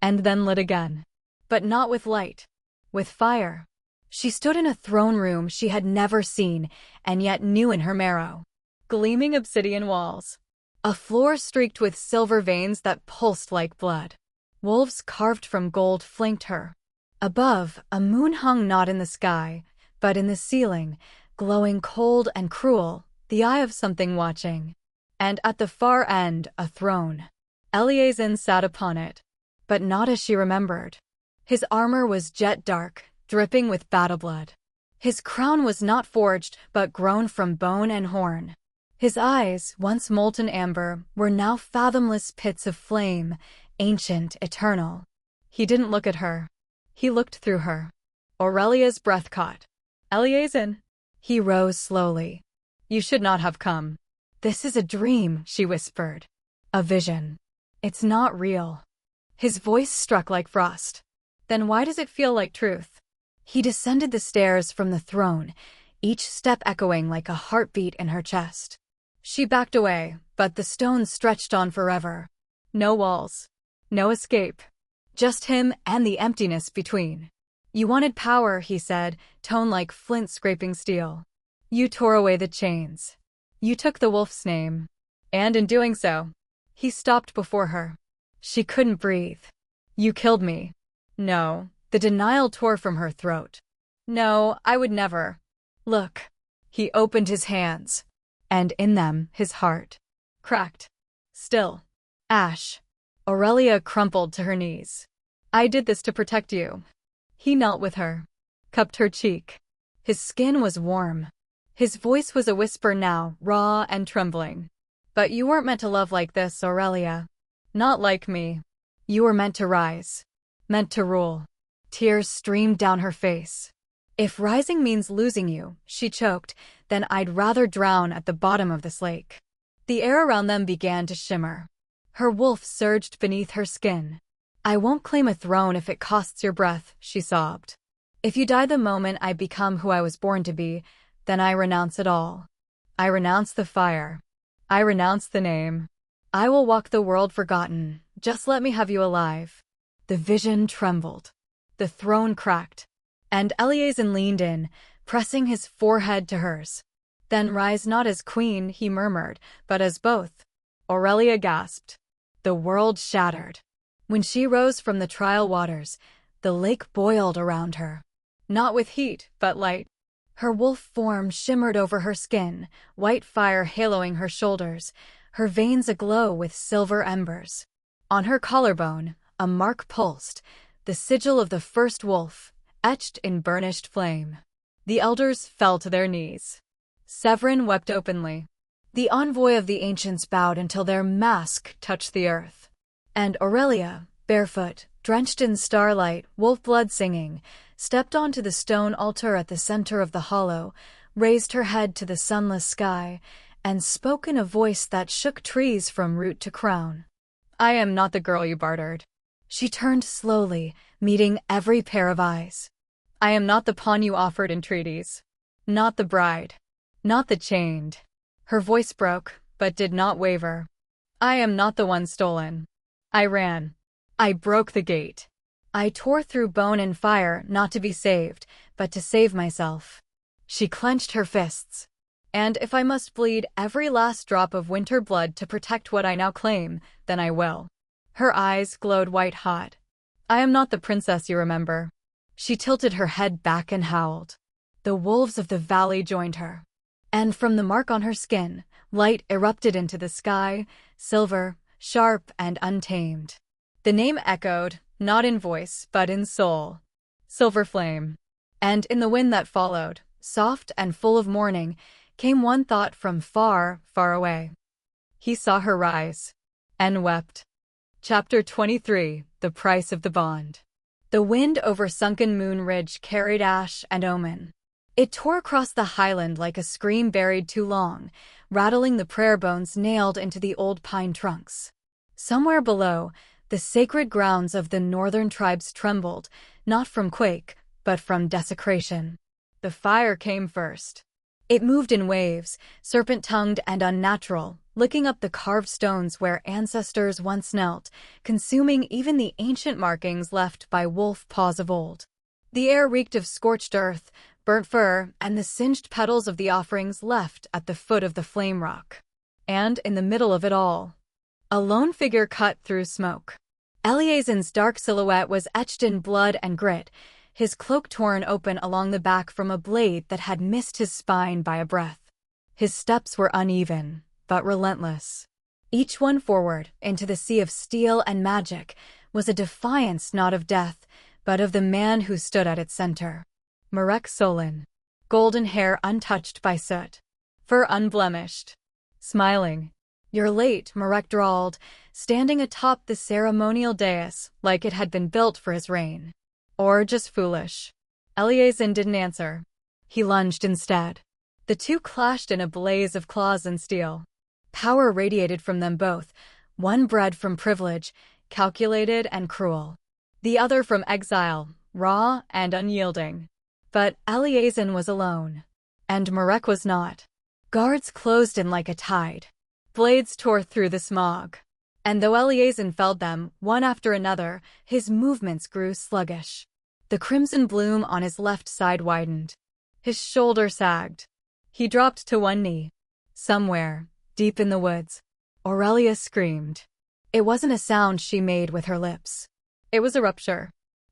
And then lit again. But not with light. With fire. She stood in a throne room she had never seen, and yet knew in her marrow. Gleaming obsidian walls. a floor streaked with silver veins that pulsed like blood. Wolves carved from gold flanked her. Above, a moon hung not in the sky, but in the ceiling, glowing cold and cruel, the eye of something watching. And at the far end, a throne. Eleazin sat upon it, but not as she remembered. His armor was jet dark, dripping with battle blood. His crown was not forged, but grown from bone and horn. His eyes, once molten amber, were now fathomless pits of flame, ancient, eternal. He didn't look at her. He looked through her. Aurelia's breath caught. Eleazin. He rose slowly. You should not have come. This is a dream, she whispered. A vision. It's not real. His voice struck like frost. Then why does it feel like truth? He descended the stairs from the throne, each step echoing like a heartbeat in her chest. She backed away, but the stones stretched on forever. No walls. No escape. Just him and the emptiness between. You wanted power, he said, tone like flint scraping steel. You tore away the chains. You took the wolf's name. And in doing so, he stopped before her. She couldn't breathe. You killed me. No, the denial tore from her throat. No, I would never. Look. He opened his hands. And in them, his heart. Cracked. Still. Ash. Aurelia crumpled to her knees. I did this to protect you. He knelt with her. Cupped her cheek. His skin was warm. His voice was a whisper now, raw and trembling. But you weren't meant to love like this, Aurelia. Not like me. You were meant to rise. Meant to rule. Tears streamed down her face. If rising means losing you, she choked, then I'd rather drown at the bottom of this lake. The air around them began to shimmer. Her wolf surged beneath her skin. I won't claim a throne if it costs your breath, she sobbed. If you die the moment I become who I was born to be, then I renounce it all. I renounce the fire. I renounce the name. I will walk the world forgotten. Just let me have you alive. The vision trembled. The throne cracked. And Eleazin leaned in, pressing his forehead to hers. Then rise not as queen, he murmured, but as both. Aurelia gasped. The world shattered. When she rose from the trial waters, the lake boiled around her. Not with heat, but light. Her wolf form shimmered over her skin, white fire haloing her shoulders, her veins aglow with silver embers. On her collarbone, a mark pulsed, the sigil of the first wolf, etched in burnished flame. The elders fell to their knees. Severin wept openly. The envoy of the ancients bowed until their mask touched the earth. And Aurelia, barefoot, drenched in starlight, wolf blood singing, stepped onto the stone altar at the center of the hollow, raised her head to the sunless sky, and spoke in a voice that shook trees from root to crown. I am not the girl you bartered. She turned slowly, meeting every pair of eyes. I am not the pawn you offered entreaties. Not the bride. Not the chained. Her voice broke, but did not waver. I am not the one stolen. I ran. I broke the gate. I tore through bone and fire not to be saved, but to save myself. She clenched her fists. And if I must bleed every last drop of winter blood to protect what I now claim, then I will. Her eyes glowed white-hot. I am not the princess you remember. She tilted her head back and howled. The wolves of the valley joined her. And from the mark on her skin, light erupted into the sky, silver, sharp and untamed. The name echoed, not in voice, but in soul. Silver Flame. And in the wind that followed, soft and full of mourning, came one thought from far, far away. He saw her rise. And wept. Chapter 23, The Price of the Bond. The wind over Sunken Moon Ridge carried ash and omen. It tore across the highland like a scream buried too long, rattling the prayer bones nailed into the old pine trunks. Somewhere below, the sacred grounds of the northern tribes trembled, not from quake, but from desecration. The fire came first. It moved in waves, serpent-tongued and unnatural, licking up the carved stones where ancestors once knelt, consuming even the ancient markings left by wolf paws of old. The air reeked of scorched earth, burnt fur, and the singed petals of the offerings left at the foot of the flame rock. And in the middle of it all, a lone figure cut through smoke. Eleazen's dark silhouette was etched in blood and grit, his cloak torn open along the back from a blade that had missed his spine by a breath. His steps were uneven, but relentless. Each one forward, into the sea of steel and magic, was a defiance not of death, but of the man who stood at its center. Marek Solon. Golden hair untouched by soot. Fur unblemished. Smiling. "You're late," Marek drawled, standing atop the ceremonial dais like it had been built for his reign. "Or just foolish." Eleazen didn't answer. He lunged instead. The two clashed in a blaze of claws and steel. Power radiated from them both, one bred from privilege, calculated and cruel. The other from exile, raw and unyielding. But Eleazen was alone. And Marek was not. Guards closed in like a tide. Blades tore through the smog. And though Eleazen felled them, one after another, his movements grew sluggish. The crimson bloom on his left side widened. His shoulder sagged. He dropped to one knee. Somewhere, deep in the woods, Aurelia screamed. It wasn't a sound she made with her lips. It was a rupture.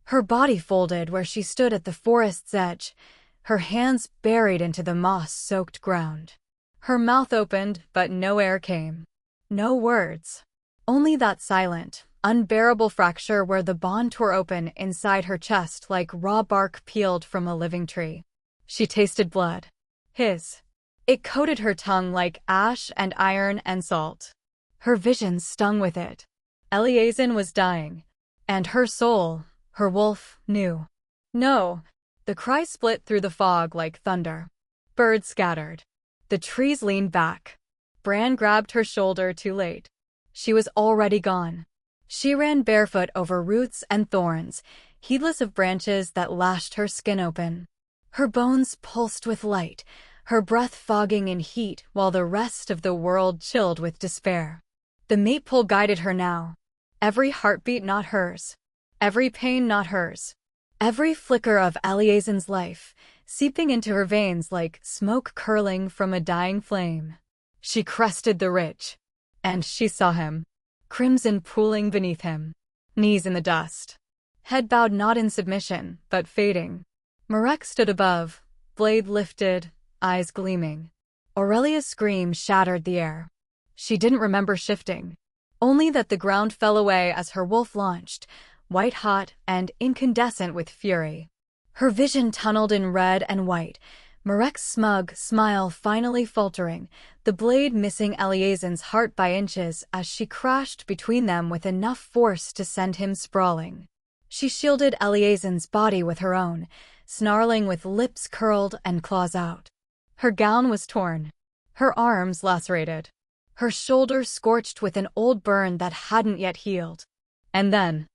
Her body folded where she stood at the forest's edge, her hands buried into the moss-soaked ground. Her mouth opened, but no air came. No words. Only that silent, unbearable fracture where the bond tore open inside her chest like raw bark peeled from a living tree. She tasted blood. His. It coated her tongue like ash and iron and salt. Her vision stung with it. Eleazen was dying. And her soul, her wolf, knew. No. The cry split through the fog like thunder. Birds scattered. The trees leaned back. Bran grabbed her shoulder too late. She was already gone. She ran barefoot over roots and thorns, heedless of branches that lashed her skin open. Her bones pulsed with light, her breath fogging in heat while the rest of the world chilled with despair. The mate pull guided her now. Every heartbeat not hers. Every pain not hers. Every flicker of Eleazen's life, seeping into her veins like smoke curling from a dying flame. She crested the ridge. And she saw him. Crimson pooling beneath him. Knees in the dust. Head bowed not in submission, but fading. Marek stood above, blade lifted, eyes gleaming. Aurelia's scream shattered the air. She didn't remember shifting. Only that the ground fell away as her wolf launched, white-hot and incandescent with fury. Her vision tunneled in red and white, Marek's smug smile finally faltering, the blade missing Eleazen's heart by inches as she crashed between them with enough force to send him sprawling. She shielded Eleazen's body with her own, snarling with lips curled and claws out. Her gown was torn, her arms lacerated, her shoulder scorched with an old burn that hadn't yet healed. And then,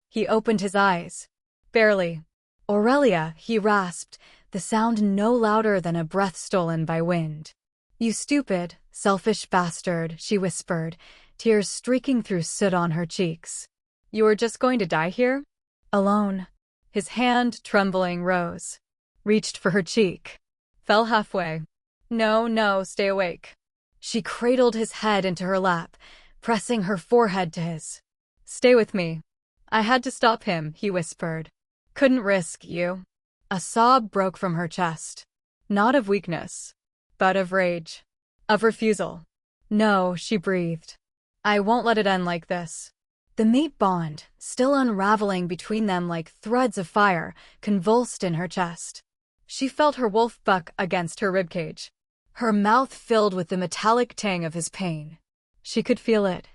he opened his eyes. Barely. "Aurelia," he rasped, the sound no louder than a breath stolen by wind. "You stupid, selfish bastard," she whispered, tears streaking through soot on her cheeks. "You were just going to die here? Alone?" His hand, trembling, rose. Reached for her cheek. Fell halfway. "No, no, stay awake." She cradled his head into her lap, pressing her forehead to his. "Stay with me." "I had to stop him," he whispered. "Couldn't risk you." A sob broke from her chest. Not of weakness, but of rage. Of refusal. "No," she breathed. "I won't let it end like this." The mate bond, still unraveling between them like threads of fire, convulsed in her chest. She felt her wolf buck against her ribcage. Her mouth filled with the metallic tang of his pain. She could feel it.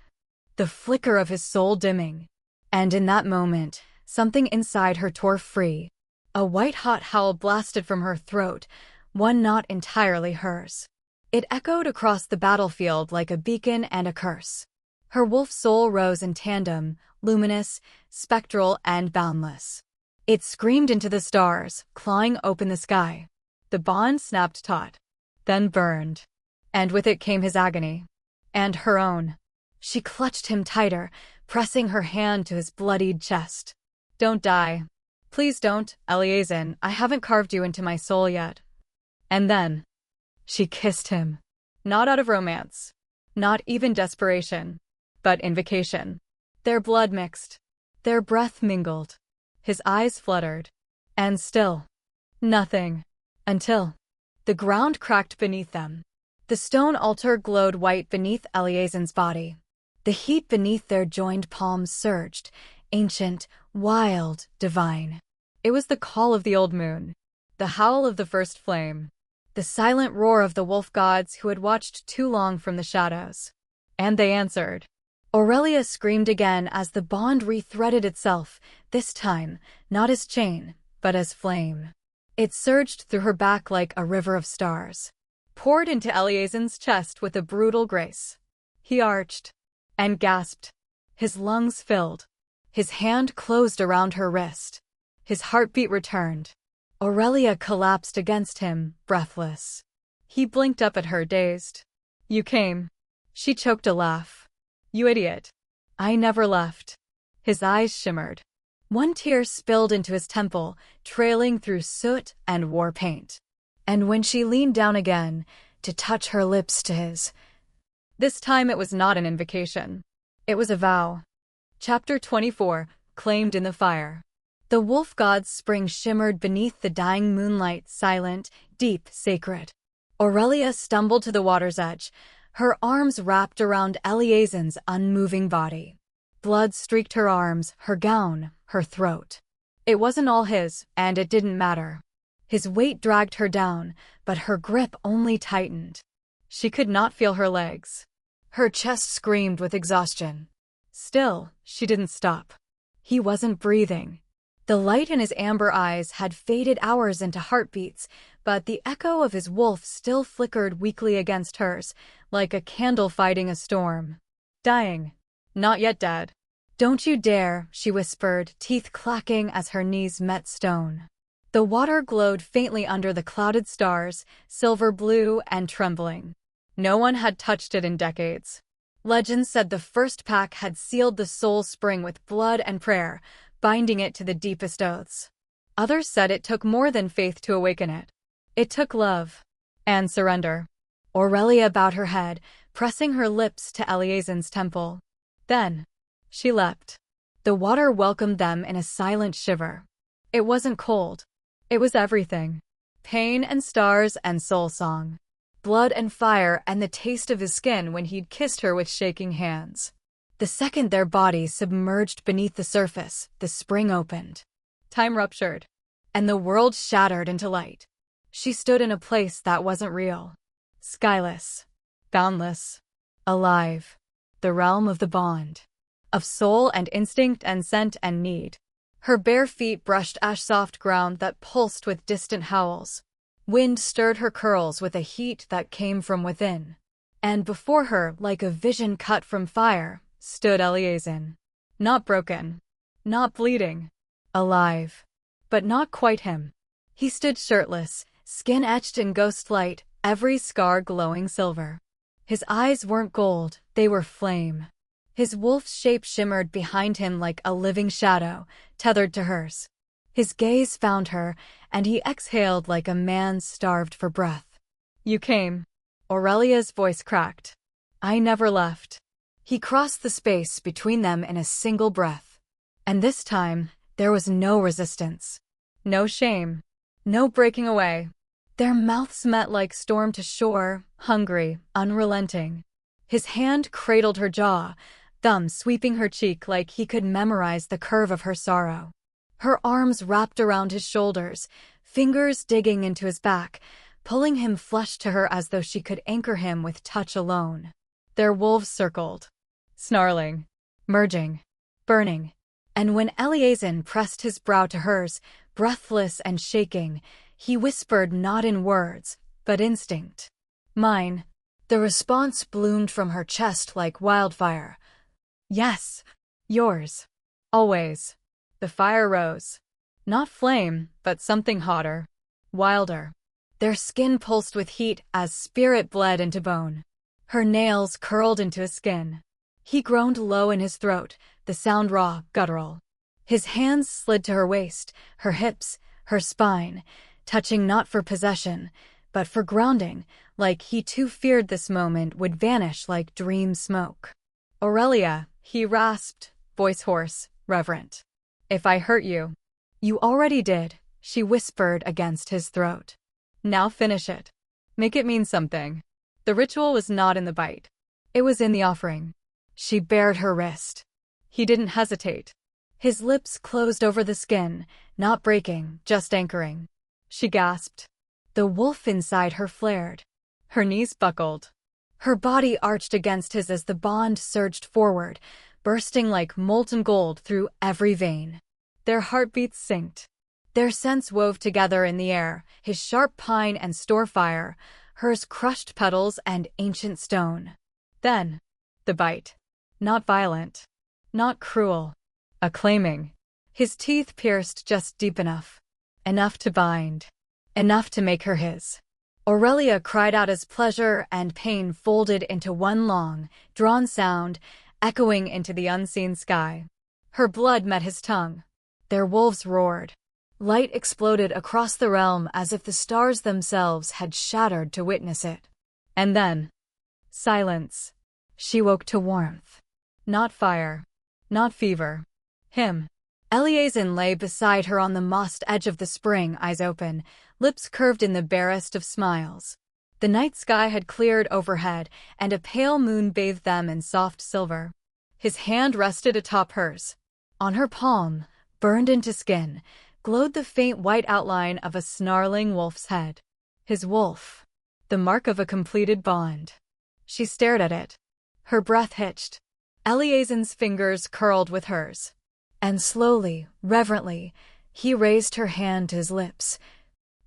The flicker of his soul dimming. And in that moment, something inside her tore free. A white-hot howl blasted from her throat, one not entirely hers. It echoed across the battlefield like a beacon and a curse. Her wolf soul rose in tandem, luminous, spectral, and boundless. It screamed into the stars, clawing open the sky. The bond snapped taut, then burned. And with it came his agony. And her own. She clutched him tighter, pressing her hand to his bloodied chest. "Don't die. Please don't, Eleazen, I haven't carved you into my soul yet." And then, she kissed him. Not out of romance. Not even desperation, but invocation. Their blood mixed. Their breath mingled. His eyes fluttered. And still, nothing. Until the ground cracked beneath them. The stone altar glowed white beneath Eleazar's body. The heat beneath their joined palms surged, ancient, wild, divine. It was the call of the old moon, the howl of the first flame, the silent roar of the wolf gods who had watched too long from the shadows. And they answered. Aurelia screamed again as the bond rethreaded itself, this time, not as chain, but as flame. It surged through her back like a river of stars, poured into Eleazar's chest with a brutal grace. He arched and gasped. His lungs filled. His hand closed around her wrist. His heartbeat returned. Aurelia collapsed against him, breathless. He blinked up at her, dazed. You came. She choked a laugh. You idiot. I never left. His eyes shimmered. One tear spilled into his temple, trailing through soot and war paint. And when she leaned down again, to touch her lips to his, this time it was not an invocation. It was a vow. Chapter 24, Claimed in the Fire. The wolf god's spring shimmered beneath the dying moonlight, silent, deep, sacred. Aurelia stumbled to the water's edge, her arms wrapped around Eleazar's unmoving body. Blood streaked her arms, her gown, her throat. It wasn't all his, and it didn't matter. His weight dragged her down, but her grip only tightened. She could not feel her legs. Her chest screamed with exhaustion. Still, she didn't stop. He wasn't breathing. The light in his amber eyes had faded hours into heartbeats, but the echo of his wolf still flickered weakly against hers, like a candle fighting a storm. Dying. Not yet dead. Don't you dare, she whispered, teeth clacking as her knees met stone. The water glowed faintly under the clouded stars, silver blue and trembling. No one had touched it in decades. Legend said the first pack had sealed the soul spring with blood and prayer, binding it to the deepest oaths. Others said it took more than faith to awaken it. It took love. And surrender. Aurelia bowed her head, pressing her lips to Eleazar's temple. Then, she leapt. The water welcomed them in a silent shiver. It wasn't cold. It was everything. Pain and stars and soul song. Blood and fire and the taste of his skin when he'd kissed her with shaking hands. The second their bodies submerged beneath the surface, the spring opened. Time ruptured. And the world shattered into light. She stood in a place that wasn't real. Skyless. Boundless. Alive. The realm of the bond. Of soul and instinct and scent and need. Her bare feet brushed ash-soft ground that pulsed with distant howls. Wind stirred her curls with a heat that came from within. And before her, like a vision cut from fire, stood Eleazar. Not broken. Not bleeding. Alive. But not quite him. He stood shirtless, skin etched in ghost light, every scar glowing silver. His eyes weren't gold, they were flame. His wolf's shape shimmered behind him like a living shadow, tethered to hers. His gaze found her, and he exhaled like a man starved for breath. You came. Aurelia's voice cracked. I never left. He crossed the space between them in a single breath. And this time, there was no resistance. No shame. No breaking away. Their mouths met like storm to shore, hungry, unrelenting. His hand cradled her jaw, thumb sweeping her cheek like he could memorize the curve of her sorrow. Her arms wrapped around his shoulders, fingers digging into his back, pulling him flush to her as though she could anchor him with touch alone. Their wolves circled. Snarling. Merging. Burning. And when Eleazar pressed his brow to hers, breathless and shaking, he whispered not in words, but instinct. Mine. The response bloomed from her chest like wildfire. Yes. Yours. Always. The fire rose. Not flame, but something hotter. Wilder. Their skin pulsed with heat as spirit bled into bone. Her nails curled into his skin. He groaned low in his throat, the sound raw, guttural. His hands slid to her waist, her hips, her spine, touching not for possession, but for grounding, like he too feared this moment would vanish like dream smoke. "Aurelia," he rasped, voice hoarse, reverent. "If I hurt you." "You already did," she whispered against his throat. "Now finish it. Make it mean something." The ritual was not in the bite. It was in the offering. She bared her wrist. He didn't hesitate. His lips closed over the skin, not breaking, just anchoring. She gasped. The wolf inside her flared. Her knees buckled. Her body arched against his as the bond surged forward, bursting like molten gold through every vein. Their heartbeats synced. Their scents wove together in the air, his sharp pine and store fire, hers crushed petals and ancient stone. Then, the bite. Not violent. Not cruel. Acclaiming. His teeth pierced just deep enough. Enough to bind. Enough to make her his. Aurelia cried out as pleasure and pain folded into one long, drawn sound, echoing into the unseen sky. Her blood met his tongue. Their wolves roared. Light exploded across the realm as if the stars themselves had shattered to witness it. And then, silence. She woke to warmth. Not fire. Not fever. Him. Eleazin lay beside her on the mossed edge of the spring, eyes open, lips curved in the barest of smiles. The night sky had cleared overhead, and a pale moon bathed them in soft silver. His hand rested atop hers. On her palm, burned into skin, glowed the faint white outline of a snarling wolf's head. His wolf. The mark of a completed bond. She stared at it. Her breath hitched. Eleazin's fingers curled with hers. And slowly, reverently, he raised her hand to his lips,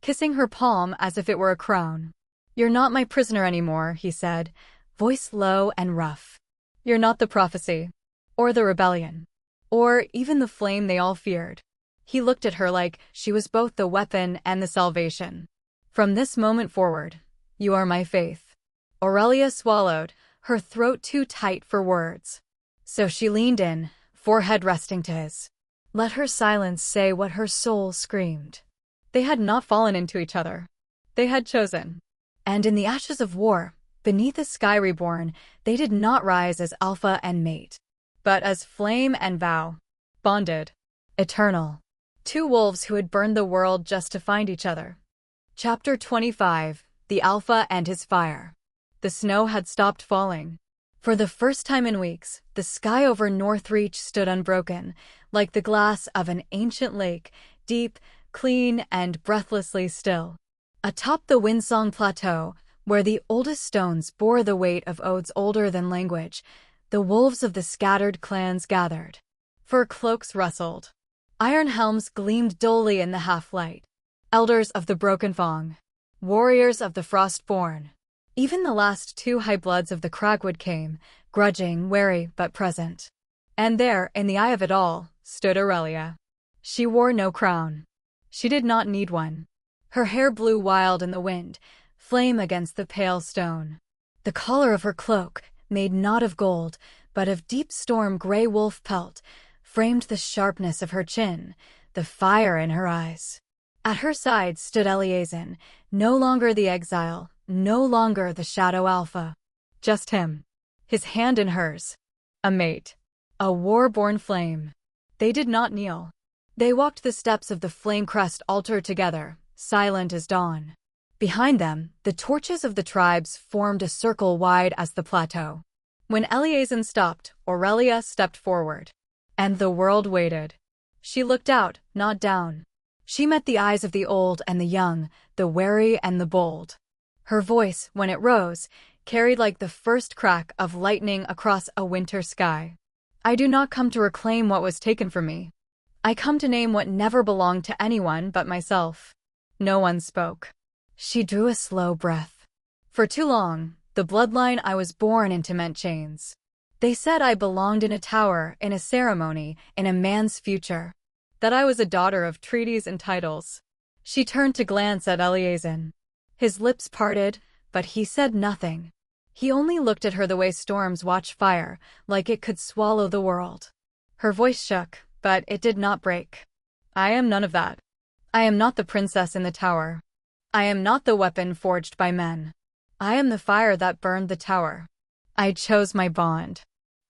kissing her palm as if it were a crown. "You're not my prisoner anymore," he said, voice low and rough. "You're not the prophecy, or the rebellion, or even the flame they all feared." He looked at her like she was both the weapon and the salvation. "From this moment forward, you are my faith." Aurelia swallowed, her throat too tight for words. So she leaned in, forehead resting to his. Let her silence say what her soul screamed. They had not fallen into each other. They had chosen. And in the ashes of war, beneath a sky reborn, they did not rise as alpha and mate, but as flame and vow. Bonded. Eternal. Two wolves who had burned the world just to find each other. Chapter 25. The Alpha and His Fire. The snow had stopped falling. For the first time in weeks, the sky over Northreach stood unbroken, like the glass of an ancient lake, deep, clean, and breathlessly still. Atop the Windsong Plateau, where the oldest stones bore the weight of odes older than language, the wolves of the scattered clans gathered. Fur cloaks rustled. Iron helms gleamed dully in the half-light. Elders of the Broken Fong. Warriors of the Frostborn. Even the last two high-bloods of the Cragwood came, grudging, wary, but present. And there, in the eye of it all, stood Aurelia. She wore no crown. She did not need one. Her hair blew wild in the wind, flame against the pale stone. The collar of her cloak, made not of gold, but of deep storm gray wolf pelt, framed the sharpness of her chin, the fire in her eyes. At her side stood Eleazin, no longer the exile, no longer the shadow alpha. Just him. His hand in hers. A mate. A war-born flame. They did not kneel. They walked the steps of the flame-crest altar together, silent as dawn. Behind them, the torches of the tribes formed a circle wide as the plateau. When Eleazin stopped, Aurelia stepped forward. And the world waited. She looked out, not down. She met the eyes of the old and the young, the wary and the bold. Her voice, when it rose, carried like the first crack of lightning across a winter sky. I do not come to reclaim what was taken from me. I come to name what never belonged to anyone but myself. No one spoke. She drew a slow breath. For too long, the bloodline I was born into meant chains. They said I belonged in a tower, in a ceremony, in a man's future. That I was a daughter of treaties and titles. She turned to glance at Eleazin. His lips parted, but he said nothing. He only looked at her the way storms watch fire, like it could swallow the world. Her voice shook, but it did not break. I am none of that. I am not the princess in the tower. I am not the weapon forged by men. I am the fire that burned the tower. I chose my bond.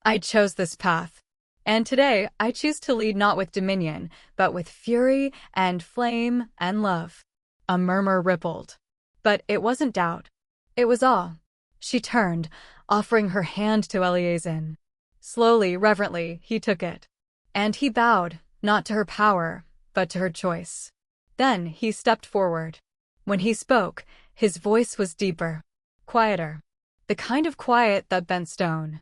I chose this path. And today, I choose to lead not with dominion, but with fury and flame and love. A murmur rippled. But it wasn't doubt. It was awe. She turned, offering her hand to Eleazar. Slowly, reverently, he took it. And he bowed, not to her power, but to her choice. Then he stepped forward. When he spoke, his voice was deeper, quieter. The kind of quiet that bent stone.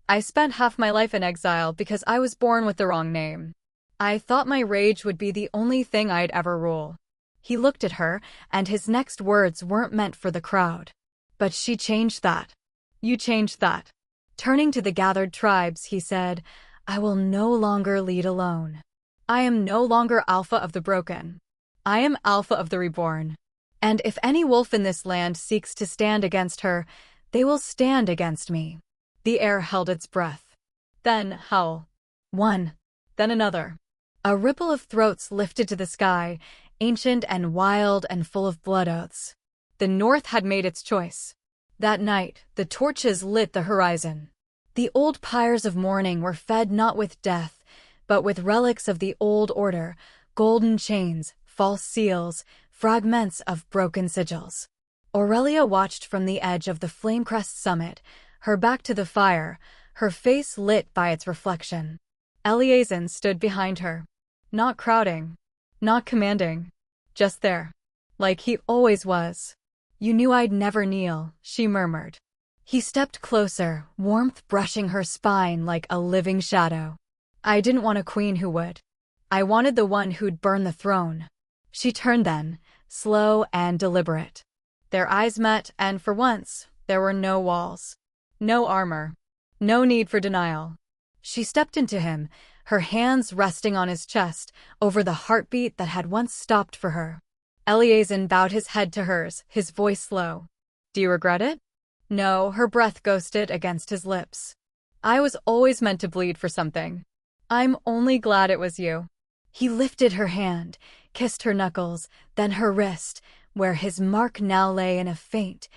I spent half my life in exile because I was born with the wrong name. I thought my rage would be the only thing I'd ever rule. He looked at her, and his next words weren't meant for the crowd. But she changed that. You changed that. Turning to the gathered tribes, he said, I will no longer lead alone. I am no longer Alpha of the broken. I am Alpha of the reborn. And if any wolf in this land seeks to stand against her, they will stand against me. The air held its breath. Then howl. One. Then another. A ripple of throats lifted to the sky, ancient and wild and full of blood oaths. The North had made its choice. That night, the torches lit the horizon. The old pyres of mourning were fed not with death, but with relics of the old order, golden chains, false seals, fragments of broken sigils. Aurelia watched from the edge of the flame-crest summit, her back to the fire, her face lit by its reflection. Eleazar stood behind her. Not crowding. Not commanding. Just there. Like he always was. You knew I'd never kneel, she murmured. He stepped closer, warmth brushing her spine like a living shadow. I didn't want a queen who would. I wanted the one who'd burn the throne. She turned then, slow and deliberate. Their eyes met, and for once, there were no walls. No armor. No need for denial. She stepped into him, her hands resting on his chest, over the heartbeat that had once stopped for her. Eleazar bowed his head to hers, his voice low. Do you regret it? No, her breath ghosted against his lips. I was always meant to bleed for something. I'm only glad it was you. He lifted her hand, kissed her knuckles, then her wrist, where his mark now lay in a faint,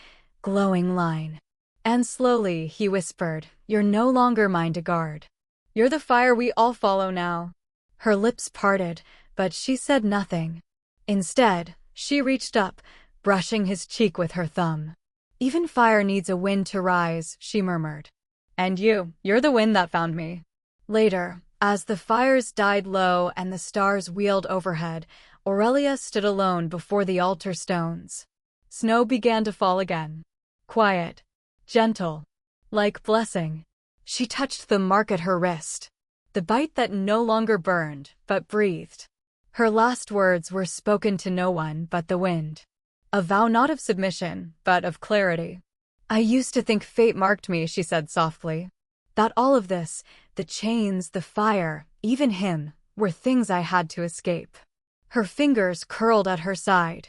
glowing line. And slowly, he whispered, You're no longer mine to guard. You're the fire we all follow now. Her lips parted, but she said nothing. Instead, she reached up, brushing his cheek with her thumb. Even fire needs a wind to rise, she murmured. And you're the wind that found me. Later, as the fires died low and the stars wheeled overhead, Aurelia stood alone before the altar stones. Snow began to fall again. Quiet. Gentle. Like blessing. She touched the mark at her wrist. The bite that no longer burned, but breathed. Her last words were spoken to no one but the wind. A vow not of submission, but of clarity. I used to think fate marked me, she said softly. That all of this, the chains, the fire, even him, were things I had to escape. Her fingers curled at her side.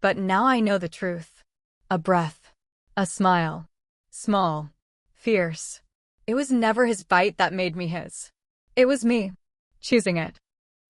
But now I know the truth. A breath. A smile. Small. Fierce. It was never his bite that made me his. It was me. Choosing it.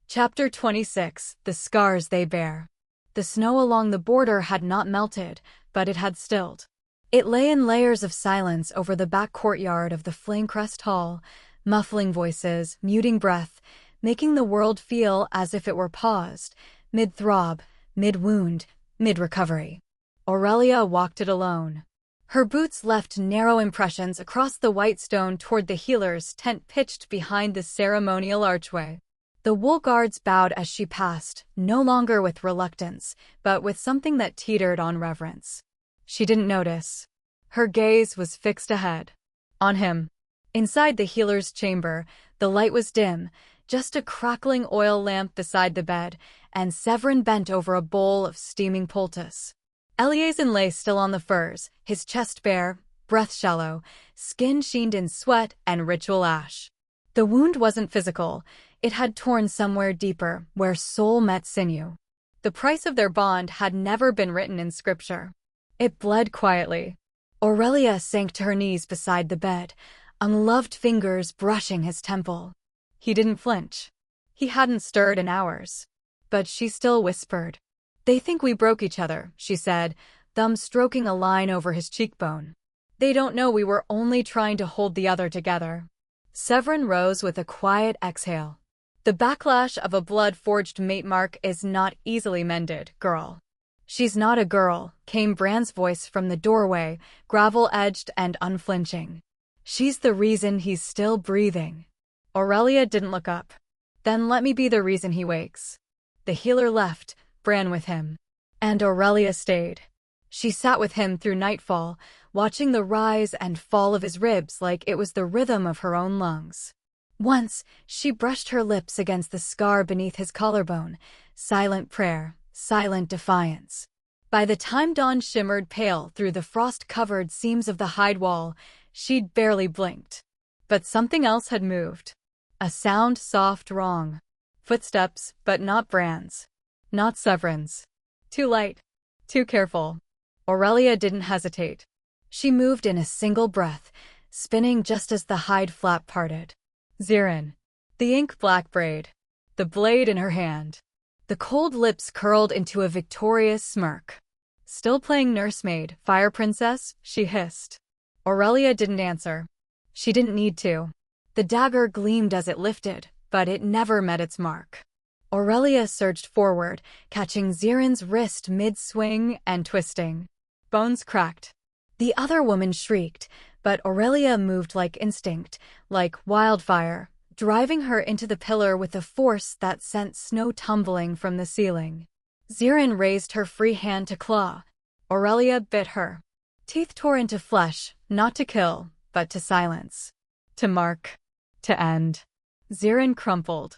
Chapter 26. The Scars They Bear. The snow along the border had not melted, but it had stilled. It lay in layers of silence over the back courtyard of the Flamecrest Hall, muffling voices, muting breath, making the world feel as if it were paused, mid-throb, mid-wound, mid-recovery. Aurelia walked it alone. Her boots left narrow impressions across the white stone toward the healer's tent pitched behind the ceremonial archway. The wool guards bowed as she passed, no longer with reluctance, but with something that teetered on reverence. She didn't notice. Her gaze was fixed ahead. On him. Inside the healer's chamber, the light was dim, just a crackling oil lamp beside the bed, and Severin bent over a bowl of steaming poultice. Eleazar lay still on the furs, his chest bare, breath shallow, skin sheened in sweat and ritual ash. The wound wasn't physical. It had torn somewhere deeper, where soul met sinew. The price of their bond had never been written in scripture. It bled quietly. Aurelia sank to her knees beside the bed, unloved fingers brushing his temple. He didn't flinch. He hadn't stirred in hours. But she still whispered, They think we broke each other, she said, thumb stroking a line over his cheekbone. They don't know we were only trying to hold the other together. Severin rose with a quiet exhale. The backlash of a blood-forged mate mark is not easily mended, girl. She's not a girl, came Bran's voice from the doorway, gravel-edged and unflinching. She's the reason he's still breathing. Aurelia didn't look up. Then let me be the reason he wakes. The healer left, Bran with him. And Aurelia stayed. She sat with him through nightfall, watching the rise and fall of his ribs like it was the rhythm of her own lungs. Once, she brushed her lips against the scar beneath his collarbone, silent prayer, silent defiance. By the time dawn shimmered pale through the frost-covered seams of the hide wall, she'd barely blinked. But something else had moved. A sound soft wrong. Footsteps, but not Bran's. Not Severin's. Too light. Too careful. Aurelia didn't hesitate. She moved in a single breath, spinning just as the hide flap parted. Zirin. The ink-black braid. The blade in her hand. The cold lips curled into a victorious smirk. Still playing nursemaid, fire princess, she hissed. Aurelia didn't answer. She didn't need to. The dagger gleamed as it lifted, but it never met its mark. Aurelia surged forward, catching Zirin's wrist mid-swing and twisting. Bones cracked. The other woman shrieked, but Aurelia moved like instinct, like wildfire, driving her into the pillar with a force that sent snow tumbling from the ceiling. Zirin raised her free hand to claw. Aurelia bit her. Teeth tore into flesh, not to kill, but to silence. To mark. To end. Zirin crumpled.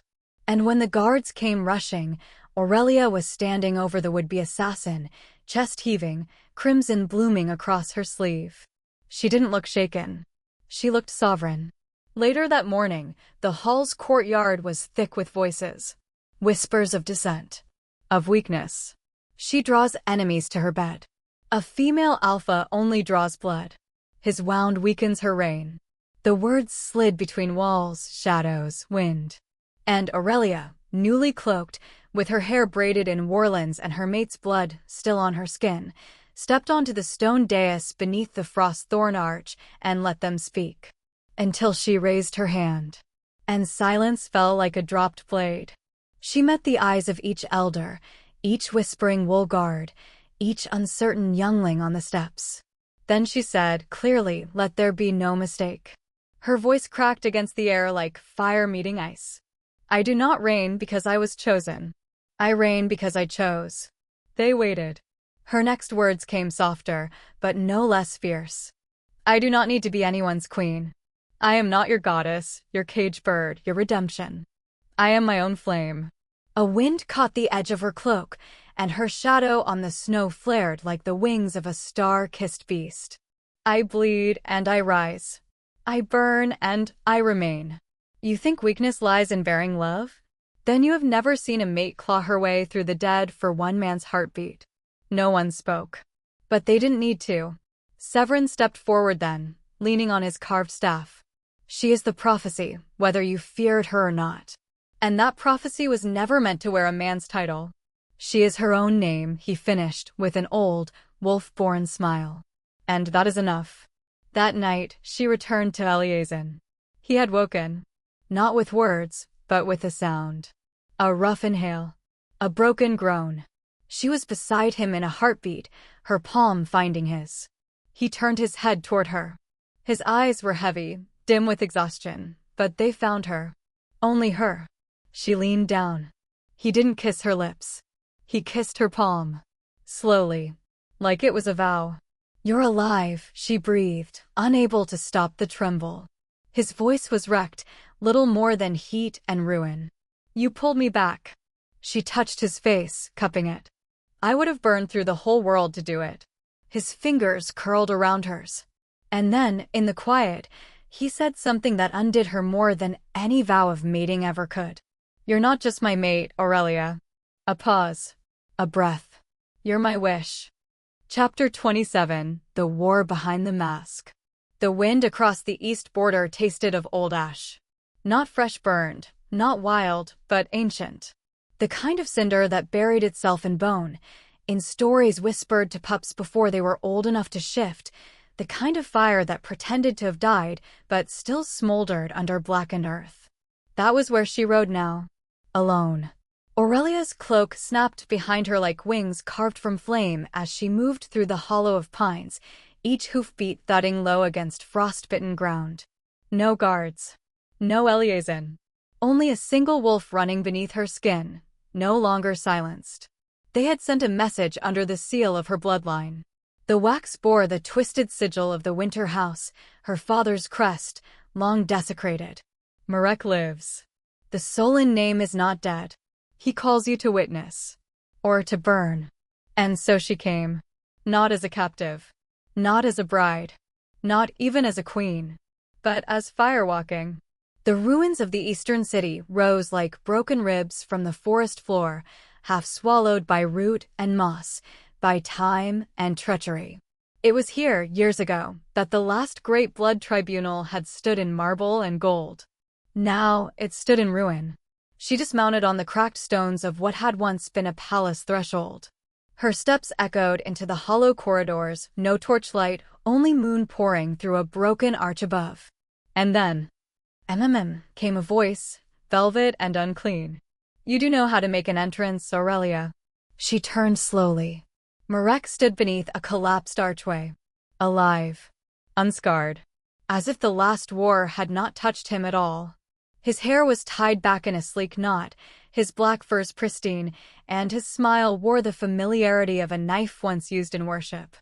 And when the guards came rushing, Aurelia was standing over the would-be assassin, chest heaving, crimson blooming across her sleeve. She didn't look shaken. She looked sovereign. Later that morning, the hall's courtyard was thick with voices. Whispers of dissent. Of weakness. She draws enemies to her bed. A female alpha only draws blood. His wound weakens her reign. The words slid between walls, shadows, wind. And Aurelia, newly cloaked, with her hair braided in warlands and her mate's blood still on her skin, stepped onto the stone dais beneath the frost thorn arch and let them speak. Until she raised her hand. And silence fell like a dropped blade. She met the eyes of each elder, each whispering wool guard, each uncertain youngling on the steps. Then she said, clearly, let there be no mistake. Her voice cracked against the air like fire meeting ice. I do not reign because I was chosen. I reign because I chose. They waited. Her next words came softer, but no less fierce. I do not need to be anyone's queen. I am not your goddess, your cage bird, your redemption. I am my own flame. A wind caught the edge of her cloak, and her shadow on the snow flared like the wings of a star-kissed beast. I bleed and I rise. I burn and I remain. You think weakness lies in bearing love? Then you have never seen a mate claw her way through the dead for one man's heartbeat. No one spoke. But they didn't need to. Severin stepped forward then, leaning on his carved staff. She is the prophecy, whether you feared her or not. And that prophecy was never meant to wear a man's title. She is her own name, he finished, with an old, wolf-born smile. And that is enough. That night, she returned to Eliason. He had woken. Not with words, but with a sound. A rough inhale. A broken groan. She was beside him in a heartbeat, her palm finding his. He turned his head toward her. His eyes were heavy, dim with exhaustion, but they found her. Only her. She leaned down. He didn't kiss her lips. He kissed her palm. Slowly. Like it was a vow. You're alive, she breathed, unable to stop the tremble. His voice was wrecked, little more than heat and ruin. You pulled me back. She touched his face, cupping it. I would have burned through the whole world to do it. His fingers curled around hers. And then, in the quiet, he said something that undid her more than any vow of mating ever could. You're not just my mate, Aurelia. A pause. A breath. You're my wish. Chapter 27, The War Behind the Mask. The wind across the east border tasted of old ash. Not fresh burned, not wild, but ancient. The kind of cinder that buried itself in bone, in stories whispered to pups before they were old enough to shift, the kind of fire that pretended to have died but still smoldered under blackened earth. That was where she rode now, alone. Aurelia's cloak snapped behind her like wings carved from flame as she moved through the hollow of pines, each hoofbeat thudding low against frostbitten ground. No guards. No liaison. Only a single wolf running beneath her skin, no longer silenced. They had sent a message under the seal of her bloodline. The wax bore the twisted sigil of the Wynter house, her father's crest, long desecrated. Marek lives. The sullen name is not dead. He calls you to witness. Or to burn. And so she came. Not as a captive. Not as a bride. Not even as a queen. But as firewalking. The ruins of the eastern city rose like broken ribs from the forest floor, half swallowed by root and moss, by time and treachery. It was here, years ago, that the last great blood tribunal had stood in marble and gold. Now it stood in ruin. She dismounted on the cracked stones of what had once been a palace threshold. Her steps echoed into the hollow corridors, no torchlight, only moon pouring through a broken arch above. And then, came a voice, velvet and unclean. You do know how to make an entrance, Aurelia. She turned slowly. Marek stood beneath a collapsed archway. Alive. Unscarred. As if the last war had not touched him at all. His hair was tied back in a sleek knot, his black furs pristine, and his smile wore the familiarity of a knife once used in worship.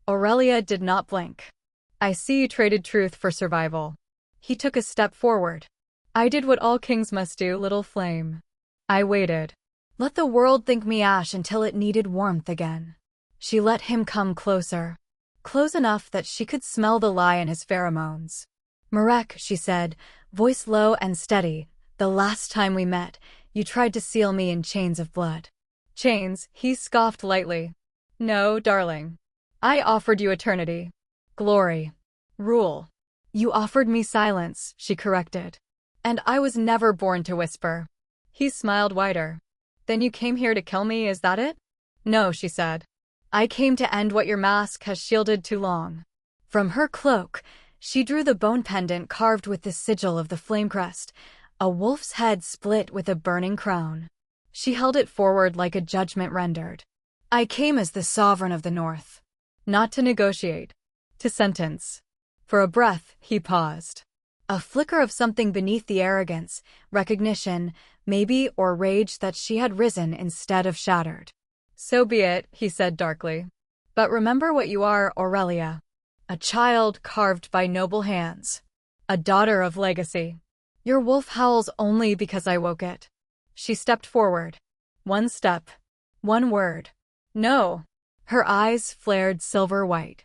Aurelia did not blink. I see you traded truth for survival. He took a step forward. I did what all kings must do, little flame. I waited. Let the world think me ash until it needed warmth again. She let him come closer. Close enough that she could smell the lie in his pheromones. Marek, she said, voice low and steady, the last time we met, you tried to seal me in chains of blood. Chains, he scoffed lightly. No, darling. I offered you eternity. Glory. Rule. You offered me silence, she corrected. And I was never born to whisper. He smiled wider. Then you came here to kill me, is that it? No, she said. I came to end what your mask has shielded too long. From her cloak, she drew the bone pendant carved with the sigil of the flame crest, a wolf's head split with a burning crown. She held it forward like a judgment rendered. I came as the sovereign of the North. Not to negotiate. To sentence. For a breath, he paused. A flicker of something beneath the arrogance, recognition, maybe, or rage that she had risen instead of shattered. So be it, he said darkly. But remember what you are, Aurelia. A child carved by noble hands. A daughter of legacy. Your wolf howls only because I woke it. She stepped forward. One step. One word. No. Her eyes flared silver white.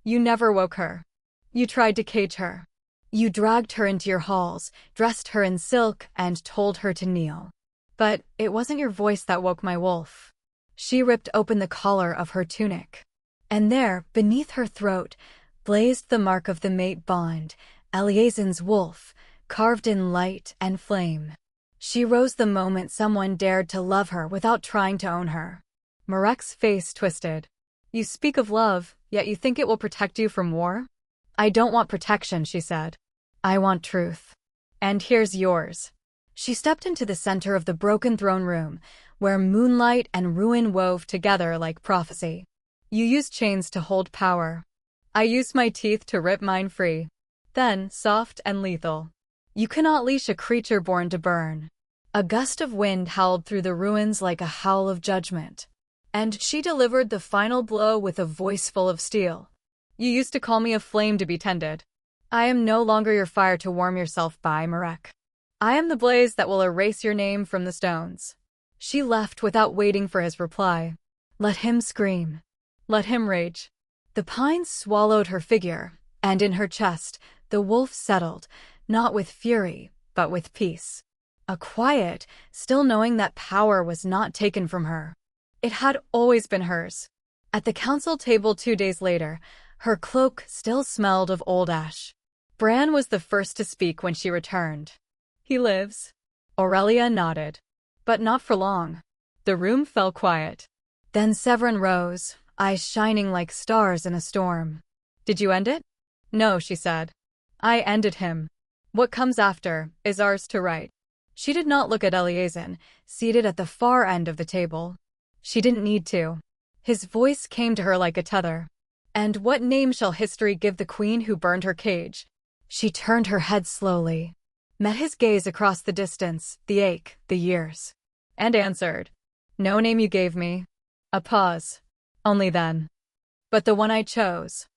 You never woke her. You tried to cage her. You dragged her into your halls, dressed her in silk, and told her to kneel. But it wasn't your voice that woke my wolf. She ripped open the collar of her tunic. And there, beneath her throat, blazed the mark of the mate bond, Eliazin's wolf, carved in light and flame. She rose the moment someone dared to love her without trying to own her. Marek's face twisted. You speak of love, yet you think it will protect you from war? I don't want protection, she said. I want truth. And here's yours. She stepped into the center of the broken throne room, where moonlight and ruin wove together like prophecy. You used chains to hold power. I used my teeth to rip mine free. Then, soft and lethal. You cannot leash a creature born to burn. A gust of wind howled through the ruins like a howl of judgment. And she delivered the final blow with a voice full of steel. You used to call me a flame to be tended. I am no longer your fire to warm yourself by, Marek. I am the blaze that will erase your name from the stones. She left without waiting for his reply. Let him scream. Let him rage. The pines swallowed her figure, and in her chest, the wolf settled, not with fury, but with peace. A quiet, still knowing that power was not taken from her. It had always been hers. At the council table 2 days later, her cloak still smelled of old ash. Bran was the first to speak when she returned. He lives. Aurelia nodded. But not for long. The room fell quiet. Then Severin rose, eyes shining like stars in a storm. "Did you end it?" "No," she said. "I ended him. What comes after is ours to write." She did not look at Eleazar, seated at the far end of the table. She didn't need to. His voice came to her like a tether. "And what name shall history give the queen who burned her cage?" She turned her head slowly, met his gaze across the distance, the ache, the years, and answered, "No name you gave me." A pause. "Only then. But the one I chose."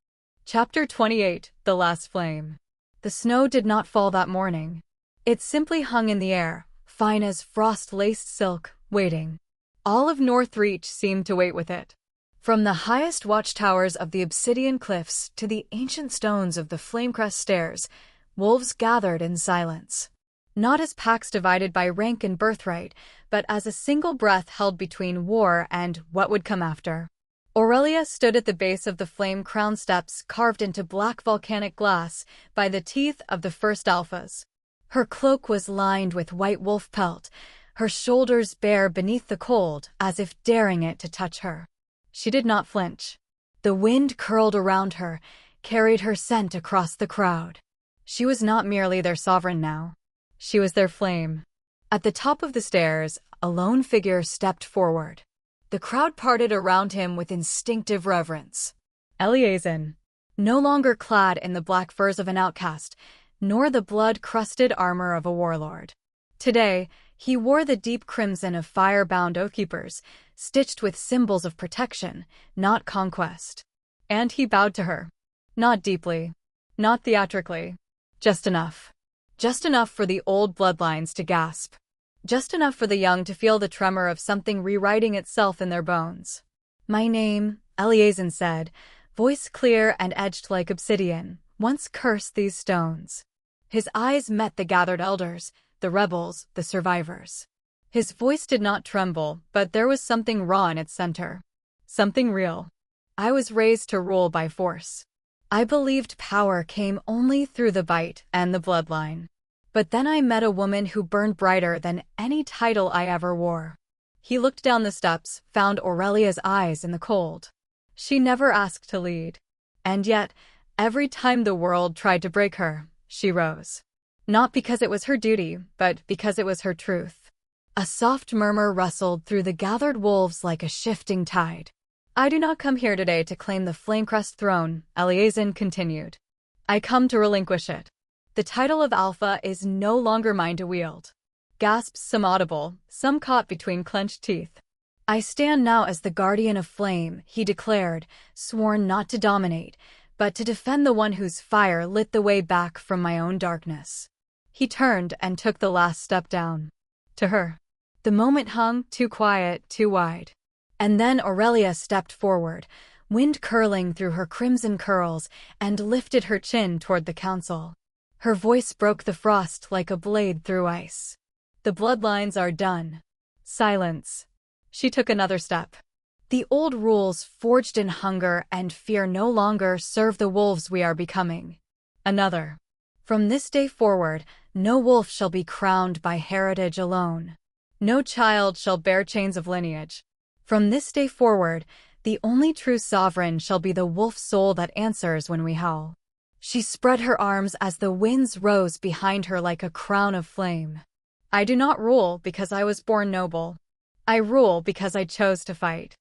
Chapter 28, The Last Flame. The snow did not fall that morning. It simply hung in the air, fine as frost-laced silk, waiting. All of Northreach seemed to wait with it. From the highest watchtowers of the obsidian cliffs to the ancient stones of the Flamecrest stairs, wolves gathered in silence. Not as packs divided by rank and birthright, but as a single breath held between war and what would come after. Aurelia stood at the base of the flame-crowned steps carved into black volcanic glass by the teeth of the first alphas. Her cloak was lined with white wolf pelt, her shoulders bare beneath the cold as if daring it to touch her. She did not flinch. The wind curled around her, carried her scent across the crowd. She was not merely their sovereign now. She was their flame. At the top of the stairs, a lone figure stepped forward. The crowd parted around him with instinctive reverence. Eleazar, no longer clad in the black furs of an outcast, nor the blood-crusted armor of a warlord. Today, he wore the deep crimson of fire-bound oathkeepers, stitched with symbols of protection, not conquest. And he bowed to her. Not deeply. Not theatrically. Just enough. Just enough for the old bloodlines to gasp. Just enough for the young to feel the tremor of something rewriting itself in their bones. "My name," Eleazar said, voice clear and edged like obsidian, "once cursed these stones." His eyes met the gathered elders, the rebels, the survivors. His voice did not tremble, but there was something raw in its center. Something real. "I was raised to rule by force. I believed power came only through the bite and the bloodline. But then I met a woman who burned brighter than any title I ever wore." He looked down the steps, found Aurelia's eyes in the cold. She never asked to lead. And yet, every time the world tried to break her, she rose. Not because it was her duty, but because it was her truth. A soft murmur rustled through the gathered wolves like a shifting tide. "I do not come here today to claim the Flamecrest throne," Eleazar continued. "I come to relinquish it. The title of Alpha is no longer mine to wield." Gasps, some audible, some caught between clenched teeth. "I stand now as the guardian of flame," he declared, sworn not to dominate, but to defend the one whose fire lit the way back from my own darkness. He turned and took the last step down. To her. The moment hung, too quiet, too wide. And then Aurelia stepped forward, wind curling through her crimson curls, and lifted her chin toward the council. Her voice broke the frost like a blade through ice. "The bloodlines are done." Silence. She took another step. "The old rules forged in hunger and fear no longer serve the wolves we are becoming." Another. "From this day forward, no wolf shall be crowned by heritage alone. No child shall bear chains of lineage. From this day forward, the only true sovereign shall be the wolf soul that answers when we howl." She spread her arms as the winds rose behind her like a crown of flame. "I do not rule because I was born noble. I rule because I chose to fight.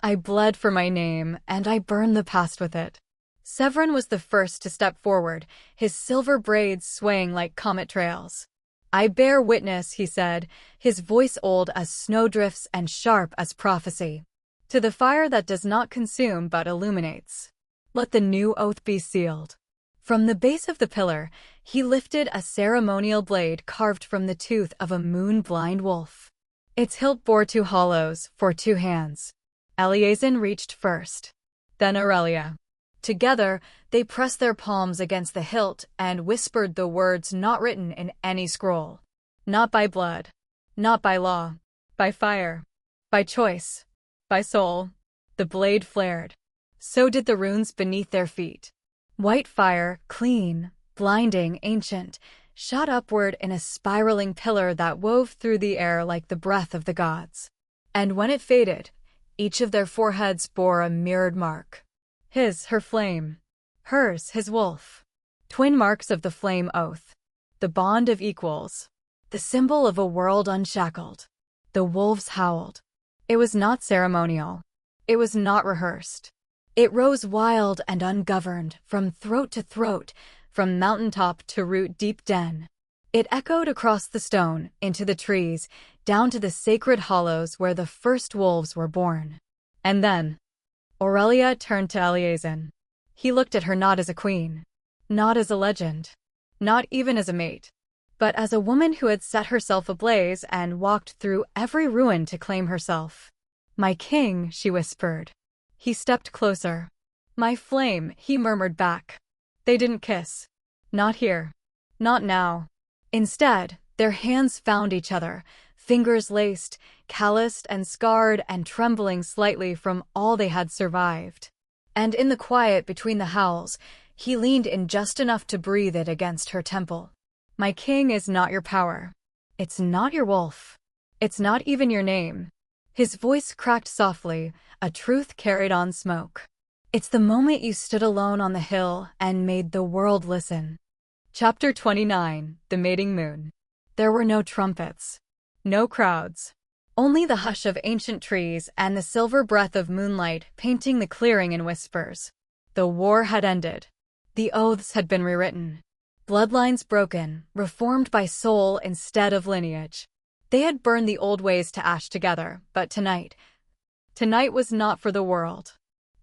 I bled for my name, and I burn the past with it." Severin was the first to step forward, his silver braids swaying like comet trails. "I bear witness," he said, his voice old as snowdrifts and sharp as prophecy, "to the fire that does not consume but illuminates. Let the new oath be sealed." From the base of the pillar, he lifted a ceremonial blade carved from the tooth of a moon-blind wolf. Its hilt bore 2 hollows, for 2 hands. Eleazar reached first. Then Aurelia. Together, they pressed their palms against the hilt and whispered the words not written in any scroll. Not by blood. Not by law. By fire. By choice. By soul. The blade flared. So did the runes beneath their feet. White fire, clean, blinding, ancient, shot upward in a spiraling pillar that wove through the air like the breath of the gods. And when it faded, each of their foreheads bore a mirrored mark. His, her flame. Hers, his wolf. Twin marks of the flame oath. The bond of equals. The symbol of a world unshackled. The wolves howled. It was not ceremonial. It was not rehearsed. It rose wild and ungoverned, from throat to throat, from mountaintop to root-deep den. It echoed across the stone, into the trees, down to the sacred hollows where the first wolves were born. And then, Aurelia turned to Eleazar. He looked at her not as a queen, not as a legend, not even as a mate, but as a woman who had set herself ablaze and walked through every ruin to claim herself. "My king," she whispered. He stepped closer. "My flame," he murmured back. They didn't kiss. Not here. Not now. Instead, their hands found each other, fingers laced, calloused and scarred and trembling slightly from all they had survived. And in the quiet between the howls, he leaned in just enough to breathe it against her temple. "My king is not your power. It's not your wolf. It's not even your name." His voice cracked softly, a truth carried on smoke. "It's the moment you stood alone on the hill and made the world listen." Chapter 29, The Mating Moon. There were no trumpets. No crowds. Only the hush of ancient trees and the silver breath of moonlight painting the clearing in whispers. The war had ended. The oaths had been rewritten. Bloodlines broken, reformed by soul instead of lineage. They had burned the old ways to ash together, but tonight was not for the world.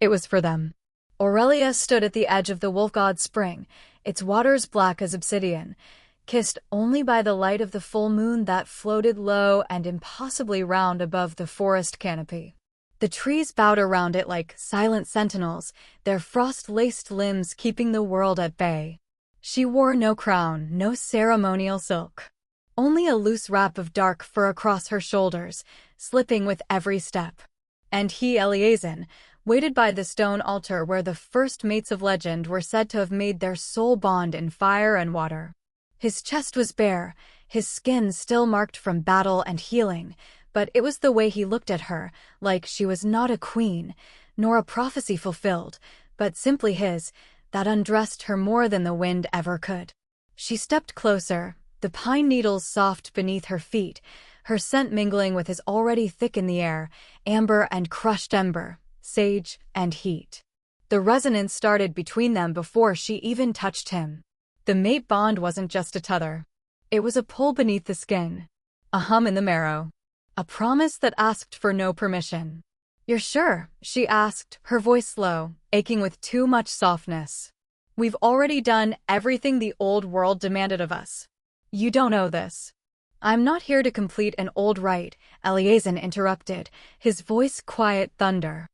It was for them. Aurelia stood at the edge of the wolf god's spring, its waters black as obsidian, kissed only by the light of the full moon that floated low and impossibly round above the forest canopy. The trees bowed around it like silent sentinels, their frost-laced limbs keeping the world at bay. She wore no crown, no ceremonial silk. Only a loose wrap of dark fur across her shoulders, slipping with every step. And he, Eleazar, waited by the stone altar where the first mates of legend were said to have made their soul bond in fire and water. His chest was bare, his skin still marked from battle and healing, but it was the way he looked at her, like she was not a queen, nor a prophecy fulfilled, but simply his, that undressed her more than the wind ever could. She stepped closer, the pine needles soft beneath her feet, her scent mingling with his already thick in the air, amber and crushed ember, sage and heat. The resonance started between them before she even touched him. The mate bond wasn't just a tether. It was a pull beneath the skin, a hum in the marrow, a promise that asked for no permission. "You're sure?" she asked, her voice low, aching with too much softness. "We've already done everything the old world demanded of us. You don't know this." "I'm not here to complete an old rite," Eleazar interrupted, his voice quiet thunder.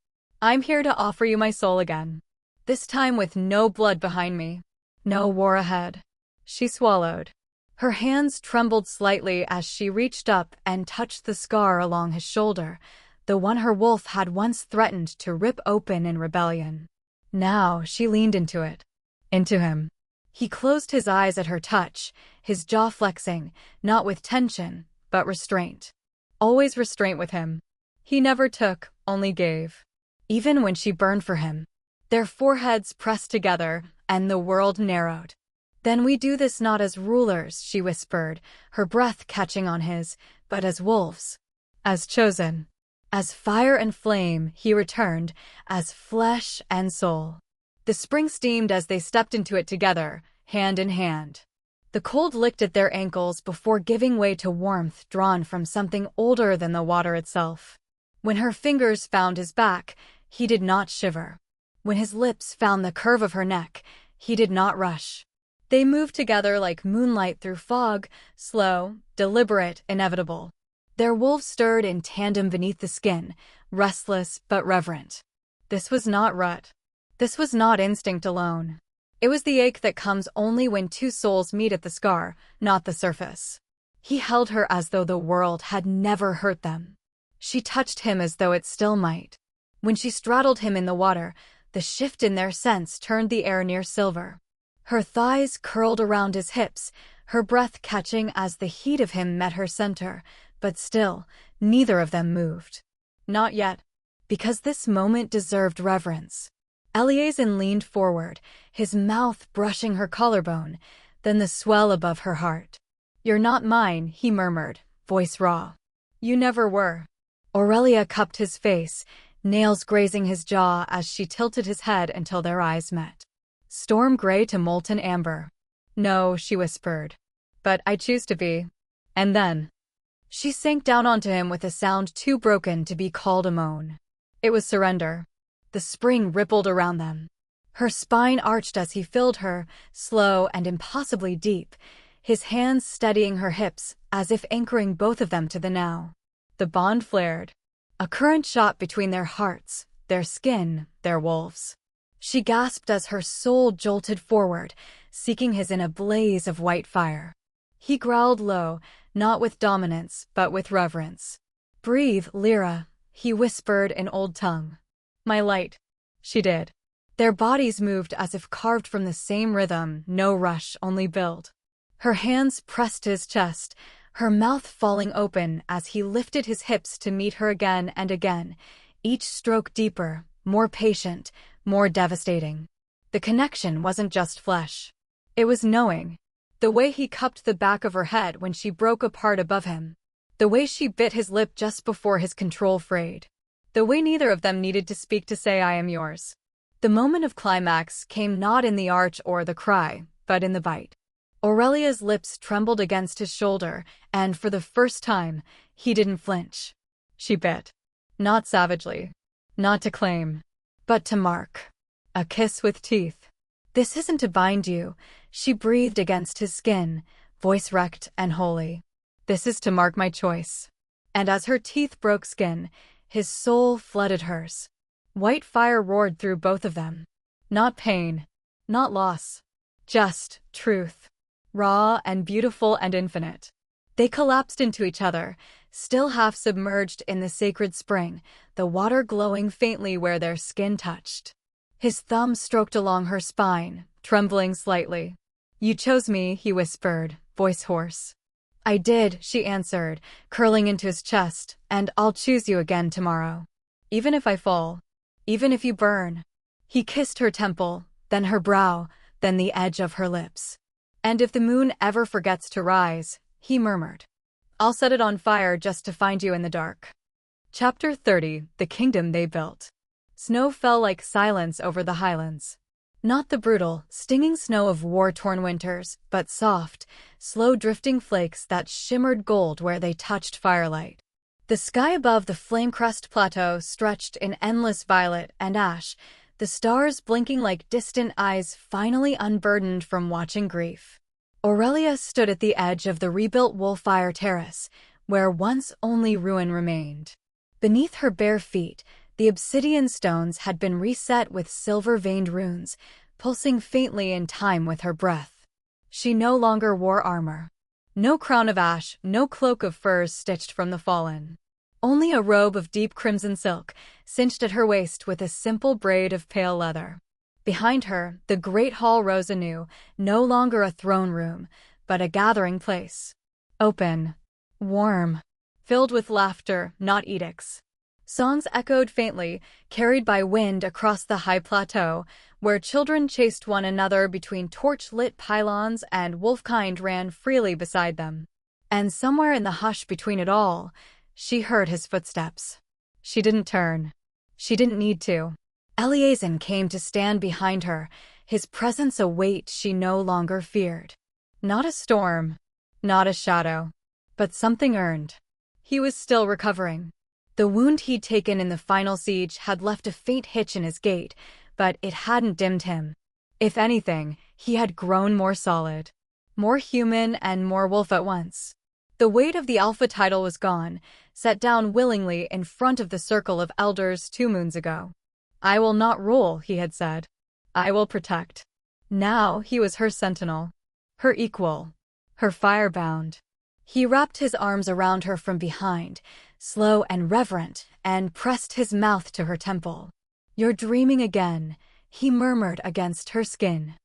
"I'm here to offer you my soul again. This time with no blood behind me. No war ahead." She swallowed. Her hands trembled slightly as she reached up and touched the scar along his shoulder, the one her wolf had once threatened to rip open in rebellion. Now she leaned into it. Into him. He closed his eyes at her touch, his jaw flexing, not with tension, but restraint. Always restraint with him. He never took, only gave. Even when she burned for him. Their foreheads pressed together, and the world narrowed. "Then we do this not as rulers," she whispered, her breath catching on his, "but as wolves. As chosen. As fire and flame," he returned, "as flesh and soul." The spring steamed as they stepped into it together, hand in hand. The cold licked at their ankles before giving way to warmth drawn from something older than the water itself. When her fingers found his back, he did not shiver. When his lips found the curve of her neck, he did not rush. They moved together like moonlight through fog, slow, deliberate, inevitable. Their wolves stirred in tandem beneath the skin, restless but reverent. This was not rut. This was not instinct alone. It was the ache that comes only when two souls meet at the scar, not the surface. He held her as though the world had never hurt them. She touched him as though it still might. When she straddled him in the water, the shift in their scents turned the air near silver. Her thighs curled around his hips, her breath catching as the heat of him met her center, but still, neither of them moved. Not yet, because this moment deserved reverence. Eleazar leaned forward, his mouth brushing her collarbone, then the swell above her heart. "You're not mine," he murmured, voice raw. "You never were." Aurelia cupped his face, nails grazing his jaw as she tilted his head until their eyes met. Storm gray to molten amber. "No," she whispered. "But I choose to be." And then she sank down onto him with a sound too broken to be called a moan. It was surrender. The spring rippled around them. Her spine arched as he filled her, slow and impossibly deep, his hands steadying her hips as if anchoring both of them to the now. The bond flared. A current shot between their hearts, their skin, their wolves. She gasped as her soul jolted forward, seeking his in a blaze of white fire. He growled low, not with dominance, but with reverence. "Breathe, Lyra," he whispered in old tongue. "My light." She did. Their bodies moved as if carved from the same rhythm, no rush, only build. Her hands pressed his chest, her mouth falling open as he lifted his hips to meet her again and again, each stroke deeper, more patient, more devastating. The connection wasn't just flesh. It was knowing. The way he cupped the back of her head when she broke apart above him. The way she bit his lip just before his control frayed. The way neither of them needed to speak to say "I am yours." The moment of climax came not in the arch or the cry, but in the bite. Aurelia's lips trembled against his shoulder, and for the first time, he didn't flinch. She bit. Not savagely. Not to claim. But to mark. A kiss with teeth. "This isn't to bind you," she breathed against his skin, voice wrecked and holy. "This is to mark my choice." And as her teeth broke skin, his soul flooded hers. White fire roared through both of them. Not pain. Not loss. Just truth. Raw and beautiful and infinite. They collapsed into each other, still half submerged in the sacred spring, the water glowing faintly where their skin touched. His thumb stroked along her spine, trembling slightly. "You chose me," he whispered, voice hoarse. "I did," she answered, curling into his chest, "and I'll choose you again tomorrow. Even if I fall. Even if you burn." He kissed her temple, then her brow, then the edge of her lips. "And if the moon ever forgets to rise," he murmured, "I'll set it on fire just to find you in the dark." Chapter 30. The Kingdom They Built. Snow fell like silence over the highlands. Not the brutal, stinging snow of war-torn winters, but soft, slow-drifting flakes that shimmered gold where they touched firelight. The sky above the flame-crest plateau stretched in endless violet and ash, the stars blinking like distant eyes finally unburdened from watching grief. Aurelia stood at the edge of the rebuilt Wolfire Terrace, where once only ruin remained. Beneath her bare feet, the obsidian stones had been reset with silver-veined runes, pulsing faintly in time with her breath. She no longer wore armor. No crown of ash, no cloak of furs stitched from the fallen. Only a robe of deep crimson silk, cinched at her waist with a simple braid of pale leather. Behind her, the great hall rose anew, no longer a throne room, but a gathering place. Open. Warm. Filled with laughter, not edicts. Songs echoed faintly, carried by wind across the high plateau, where children chased one another between torch-lit pylons and wolfkind ran freely beside them. And somewhere in the hush between it all, she heard his footsteps. She didn't turn. She didn't need to. Eleazar came to stand behind her, his presence a weight she no longer feared. Not a storm, not a shadow, but something earned. He was still recovering. The wound he'd taken in the final siege had left a faint hitch in his gait, but it hadn't dimmed him. If anything, he had grown more solid. More human and more wolf at once. The weight of the alpha title was gone, set down willingly in front of the circle of elders 2 moons ago. "I will not rule," he had said. "I will protect." Now he was her sentinel. Her equal. Her firebound. He wrapped his arms around her from behind, slow and reverent, and pressed his mouth to her temple. "You're dreaming again," he murmured against her skin.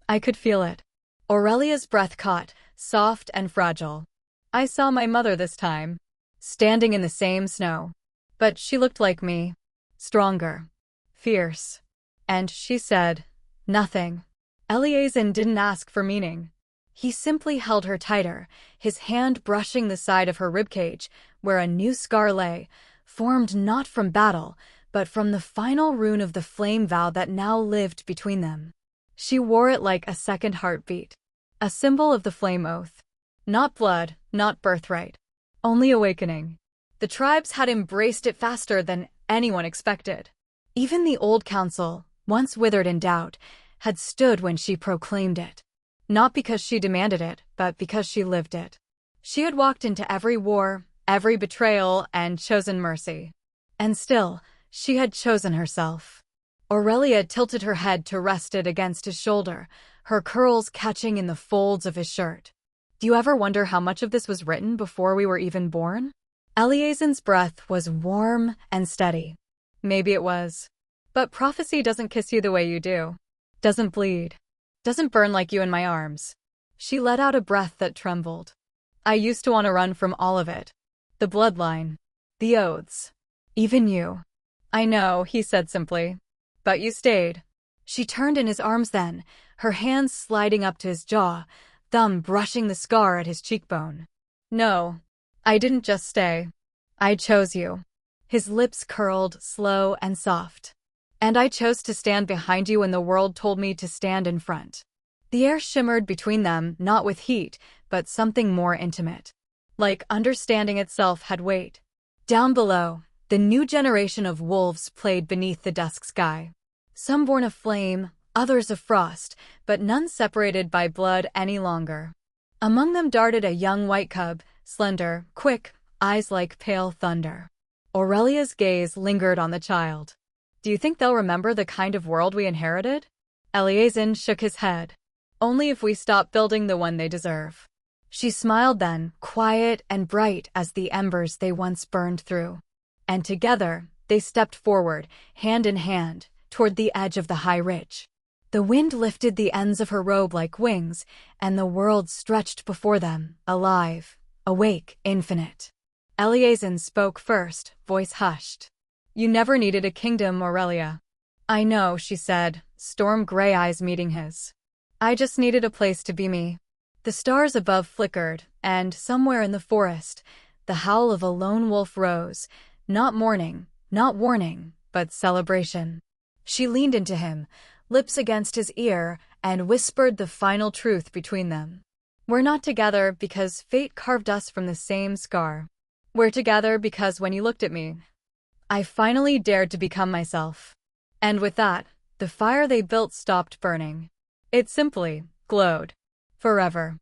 I could feel it. Aurelia's breath caught, soft and fragile. I saw my mother this time, standing in the same snow. But she looked like me, stronger, fierce. And she said, nothing. Eleazar didn't ask for meaning. He simply held her tighter, his hand brushing the side of her ribcage, where a new scar lay, formed not from battle, but from the final rune of the flame vow that now lived between them. She wore it like a second heartbeat, a symbol of the flame oath. Not blood, not birthright, only awakening. The tribes had embraced it faster than anyone expected. Even the old council, once withered in doubt, had stood when she proclaimed it. Not because she demanded it, but because she lived it. She had walked into every war, every betrayal, and chosen mercy. And still, she had chosen herself. Aurelia tilted her head to rest it against his shoulder, her curls catching in the folds of his shirt. Do you ever wonder how much of this was written before we were even born? Eleazar's breath was warm and steady. Maybe it was. But prophecy doesn't kiss you the way you do. Doesn't bleed. Doesn't burn like you in my arms. She let out a breath that trembled. I used to want to run from all of it. The bloodline. The oaths. Even you. I know, he said simply. But you stayed. She turned in his arms then, her hands sliding up to his jaw, thumb brushing the scar at his cheekbone. No, I didn't just stay. I chose you. His lips curled, slow and soft. And I chose to stand behind you when the world told me to stand in front. The air shimmered between them, not with heat, but something more intimate. Like understanding itself had weight. Down below, the new generation of wolves played beneath the dusk sky. Some born of flame, others of frost, but none separated by blood any longer. Among them darted a young white cub, slender, quick, eyes like pale thunder. Aurelia's gaze lingered on the child. Do you think they'll remember the kind of world we inherited? Eleazar shook his head. Only if we stop building the one they deserve. She smiled then, quiet and bright as the embers they once burned through. And together, they stepped forward, hand in hand, toward the edge of the high ridge. The wind lifted the ends of her robe like wings, and the world stretched before them, alive, awake, infinite. Eleazar spoke first, voice hushed. You never needed a kingdom, Aurelia. I know, she said, storm gray eyes meeting his. I just needed a place to be me. The stars above flickered, and somewhere in the forest, the howl of a lone wolf rose, not mourning, not warning, but celebration. She leaned into him, lips against his ear, and whispered the final truth between them. We're not together because fate carved us from the same scar. We're together because when you looked at me, I finally dared to become myself. And with that, the fire they built stopped burning. It simply glowed. Forever.